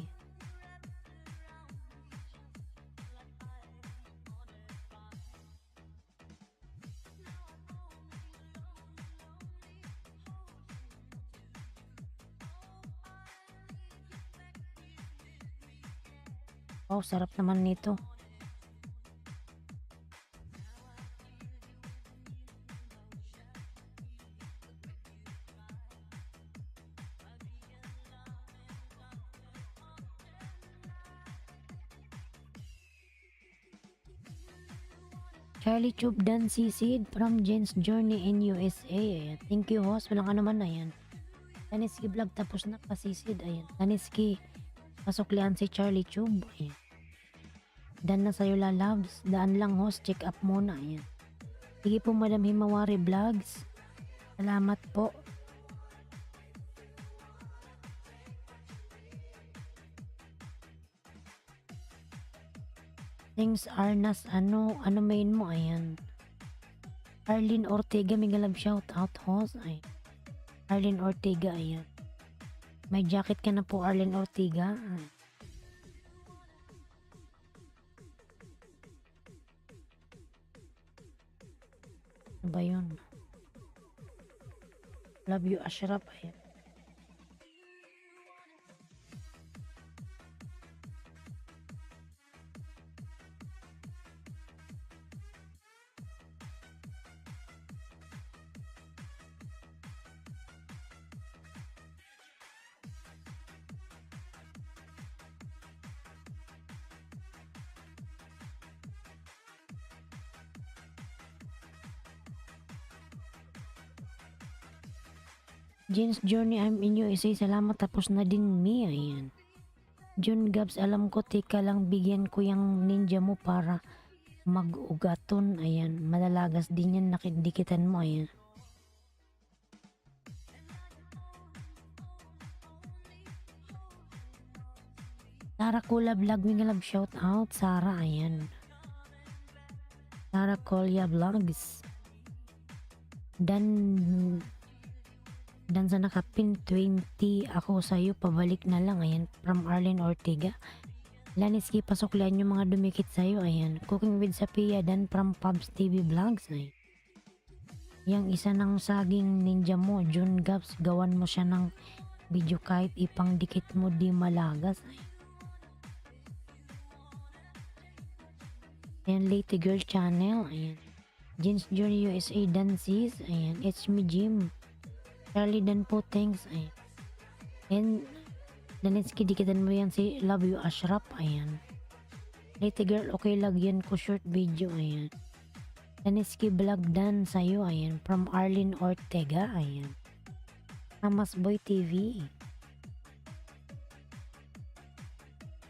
Wow, sarap naman nito. Charlie Tube Dan Sisid from Jen's Journey in USA. Ayan. Thank you, host. Walang ano man na yan. Laneski vlog tapos na pasisid. Ayan. Laneski, pasuklian si Charlie Tube. Ayan. Dan na sa'yo, lalabs. Daan lang, host. Check up muna. Ayan. Sige po, Madam Himawari Vlogs. Salamat po. Thanks, Arnas. Ano main mo? Ayan. Arlene Ortega, mega love shout out, host. Ay. Arlene Ortega, ayan. May jacket ka na po, Arlene Ortega. Ay. Ano ba yun? Love you, Ashraf. Ayan. Jen's Journey, I'm in USA. Salamat, tapos na din mi. Ayan. Jun Gabs, alam ko, tika lang, bigyan ko yung ninja mo para mag-ugaton. Ayan. Malalagas din yan, nakidikitan mo. Ayan. Sara Kula Vlog, mega love shout out. Sara, ayan. Sara Kolya Vlogs. Dan sa nakapin 20 ako sa'yo, pabalik na lang. Ayan, from Arlene Ortega. Laneski, pasuklian yung mga dumikit sa'yo. Ayan, Cooking with Sapia, dan from Pubs TV Vlogs. Ay. Yang isa ng saging ninja mo, Jun Gabs, gawan mo siya ng video kahit ipang dikit mo di malagas. Ay. Ayan, Lady Girl Channel. Ayan, Jen's Journey USA Dances. Ayan, it's me, Jim. Charlie Dan po, thanks. Ayan. And Laneski, dikitan mo yan si Love You, Ashraf. Ayan. Lady Girl, okay, lagyan ko short video. Ayan. Laneski Vlog Dan sa'yo. Ayan. From Arlene Ortega. Ayan. Hamas Boy TV.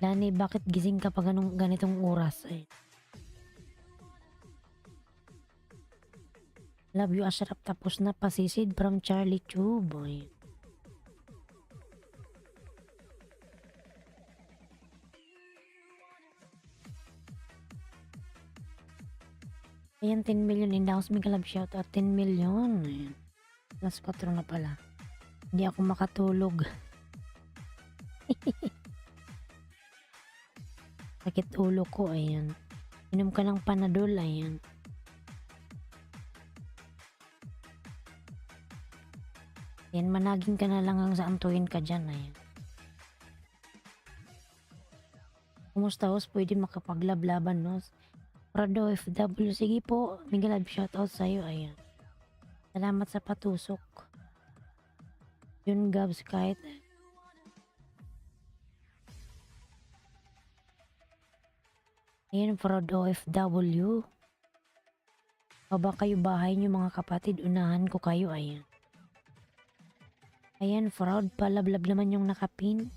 Lani, bakit gising ka pa ganitong oras? Ay, love you, Ashraf. Tapos na, pasisid from Charlie Chu, boy. Ayan, 10 million in the house. Mega love shoutout. 10 million. Ayan. Plus 4 na pala. Hindi ako makatulog. Sakit ulo ko, ayan. Inom ka ng Panadol, ayan. Ayan, managing ka na lang ang saantuin ka dyan, ayan. Kumusta, host? Pwede makapaglaban, no? Prado FW, sige po. Mega love shoutout sa'yo, ayan. Salamat sa patusok. Yun, Gabs, kahit ayan, fraud OFW. Baba kayo bahay nyo mga kapatid, unahan ko kayo, ayan. Ayan, fraud, palablab naman yung nakapin.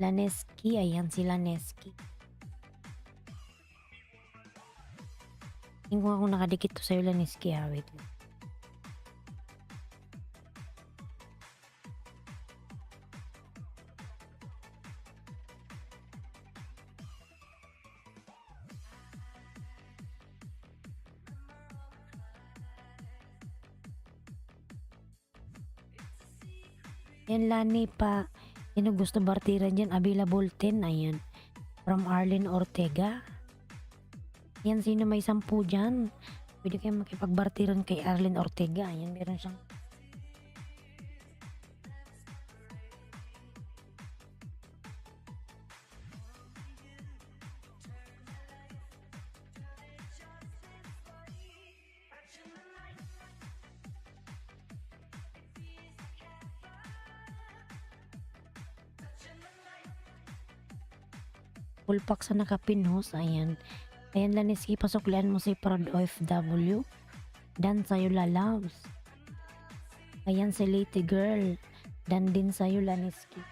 Laneski, ayan si Laneski. Tingnan ko kung nakadikit to sa'yo, Laneski, ha, wait lang. Yan, Lani pa. Sino gusto bartiran dyan? Available 10. Ayan. From Arlene Ortega. Yan, sino may 10 dyan? Pwede kayo makipagbartiran kay Arlene Ortega. Ayan, meron siyang full pack sa nakapin, host. Ayan. Ayan, Laneski, pasuklian mo si Proud OFW. Dan sa'yo, Lalabs. Ayan, si Lady Girl. Dan din sa'yo, Laneski.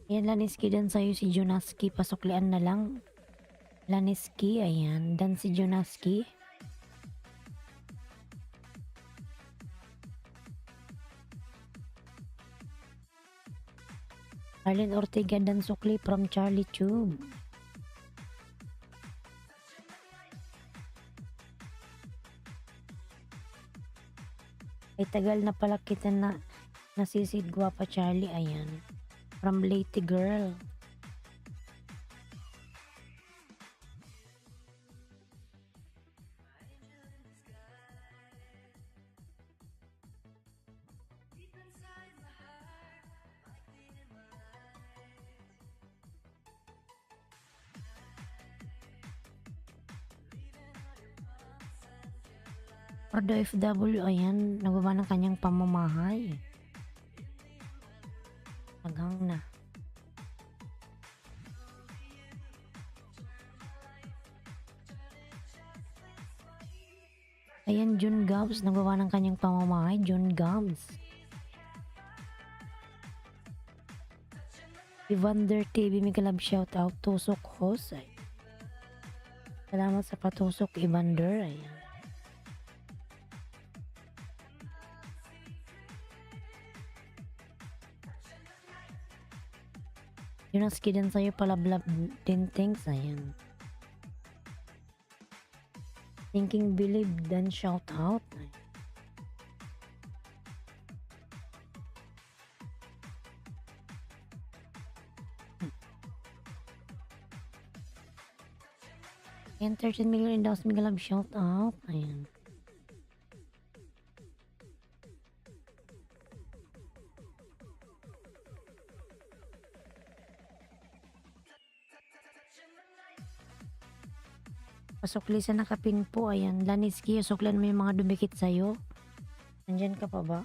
Ayan, Laneski, dan sa'yo si Jonaski. Pasuklian na lang. Laneski, ayan. Dan si Jonaski. Arlene Ortega, dan sukli from Charlie Tube. Ay, tagal na pala kita na nasisid, Guwapa Charlie, ayan. From Lady Girl. Proud FW, ayan, nagbaba ng kanyang pamamahay. Hanggang na. Ayan, June Gabs, nagbaba ng kanyang pamamahay. June Gabs. Evander TV, may kalab shoutout. Tusok host. Ay. Salamat sa patusok, Evander. Ayan. Yun ang skidan sa'yo, palablab din things. Ayan. Thinking believe, then shout out. Ayan, 13 million in daws, may love shout out. Ayan. Pasukli sa nakapin po, ayan. Laniski, suklan mo yung mga dumikit sa'yo. Nandyan ka pa ba?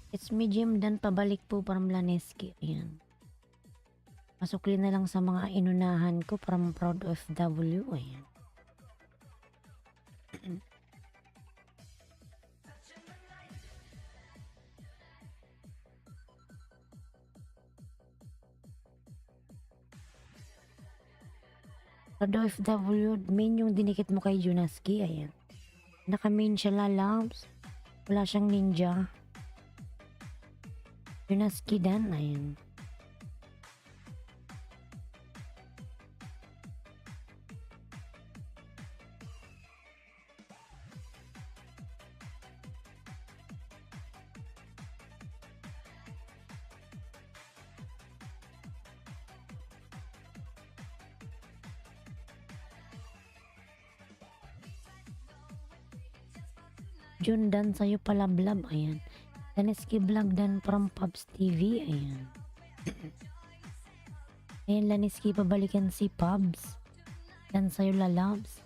It's me, Jim, dan pabalik po from Laniski. Ayan. Pasukli na lang sa mga inunahan ko from Proud OFW. Ayan. Proud OFW, main yung dinikit mo kay Junaski. Ayan. Naka-main siya lalabs. Wala siyang ninja. Junaski dan. Ayan. Jun dan sa'yo palablab. Ayan. Laniski vlog dan from Pubs TV. Ayan. Ayan, Laniski pabalikan si Pubs. Dan sa'yo lalabs.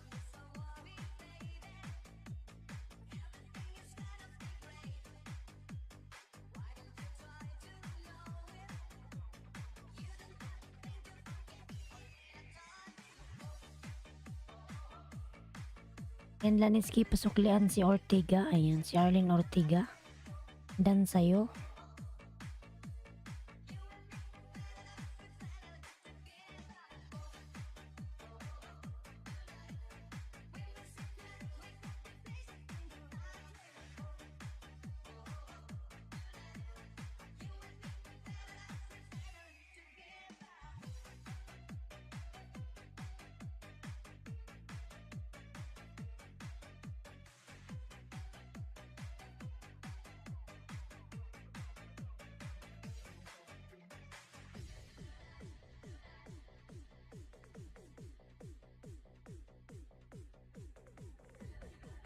Ayan, Laniski pasuklian si Ortega. Ayan, si Arlene Ortega. Dan sa'yo.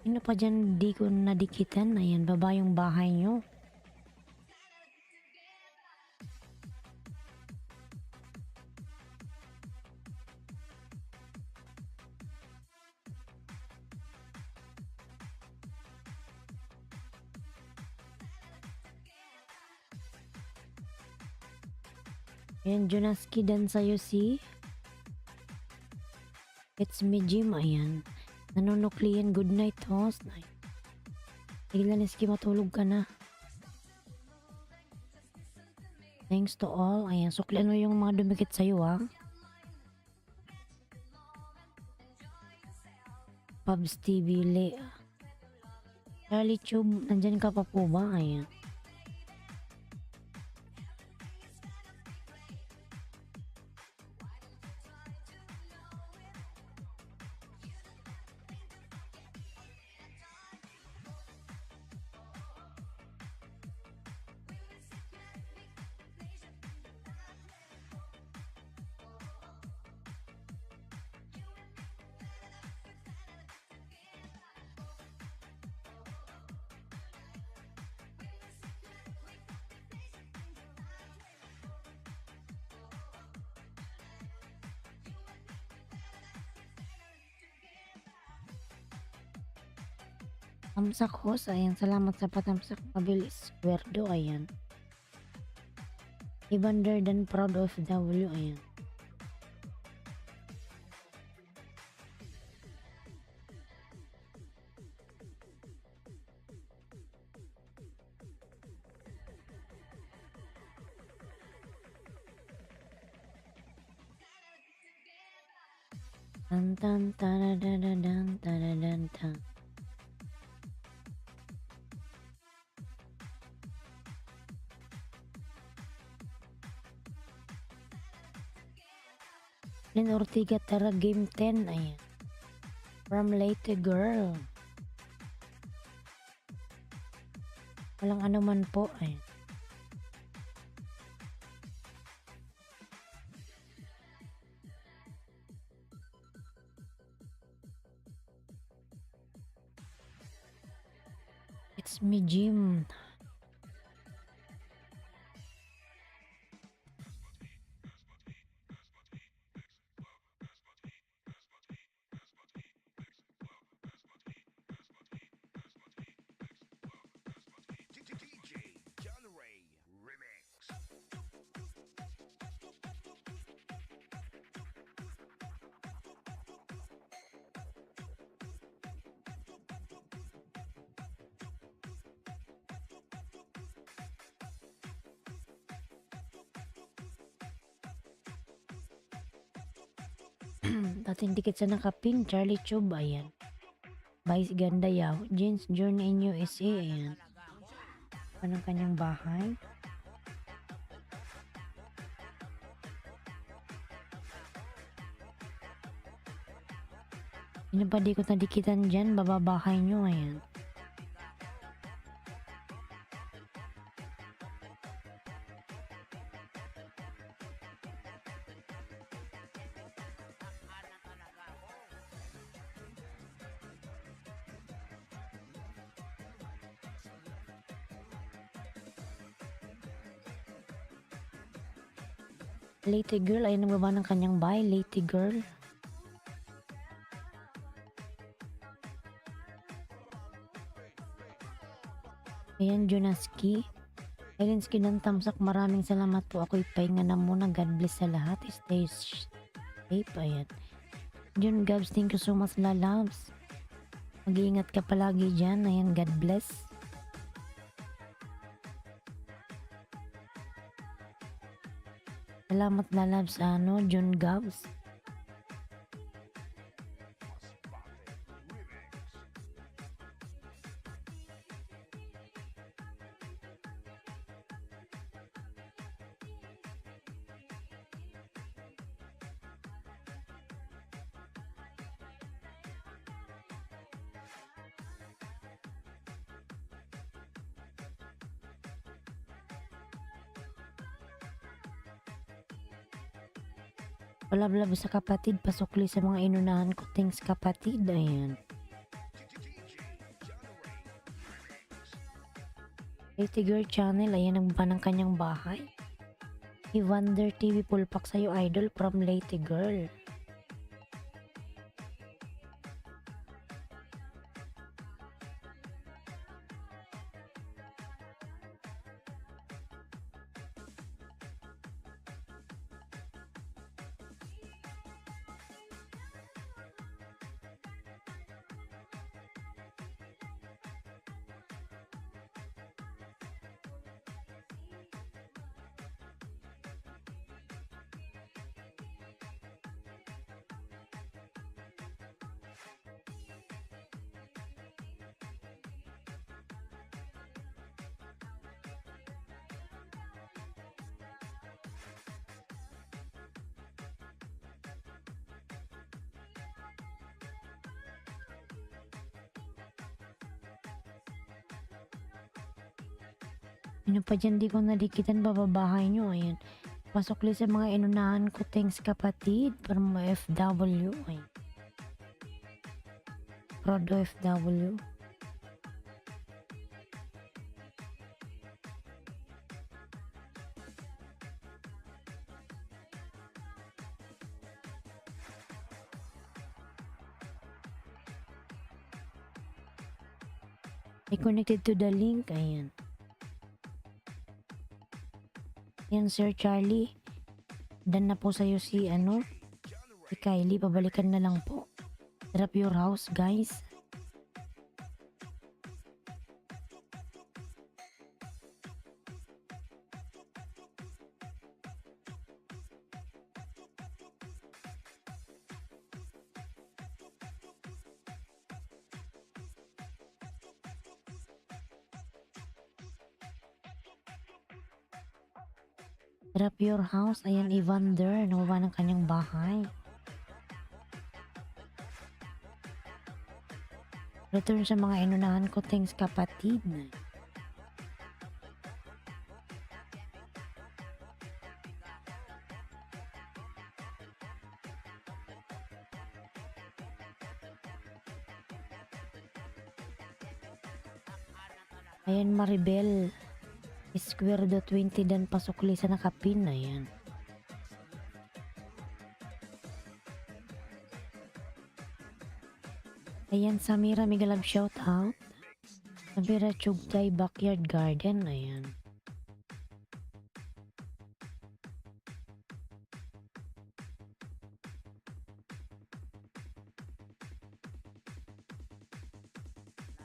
Ano pa dyan di ko nadikitan? Ayan, baba yung bahay nyo. Ayan, Junaski dan sa'yo si It's me, Jim. Ayan. Nanonuklian, good night, host. Sige, Laniski, matulog ka na. Thanks to all. Ayan, suklian mo yung mga dumikit sa'yo, ha. Pubs TV, Charlie Tube, nandyan ka pa po ba? Ayan. Tamsak host, ayan. Salamat sa patamsak. Mabilis. Werdo, ayan. Evander dan Proud of W, ayan. Tan tan taradadan taradan tan. Lynn Ortiga, tara game 10. Ayan. From Leyte Girl. Walang ano man po. Ayan. It's me, Jim. DJ John Ray Remix. Dating dikit sa nakapin, Charlie Chub, ayan. Vice Ganda Yaw, Jeans Journey in USA, ayan. Anong kanyang bahay? Yun pa di ko nadikitan dyan, bababahay nyo, ayan. Lady Girl, ay nagbaba ng kanyang bahay, Lady Girl. Ayan, Jonaski. Elinski ng Tamsak, maraming salamat po. Ako'y pahinga na muna. God bless sa lahat. Stay safe. Ayan. Jun Gabs, thank you so much, lalabs. Mag-iingat ka palagi dyan. Ayan, God bless. Salamat, lalabs. Jun Gabs. Palablab sa kapatid, pasukli sa mga inunahan ko. Thanks kapatid, ayan. Lady Girl Channel, ayan ang ng kanyang bahay. Evander TV, pulpak sa'yo idol from Lady Girl. Ano pa dyan, di ko nadikitan, bababahay nyo, ayan. Pasukli sa mga inunahan ko. Thanks kapatid from FW, ayan. Prodo FW. I connected to the link, ayan. Yan, Sir Charlie. Dan na po sa'yo si Kylie. Pabalikan na lang po. Drop your house, guys. Drop your house. Ayan, Evander. Nakuha ng kanyang bahay. Return sa mga inunahan ko. Thanks kapatid. Ayan, Maribel. Square do 20 dan pasukli sa nakapin. Ayan. Ayan, Samira Migalab shout out. Samira Chugtay Backyard Garden. Ayan.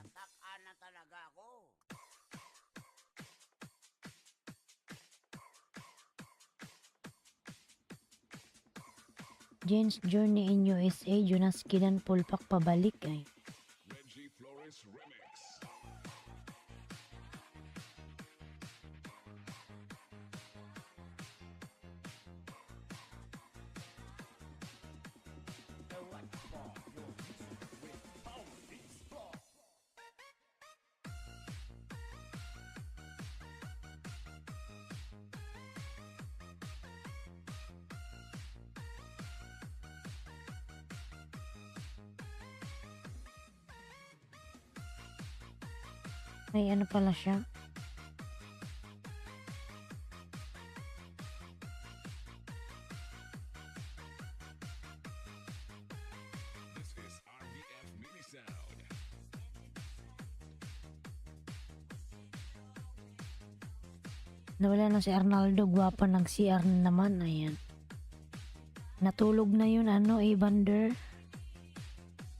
Natakpan na talaga ako. Jane's Journey in USA. Jonas Kidan Pulpak pabalik. Ay. Reggie Flores Remix. May ano pala siya. This is RDF Mini Sound. Nawala na si Arnaldo. Gwapa nag-CR na naman. Ayan. Natulog na yun. Ano, Evander.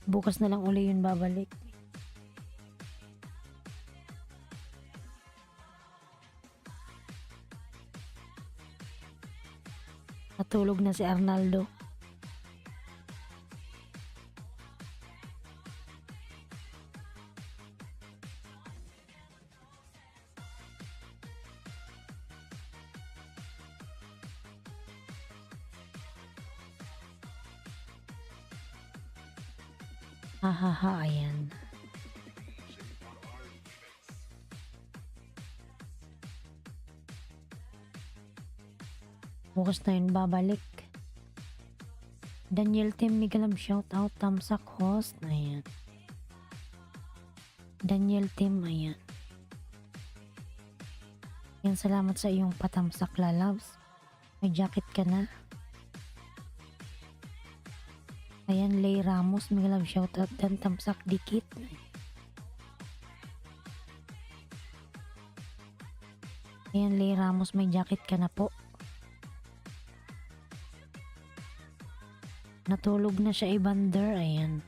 Bukas na lang uli yun babalik. Natulog na si Arnaldo. Hahaha, ayan. Bukas na yun babalik. Daniel Tim Migalab shout out. Tamsak host. Ayan. Daniel Tim, ayan. Yan, salamat sa iyong patamsak, lalabs. May jacket ka na. Ayan, Lay Ramos, Migalab shout out. Dan tamsak dikit. Ayan, Lay Ramos, may jacket ka na po. Natulog na siya, Evander. Ayan.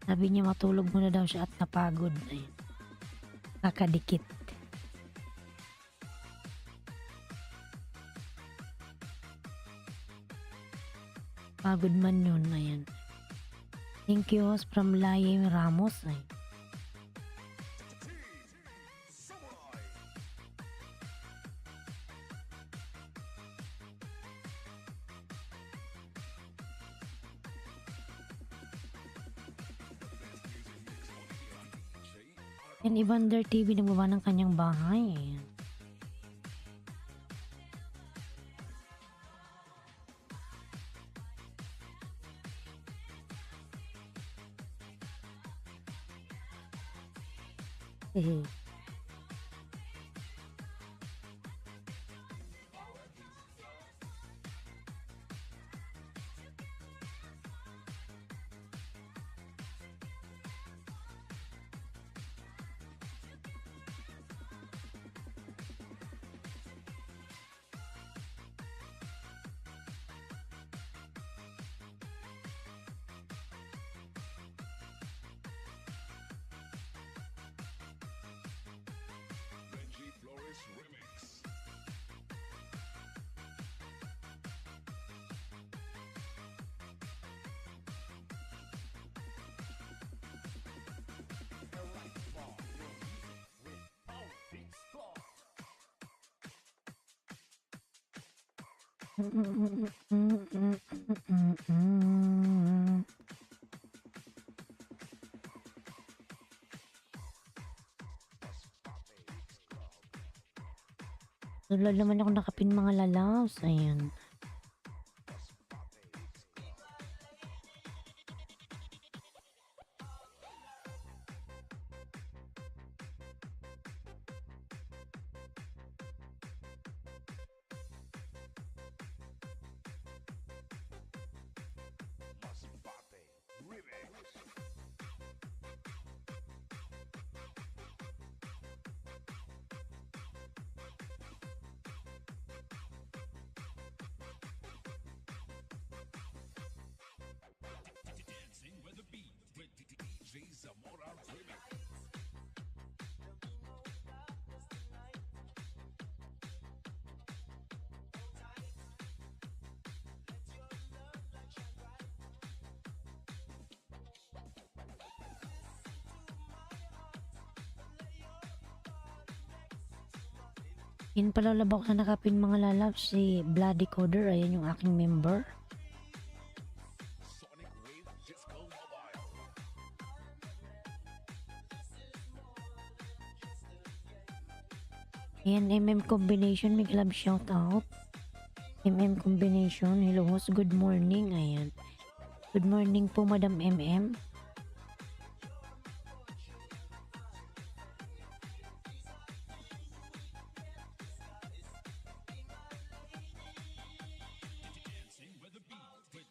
Sabi niya matulog muna daw siya at napagod. Ayan. Kakadikit. Pagod man yun. Ayan. Thank you, host from Laye Ramos. Ayan. Samurai. Yan, Evander TV nagbaba ng kanyang bahay. Ayan. Hehe. Reggie Flores Remix. Tulad naman ako nakapin mga lalaws. Ayan. Yun pala labak na nakapin mga lalabs si Bloody Coder. Ayan yung aking member. Sonic Wave Disco Mobile. Ayan, MM Combination. May club shout out. MM Combination. Hello host. Good morning. Ayan. Good morning po Madam MM. Dancing with the beat.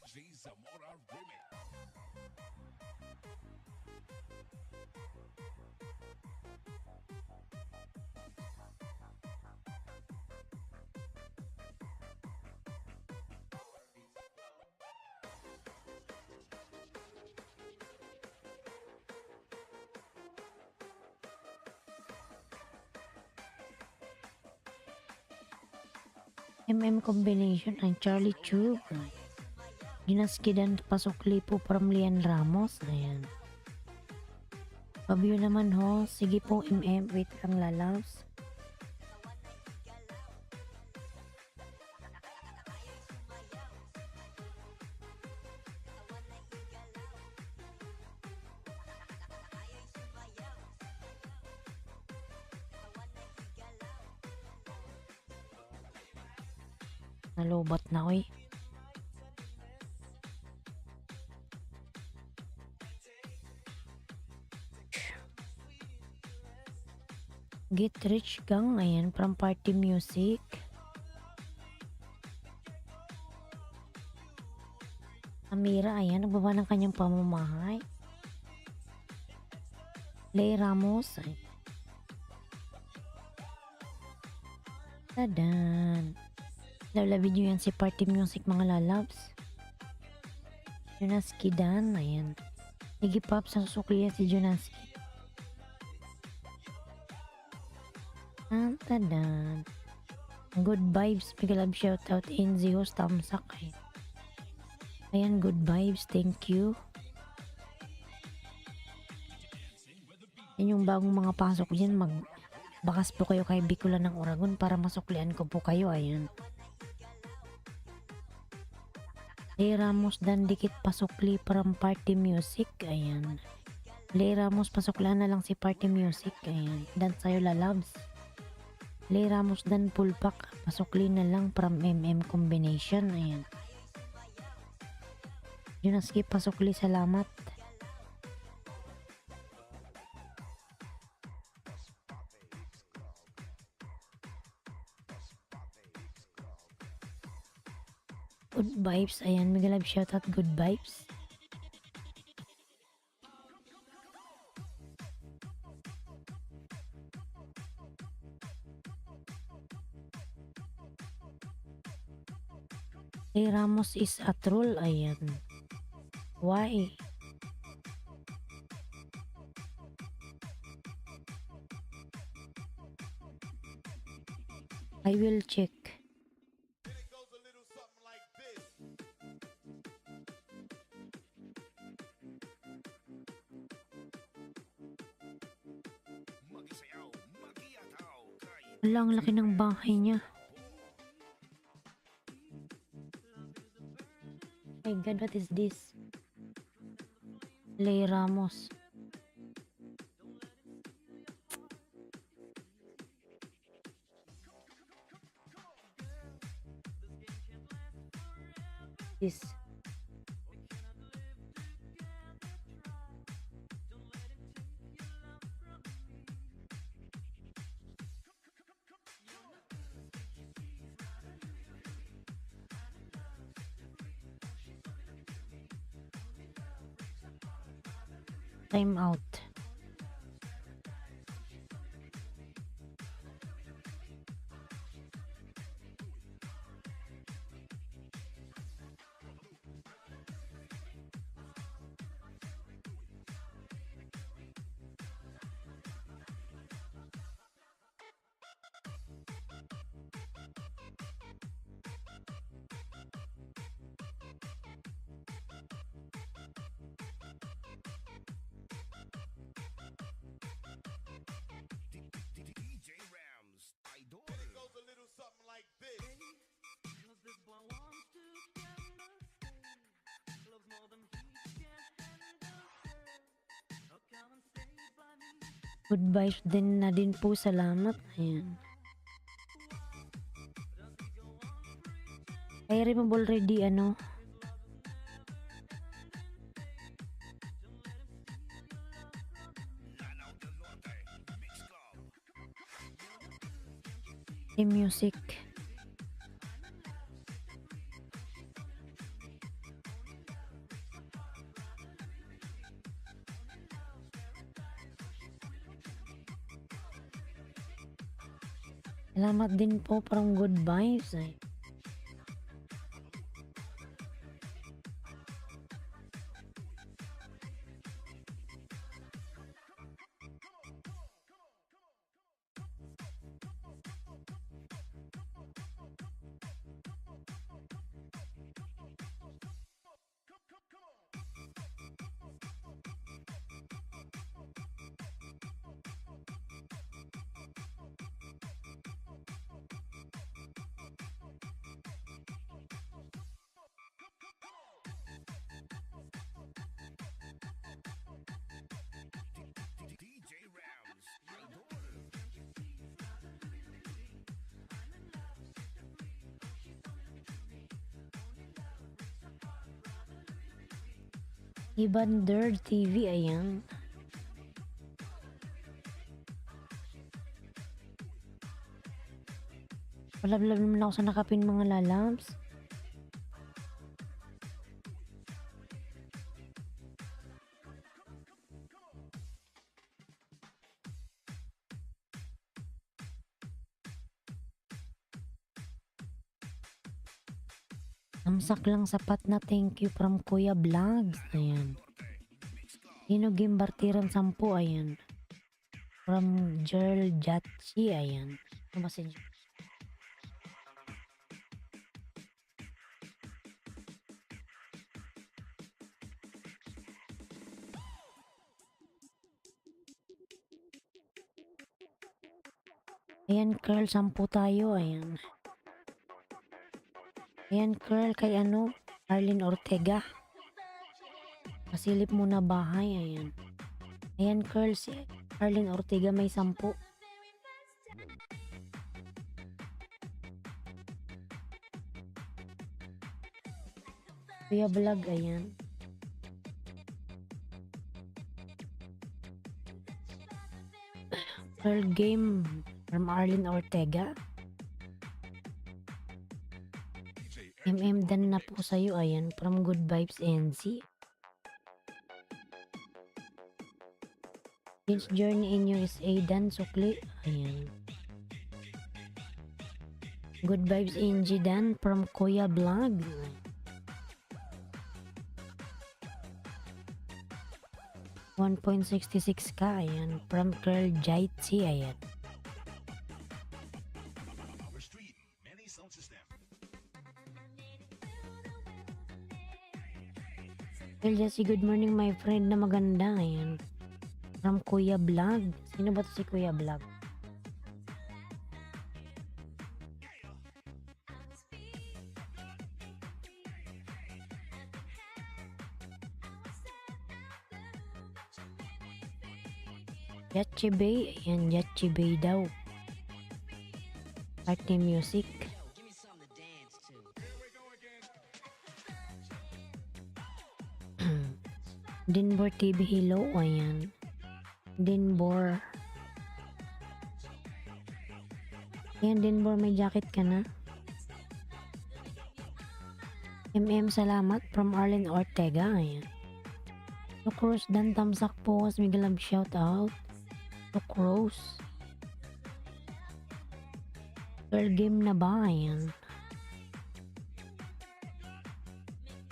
DJ Zamora Remix. MM Combination ang Charlie Chu. Ginaskidan pasukli po from Lian Ramos. Ayan. Fabio naman ho. Sige po MM. Wait lang lalabs. Nalubat na oy. Get Rich Gang, ayan, from Party Music. Amira, ayan, nagbaba ng kanyang pamamahay. Lay Ramos, ay. Tadan. Lalabid nyo yan si Party Music mga lalabs. Jonaski Dan, ayan. Iggy Pop sa susuklian si Jonaski. Tadan. Good vibes, big love shoutout in Zihos Tamsak. Ayan, good vibes, thank you. Yan yung bagong mga pasok dyan, magbakas po kayo kay Bicolan ng Oragon para masuklian ko po kayo, ayan. Lay Ramos dan dikit pasukli from Party Music, ayan. Lay Ramos pasuklan na lang si Party Music, ayan. Dan sayo lalabs. Lay Ramos dan pulpak pasukli na lang from MM Combination, ayan. Jonaski pasukli, salamat. Good vibes, ayan, mega love shoutout, good vibes. Hey, Ramos is a troll, ayan. Why? I will check. Wala, ang laki ng bahay niya. My God, what is this? Lay Ramos. This. Time out. Good vibes din na din po. Salamat. Ayan. Kaya rin mo already ano. Yung music. Salamat din po from good vibes. Ay. Evander TV, ayan. Palablab naman ako sa nakapin mga lalabs. Tamsak lang sapat na thank you from Kuya Vlogs. Ayan. Dino Gimbartiran 10. Ayan. From Jerl Jatsi. Ayan. Ano ba si Ayan, curl 10 tayo. Ayan. Ayan, curl kay ano, Arlene Ortega. Pasilip muna bahay. Ayan. Ayan, curl si Arlene Ortega may 10. Kuya Vlog, ayan. Curl game from Arlene Ortega. Dan na po sa'yo, ayan, from Good Vibes NC. Vince Journey in USA, Dan Sukli, ayan. Good Vibes NG Dan from Kuya Vlog. $1.66k, ayan, from Curl Jaitsi, ayan. Our street, many sound system. Well, Jesse, good morning my friend na maganda. Ayan. From Kuya Vlog. Sino ba to si Kuya Vlog? Yachi Bay. Ayan, Yachi Bay daw. Party music. Dinbor TV Hello, ayan. Dinbor. Ayan, Dinbor, may jacket ka na. Salamat from Arlene Ortega, ayan. To Cruz Dan Tamsak po, Miguel Love shout out. To Cruz. Girl game na ba, ayan.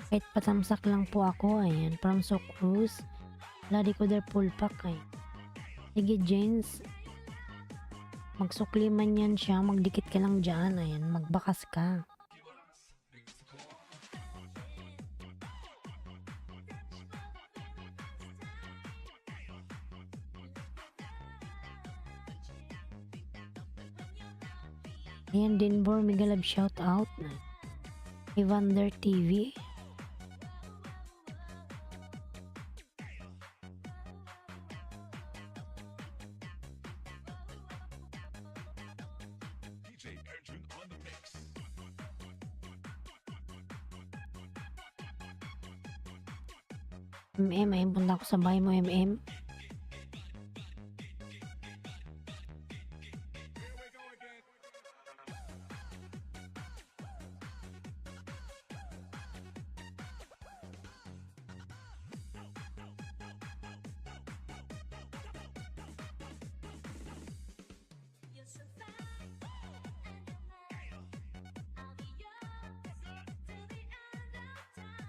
Kahit patamsak lang po ako, ayan, from So Cruz. Ladi ko der full pack, ay. Sige, James. Magsukli man yan siya, magdikit ka lang dyan, ayan, magbakas ka. Ayan, Dinbor, Miguel Love shout out. Evander TV. DJ Arjun on the mix. Ayun, punta ako sa bahay mo, MM.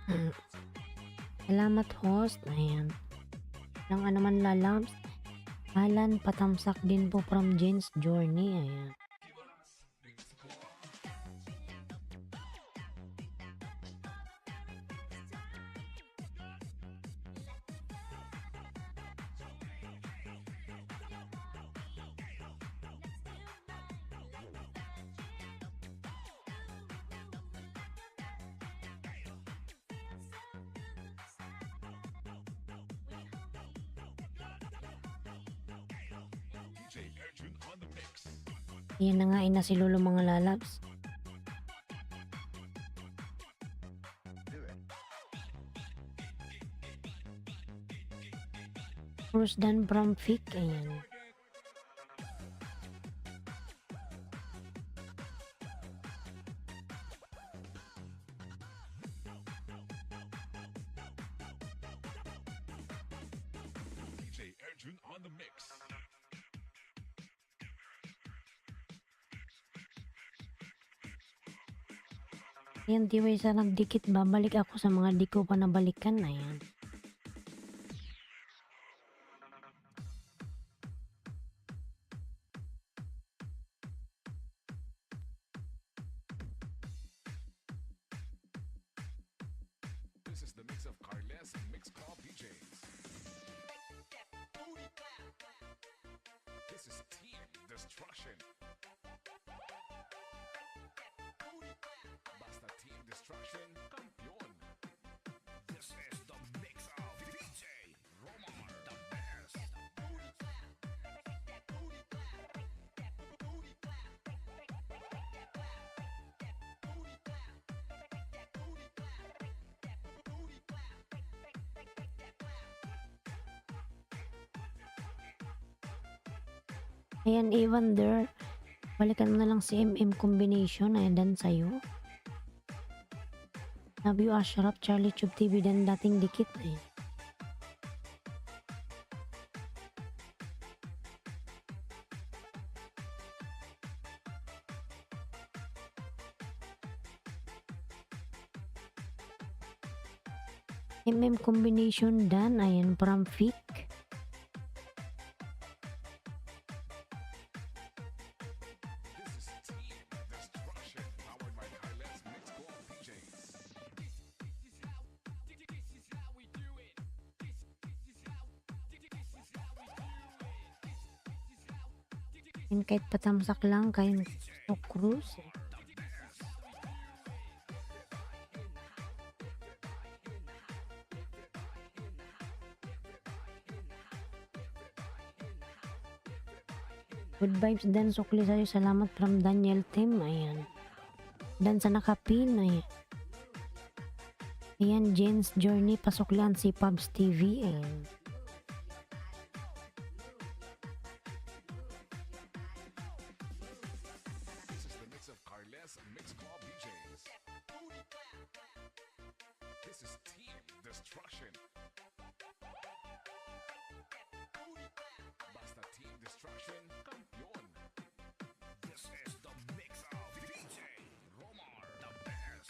Mm. Salamat host. Ayan. Lang naman lalabs. Alan patamsak din po from Jen's Journey. Ayan. DJ Arjun on the mix. Yan na nga ina si Lolo mga lalabs. First done from Fick. Ayan. DJ Arjun on the mix. Ayan, tiway sa nagdikit. Babalik ako sa mga di ko pa nabalikan. Ayan. This is the mix of Carles Mix Club DJs. This is Team Destruction. Basta Team Destruction, campeón. This is the mix of DJ Romar, the best. Ayan, Evander. Balikan mo na lang si MM combination. Ayan, dan sa'yo. W Ashraf, Charlie Tube TV, dan dating dikit. Ayan. MM combination dan. Ayan, from Fick. This is Team Destruction, powered by Carles Mix Club DJs. And kahit patamsak lang, kahit to cruise. Good vibes dan sukli sa'yo. Salamat from Daniel Tim. Ayan. Dan sa nakapin. Ayan. Ayan, Jen's Journey. Pasuklan si Pubs TV. Ayan. This is the mix of Carles Mix Club DJs. This is Team Destruction. Basta Team Destruction, campeón. This is the mix of DJ Romar, the best.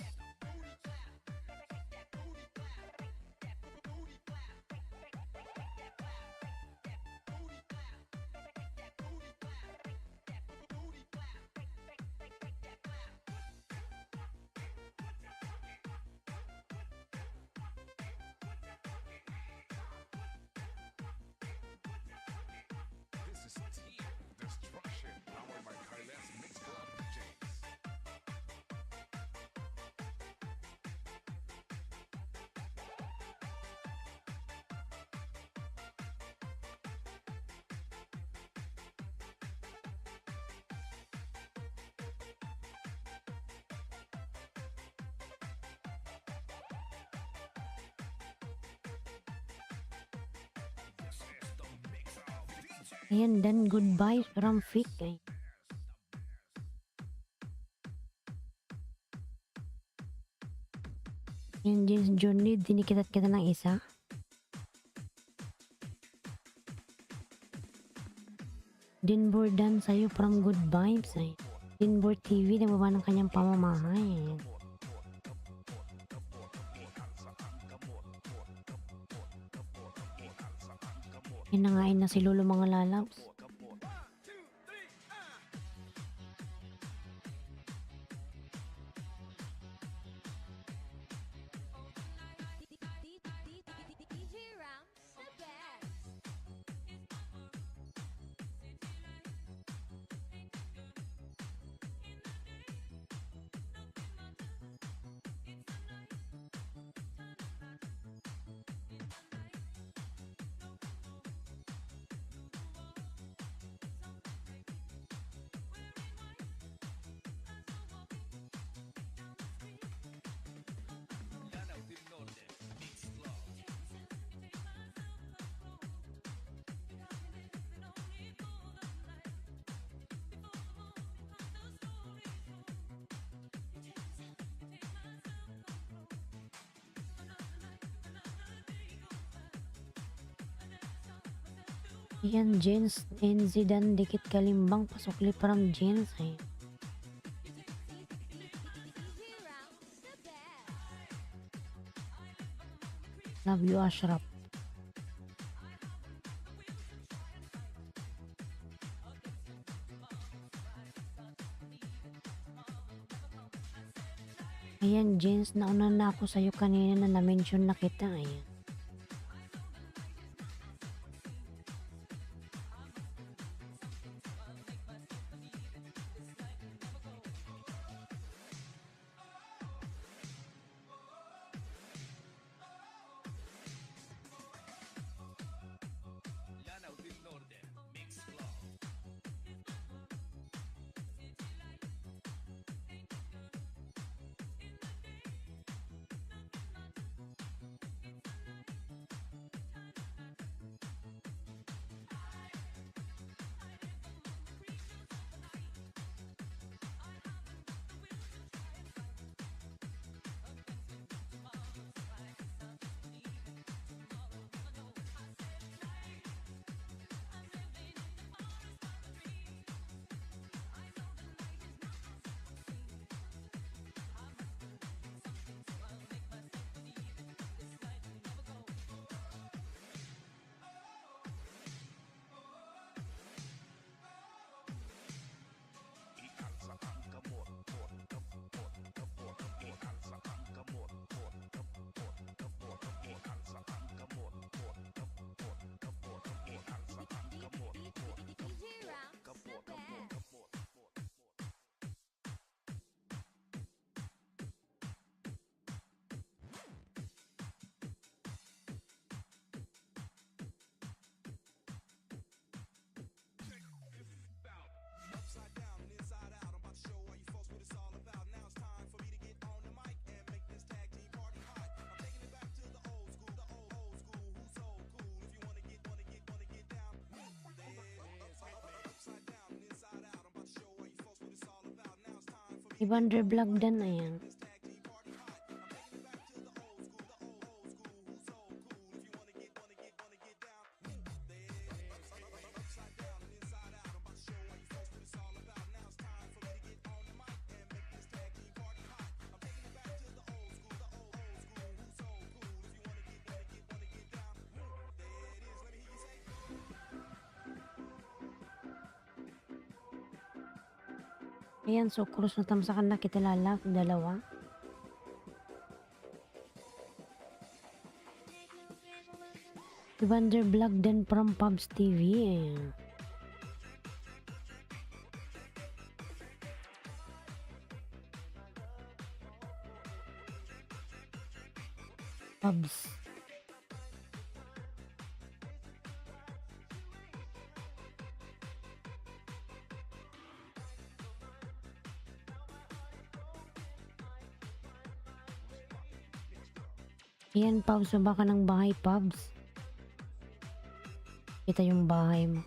Ayan, then goodbye from Fik. Ay. Ayan, James Journey, dinikitat kita ng isa. Dinbor Dan sa'yo from Good Vibes. Ay. Dinbor TV, nababa ng kanyang pamamahay. Ayan. Hinangain na si Lolo mga lalabs. DJ Rams the best. Lanao del Norte, Mix Club. Ayan, Jens and Zidane, dikit kalimbang, pasukli from Jens. Ay. DJ Rams the best. Love you, Ashraf. Ayan, Jens, nauna na ako sa'yo kanina na na-mention na kita. Ayan. Lanao del Norte, Mix Club. DJ Rams the best. Upside down and inside out, I'm about to show all you folks what it's all about. Now it's time for me to get on the mic and make this tag team party hot. I'm taking it back to the old school, who's so cool. If you wanna get down, there. Upside down and inside out, I'm about to show all you folks what it's all about. Now it's time for me Evander Vlog Dan, ayan. to this tag team party hot. I'm taking it back to the old school, who's so cool. If you wanna get down, there. Upside down and inside out, I'm about to show all you folks what it's all about. Now it's time for me to get on the mic and make this tag team party hot. I'm taking it back to the old school, who's so cool. If you wanna get down, there it is. Let me hear you say. Ayan, so cruise na tamsakan na kita lalap, dalawa. Evander Vlog Dan from Pubs TV. Ayan. Pubs. Ayan, Pubs, baba ka ng bahay, Pubs. Kita yung bahay mo.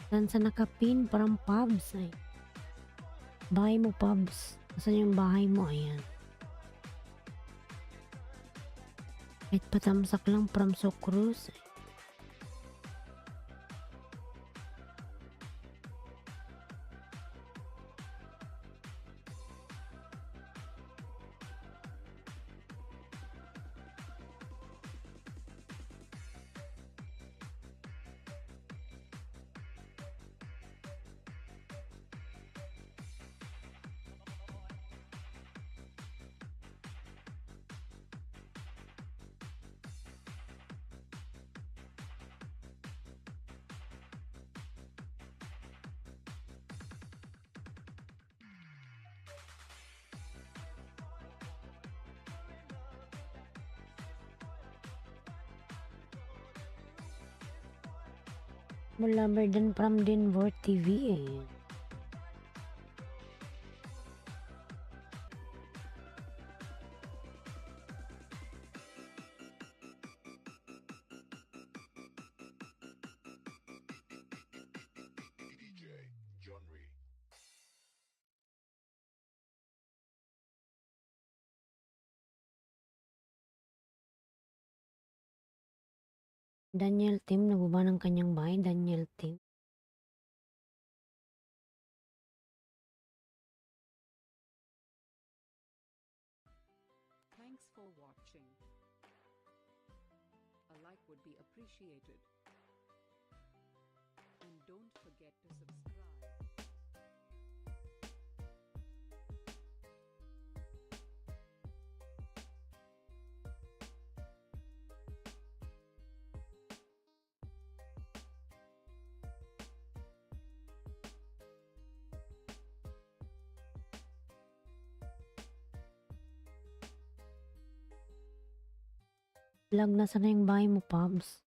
Saan sa nakapin? Parang pubs ay. Bahay mo pubs. Saan yung bahay mo? Ayan. Kahit patamsak lang from Socruz. Mula Verdan from Denver TV. Ayan. Daniel Tim, nagbaba ng kanyang bahay. Daniel Tim. Thanks for watching. A like would be appreciated. And don't forget to subscribe. Vlog na sana yung bahay mo, Pubs.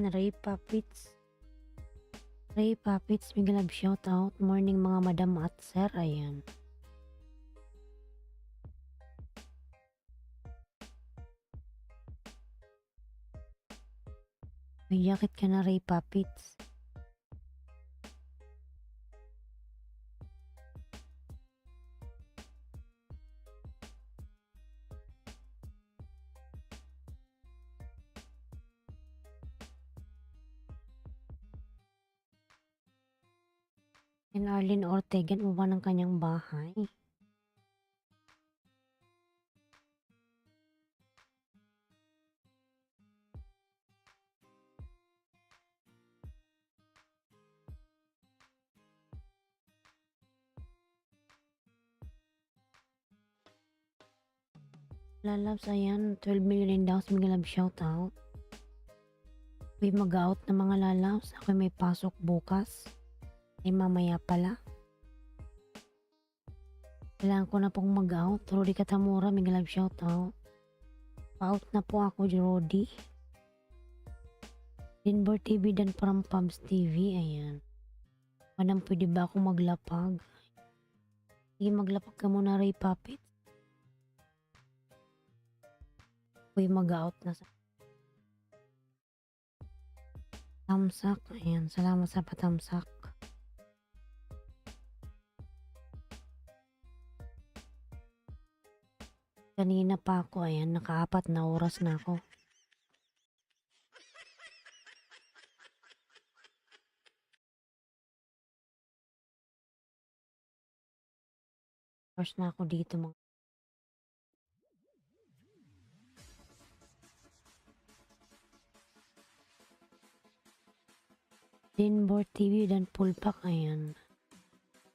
Ray Puppets. Ray Puppets, big love shout out. Morning mga madam at sir. Ayan. May jacket ka na, Ray Puppets. And Arlene Ortega, uba ng kanyang bahay. Lalabs, ayan, 12 million daw sa mga love shout out. May mag-out na mga lalabs. Ako may pasok bukas. Ay mamaya pala. Kailangan ko na pong mag-out. Rudy Katamura, may love shout out. Pa-out na po ako, Rudy. Denver TV dan from Pubs TV. Ayan. Madam, pwede ba ako maglapag? Sige, maglapag ka muna, Ray Puppet. Uy, mag-out na sa tamsak. Ayan, salamat sa patamsak. Kanina pa ako, ayan, naka-4 na oras na ako. Oras na ako dito mga. Dinbor TV dan full pack, ayan.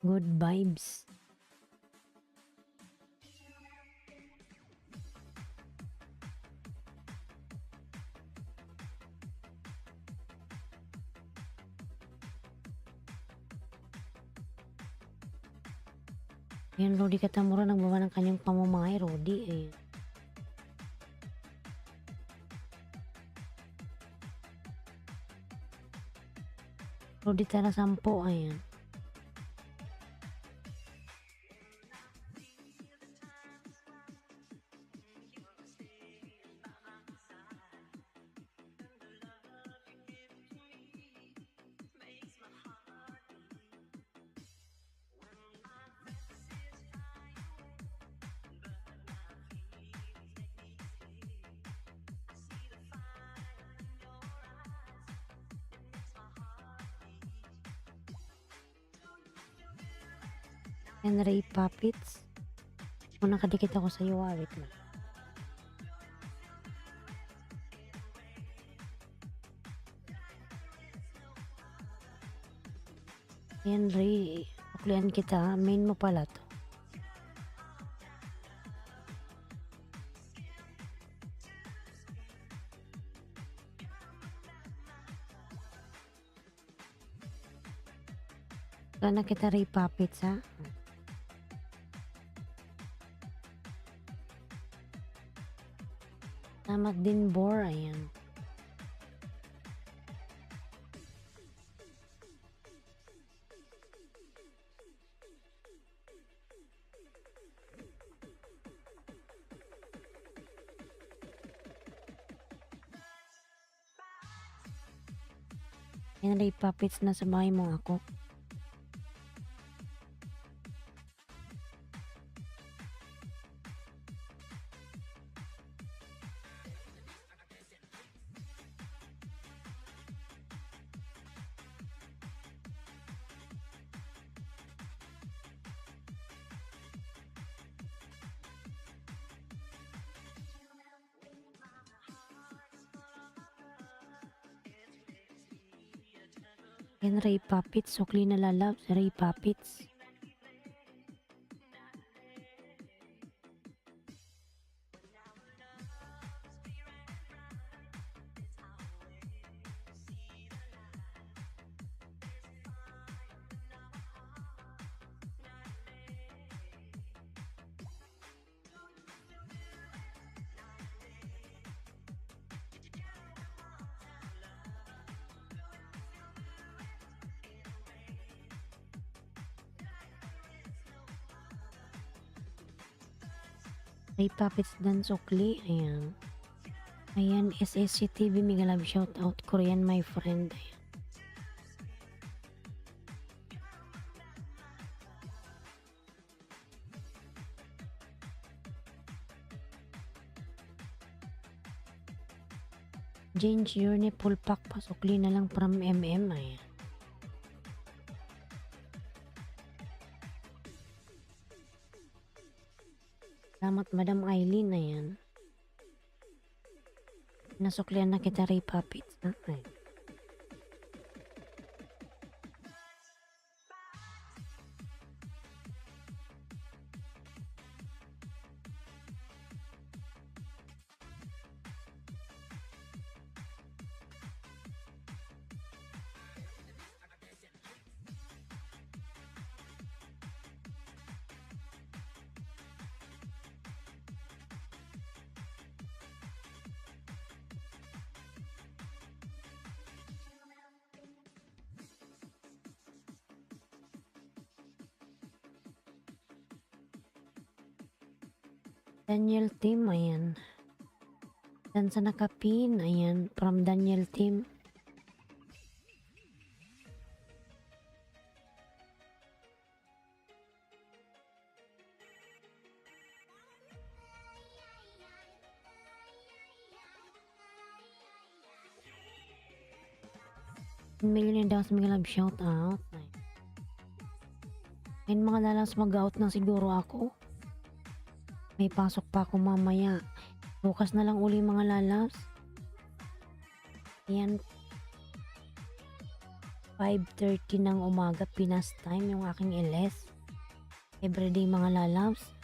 Good vibes. Ayan, Rodi Katamura nagbawa ng kanyang pamamahay, Rodi. Ayan. Rodi Tara 10, ayan. Henry Puppets. Kung nakadikit ako sa iyo, wait lang. Henry, uklian kita. Main mo pala to. Sana kita Ray Puppets, ha? Salamat din, Bor. Ayan. Henry Puppets, na sa bahay mo ako. Yan, Ray Puppets. Sukli na lalab sa Ray Puppets. Ray Puppets dan Sukli. Ayan. Ayan, SSC TV. Mega love shout out. Korean my friend. Ayan. Jane Journey full pack pa. Sukli na lang from MM. Ayan. Salamat, Madam Eileen. Ayan. Nasuklian na kita, Ray Puppets. Ayan. Daniel Team, ayan. Dan sa nakapin, ayan, from Daniel Team. Million daw sa mga love shout out. Ayan, mga lalas mag-out na siguro ako. May pasok pa ako mamaya. Bukas na lang uli mga lalabs. Ayan. 5:30 ng umaga Pinas time yung aking LS. Everyday mga lalabs.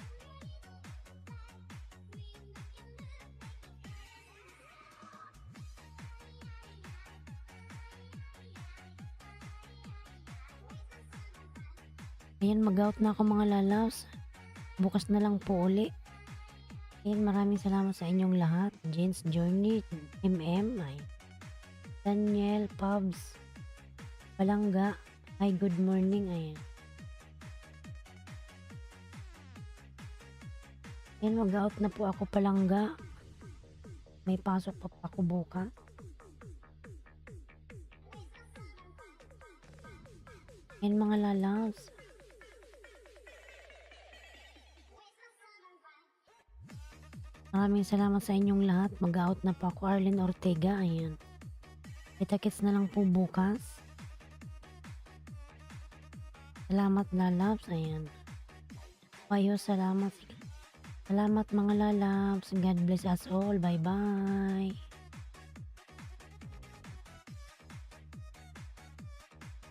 Ayan, mag-out na ako mga lalabs. Bukas na lang po uli. Ayan, maraming salamat sa inyong lahat. Jane's Journey, ay Daniel, Pubs, Palangga. Hi, good morning. Ayan. Ayan, mag-out na po ako Palangga. May pasok pa ako bukas. Ayan mga lalabs. Maraming salamat sa inyong lahat. Mag-out na po ako Arlene Ortega. Ayan. Kita-kits na lang po bukas. Salamat lalabs. Ayan. Payo, salamat. Salamat mga lalabs. God bless us all. Bye-bye.